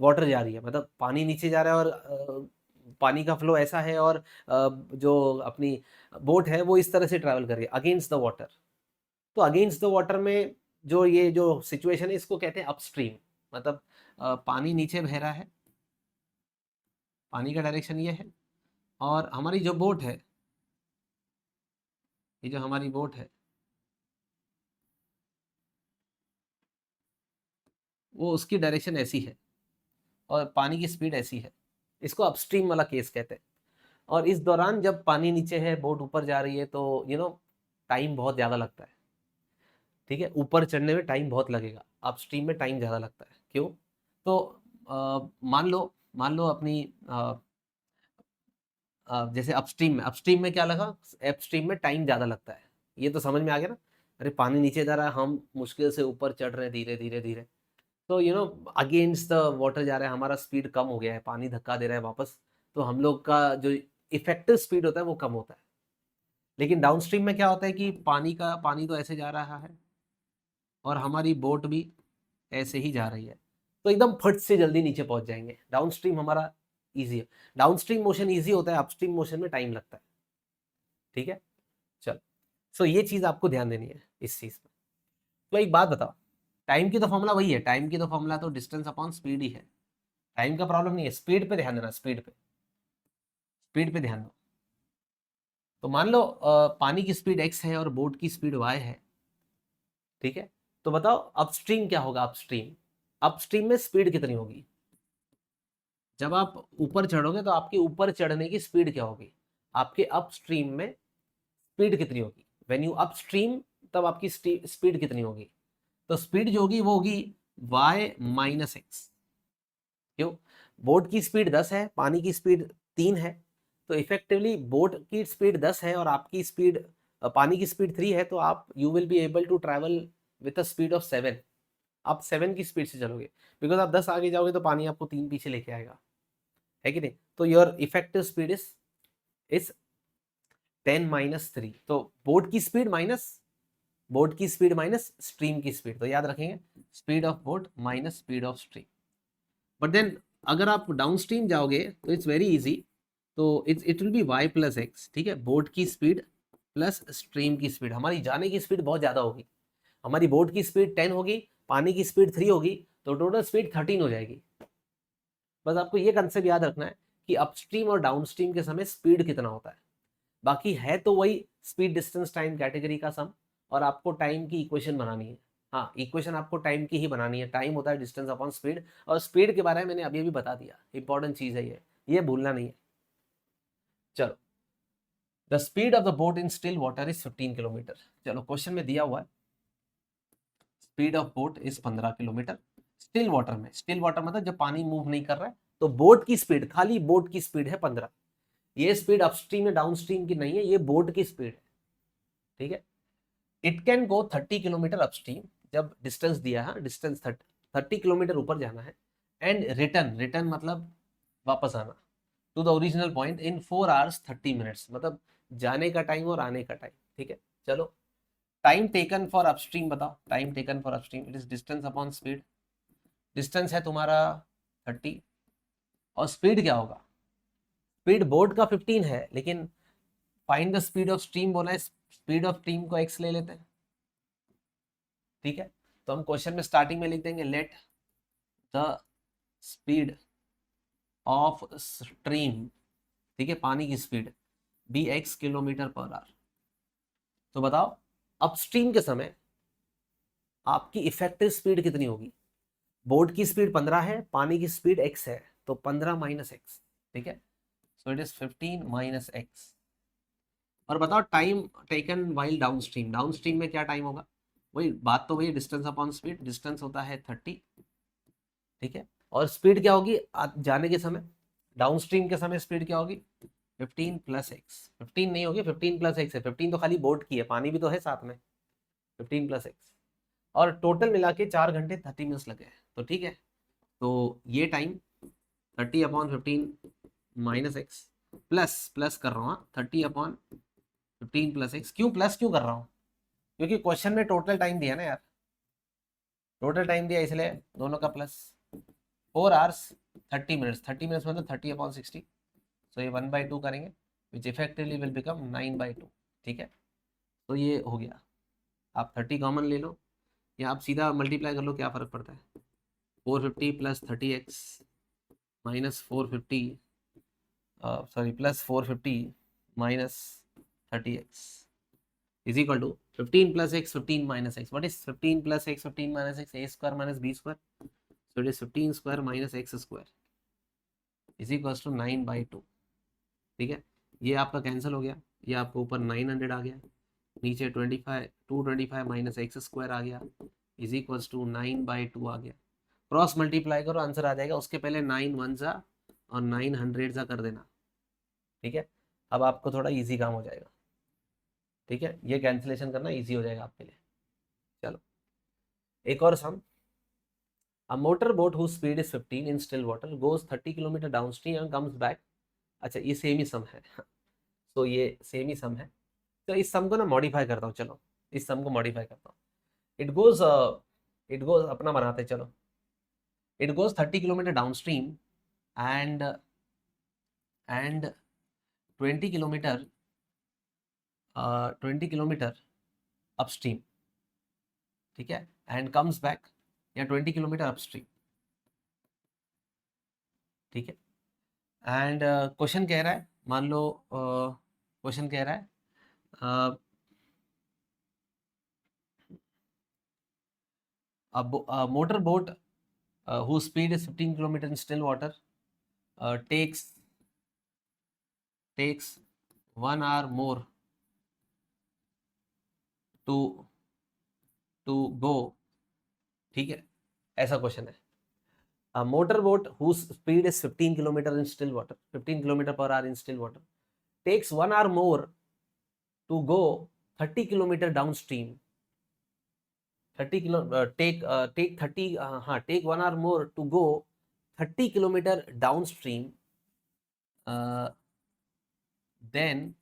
वाटर जा रही है, मतलब पानी नीचे जा रहा है, और पानी का फ्लो ऐसा है, और जो अपनी बोट है वो इस तरह से ट्रैवल कर रही है अगेंस्ट द वाटर, तो अगेंस्ट द वाटर में जो ये जो सिचुएशन है, इसको कहते हैं अपस्ट्रीम, मतलब पानी नीचे बह रहा है, पानी का डायरेक्शन ये है, और हमारी जो बोट है, ये जो हमारी बोट है, वो उसकी डायरेक्शन ऐसी है, और पानी की स्पीड ऐसी है, इसको अपस्ट्रीम वाला केस कहते हैं। और इस दौरान जब पानी नीचे है, बोट ऊपर जा रही है, तो टाइम बहुत ज़्यादा लगता है, ठीक है, ऊपर चढ़ने में टाइम बहुत लगेगा, अपस्ट्रीम में टाइम ज़्यादा लगता है, क्यों? तो मान लो अपनी जैसे अपस्ट्रीम में क्या लगा, अपस्ट्रीम में टाइम ज़्यादा लगता है, ये तो समझ में आ गया ना। अरे पानी नीचे जा रहा है, हम मुश्किल से ऊपर चढ़ रहे हैं धीरे धीरे धीरे, तो अगेंस्ट द वाटर जा रहा है, हमारा स्पीड कम हो गया है, पानी धक्का दे रहा है वापस, तो हम लोग का जो इफेक्टिव स्पीड होता है वो कम होता है। लेकिन डाउनस्ट्रीम में क्या होता है कि पानी तो ऐसे जा रहा है, और हमारी बोट भी ऐसे ही जा रही है, तो एकदम फट से जल्दी नीचे पहुंच जाएंगे। डाउनस्ट्रीम हमारा इजी है, डाउनस्ट्रीम मोशन इजी होता है, अपस्ट्रीम मोशन में टाइम लगता है, ठीक है। चलो, सो ये चीज आपको ध्यान देनी है इस चीज में। तो एक बात बताओ, टाइम की तो फॉर्मूला वही है, टाइम की तो फॉर्मूला तो डिस्टेंस अपॉन स्पीड ही है, टाइम का प्रॉब्लम नहीं है, स्पीड पे ध्यान देना, स्पीड पे ध्यान दो। तो मान लो पानी की स्पीड x है और बोट की स्पीड y है, ठीक है। तो बताओ अपस्ट्रीम क्या होगा, अपस्ट्रीम में स्पीड कितनी होगी, जब आप ऊपर चढ़ोगे तो आपके ऊपर चढ़ने की स्पीड क्या होगी, आपके अपस्ट्रीम में स्पीड कितनी होगी, व्हेन यू अपस्ट्रीम, तब आपकी स्पीड कितनी होगी, तो स्पीड जो होगी वो होगी y माइनस एक्स, क्यों? बोट की स्पीड 10 है, पानी की स्पीड 3 है, तो इफेक्टिवली बोट की स्पीड 10 है और आपकी स्पीड, पानी की स्पीड 3 है, तो आप you will be able to travel with a speed of 7, आप 7 की स्पीड से चलोगे, बिकॉज आप 10 आगे जाओगे तो पानी आपको 3 पीछे लेके आएगा, है कि नहीं। तो your effective speed is 10 minus 3, तो बोट की स्पीड माइनस स्ट्रीम की स्पीड, तो याद रखेंगे speed of boat minus speed of stream. But then अगर आप डाउन स्ट्रीम जाओगे तो इट्स वेरी इजी, तो it will be y plus x, ठीक है, बोट की स्पीड प्लस स्ट्रीम की स्पीड, हमारी जाने की स्पीड बहुत ज़्यादा होगी, हमारी बोट की स्पीड 10 होगी, पानी की स्पीड 3 होगी, तो टोटल स्पीड 13 हो जाएगी। बस आपको ये कंसेप्ट याद रखना है कि अपस्ट्रीम और डाउनस्ट्रीम के समय स्पीड कितना होता है, बाकी है तो वही स्पीड डिस्टेंस टाइम कैटेगरी का सम, और आपको टाइम की इक्वेशन बनानी है। हाँ, इक्वेशन आपको टाइम की ही बनानी है, टाइम होता है डिस्टेंस अपॉन स्पीड, और स्पीड के बारे में मैंने अभी अभी बता दिया, इंपॉर्टेंट चीज़ है ये भूलना नहीं है। चलो, the speed of the boat in still water is 15 kilometre. चलो क्वेश्चन में दिया हुआ है speed of boat is 15 kilometre still water में। स्टिल वाटर मतलब जब पानी मूव नहीं कर रहा है, तो बोट की स्पीड, खाली बोट की स्पीड है 15। ये स्पीड अपस्ट्रीम या डाउनस्ट्रीम की नहीं है, ये बोट की स्पीड है। ठीक है, it can go 30 kilometre upstream, जब डिस्टेंस दिया है, डिस्टेंस 30 किलोमीटर ऊपर जाना है, एंड रिटर्न, रिटर्न मतलब वापस आना, to the original point in 4 hours 30 minutes, मतलब जाने का टाइम और आने का टाइम। ठीक है, चलो टाइम टेकन फॉर अपस्ट्रीम बताओ। Time taken for upstream it is distance upon speed. Distance है तुम्हारा 30, और स्पीड क्या होगा? स्पीड बोट का 15 है, लेकिन find the speed of stream बोला है, स्पीड ऑफ स्ट्रीम को x ले लेते हैं। ठीक है, तो हम क्वेश्चन में स्टार्टिंग में लिख देंगे let the speed of stream, ठीक है, पानी की speed be x kilometre per hour. तो बताओ अपस्ट्रीम के समय आपकी इफेक्टिव स्पीड कितनी होगी? बोट की स्पीड 15 है, पानी की स्पीड x है, तो 15 माइनस x। ठीक है, सो इट इज 15 माइनस x। और बताओ time taken while downstream, downstream में क्या टाइम होगा? वही बात तो वही, डिस्टेंस अपॉन स्पीड। डिस्टेंस होता है 30। ठीक है, और स्पीड क्या होगी जाने के समय? डाउनस्ट्रीम के समय स्पीड क्या होगी? 15 प्लस एक्स। 15 नहीं होगी, 15 प्लस एक्स है। 15 तो खाली बोट की है, पानी भी तो है साथ में। 15 प्लस एक्स, और टोटल मिला के 4 घंटे 30 मिनट्स लगे हैं। तो ठीक है, तो ये time 30 upon 15 minus x, plus plus कर रहा हूँ 30 अपॉन 15 प्लस एक्स। क्यों प्लस क्यों कर रहा हूँ? क्योंकि क्वेश्चन में टोटल टाइम दिया ना यार, टोटल टाइम दिया, इसलिए दोनों का प्लस। 4 hours 30 minutes, 30 मिनट्स मतलब 30 अपॉन 60, सो ये 1/2 करेंगे, विच इफेक्टिवली विल बिकम 9/2। ठीक है, तो ये हो गया। आप 30 कॉमन ले लो, या आप सीधा मल्टीप्लाई कर लो, क्या फ़र्क पड़ता है? 450 plus 30x minus 450, sorry plus 450 minus 30x is equal to 15 plus x 15 minus x। What is 15 plus x 15 minus x? a square minus b square, so it is 15 square minus x square is equal to 9/2। ठीक है, ये आपका कैंसिल हो गया, ये आपको ऊपर 900 आ गया, नीचे 225 माइनस एक्स स्क्वायर आ गया, इज इक्वल्स टू 9/2 आ गया। क्रॉस मल्टीप्लाई करो, आंसर आ जाएगा। उसके पहले 9 1 सा और 900 सा कर देना। ठीक है, अब आपको थोड़ा इजी काम हो जाएगा। ठीक है, ये कैंसिलेशन करना इजी हो जाएगा आपके लिए। चलो एक और सम। A motor boat whose speed is 15 in still water goes 30 kilometre downstream and comes back। अच्छा ये सेम ही सम है तो ये सेम ही सम है, तो इस सम को ना मॉडिफाई करता हूँ। चलो इस सम को मॉडिफाई करता हूँ। इट गोज अपना बनाते हैं, चलो। It goes 30 kilometre downstream and 20 kilometre 20 kilometre upstream. ठीक है, एंड कम्स बैक, या 20 किलोमीटर अपस्ट्रीम। ठीक है, एंड क्वेश्चन कह रहा है, मान लो क्वेश्चन कह रहा है motor boat whose speed is 15 kilometer in still water takes 1 hour more to go। ठीक है, ऐसा क्वेश्चन है। A motorboat whose speed is 15 kilometer in still water, 15 kilometer per hour in still water, takes 1 hour more to go 30 kilometer downstream। 30 kilo take 30 हाँ take 1 hour more to go 30 kilometer downstream then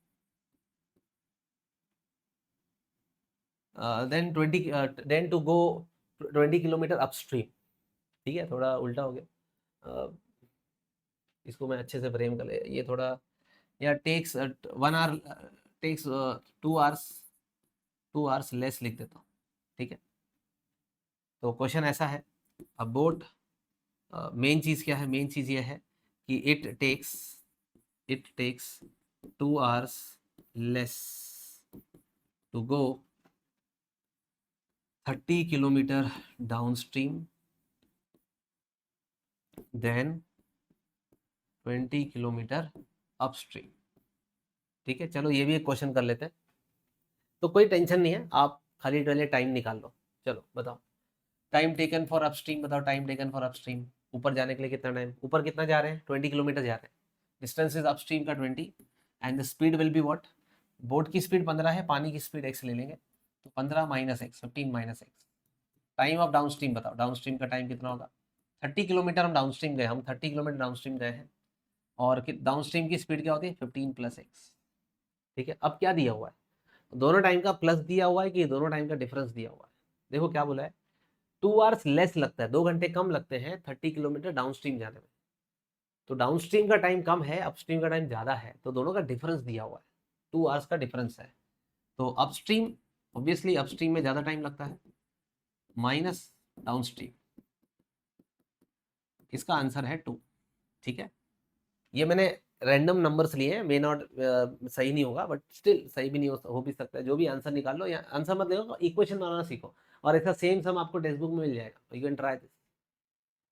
20 kilometre upstream. ठीक है, थोड़ा उल्टा हो गया, इसको मैं अच्छे से फ्रेम कर ले, ये थोड़ा, या takes 1 hour, takes 2 hours, 2 hours less लिख देता हूँ। ठीक है, तो क्वेश्चन ऐसा है, अब बोट, मेन चीज़ क्या है? मेन चीज़ ये है कि it takes 2 hours less to go 30 kilometre downstream then 20 kilometre upstream. ठीक है, चलो ये भी एक क्वेश्चन कर लेते हैं। तो कोई टेंशन नहीं है, आप खाली पहले टाइम निकाल लो। चलो बताओ, टाइम टेकन फॉर अपस्ट्रीम बताओ, टाइम टेकन फॉर अपस्ट्रीम। ऊपर जाने के लिए कितना टाइम, ऊपर कितना जा रहे हैं, 20 किलोमीटर जा रहे हैं। डिस्टेंस इज अपस्ट्रीम का 20 and the speed will be what, boat की स्पीड 15 है, पानी की स्पीड x ले लेंगे, तो 15 minus x, 15 minus x. Time of downstream बताओ, डाउनस्ट्रीम का टाइम कितना होगा। 30 किलोमीटर हम डाउनस्ट्रीम गए, हम 30 किलोमीटर डाउनस्ट्रीम गए हैं, और डाउनस्ट्रीम की स्पीड क्या होती है, 15 प्लस एक्स। ठीक है, अब क्या दिया हुआ है, दोनों टाइम का प्लस दिया हुआ है कि दोनों टाइम का डिफरेंस दिया हुआ है। देखो क्या बोला है, 2 आवर्स लेस लगता है, 2 घंटे कम लगते हैं 30 किलोमीटर डाउनस्ट्रीम जाने में। तो डाउनस्ट्रीम का टाइम कम है, अपस्ट्रीम का टाइम ज्यादा है, तो दोनों का डिफरेंस दिया हुआ है, 2 आवर्स का डिफरेंस है। तो अपस्ट्रीम, ऑब्वियसली अपस्ट्रीम में ज्यादा टाइम लगता है, माइनस डाउनस्ट्रीम, इसका आंसर है 2। ठीक है, ये मैंने रैंडम नंबर्स लिए हैं, मे नॉट सही नहीं होगा, बट स्टिल सही भी नहीं हो भी सकता है। जो भी आंसर निकाल लो, या आंसर मत देखो, इक्वेशन बनाना सीखो, और ऐसा सेम सम आपको टेक्स्ट बुक में मिल जाएगा, यू कैन ट्राई दिस।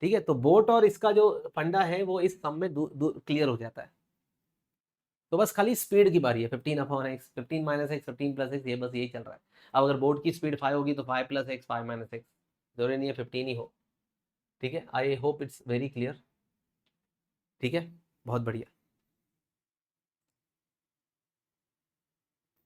ठीक है, तो बोट और इसका जो फंडा है वो इस सम में क्लियर हो जाता है। तो बस खाली स्पीड की बारी है, 15 upon x, 15 minus x, 15 plus x, ये बस यही चल रहा है। अब अगर बोट की स्पीड 5 होगी तो 5 प्लस एक्स, 5 माइनस एक्स, जरूरी नहीं है 15 ही हो। ठीक है, I hope it's very clear. ठीक है, बहुत बढ़िया।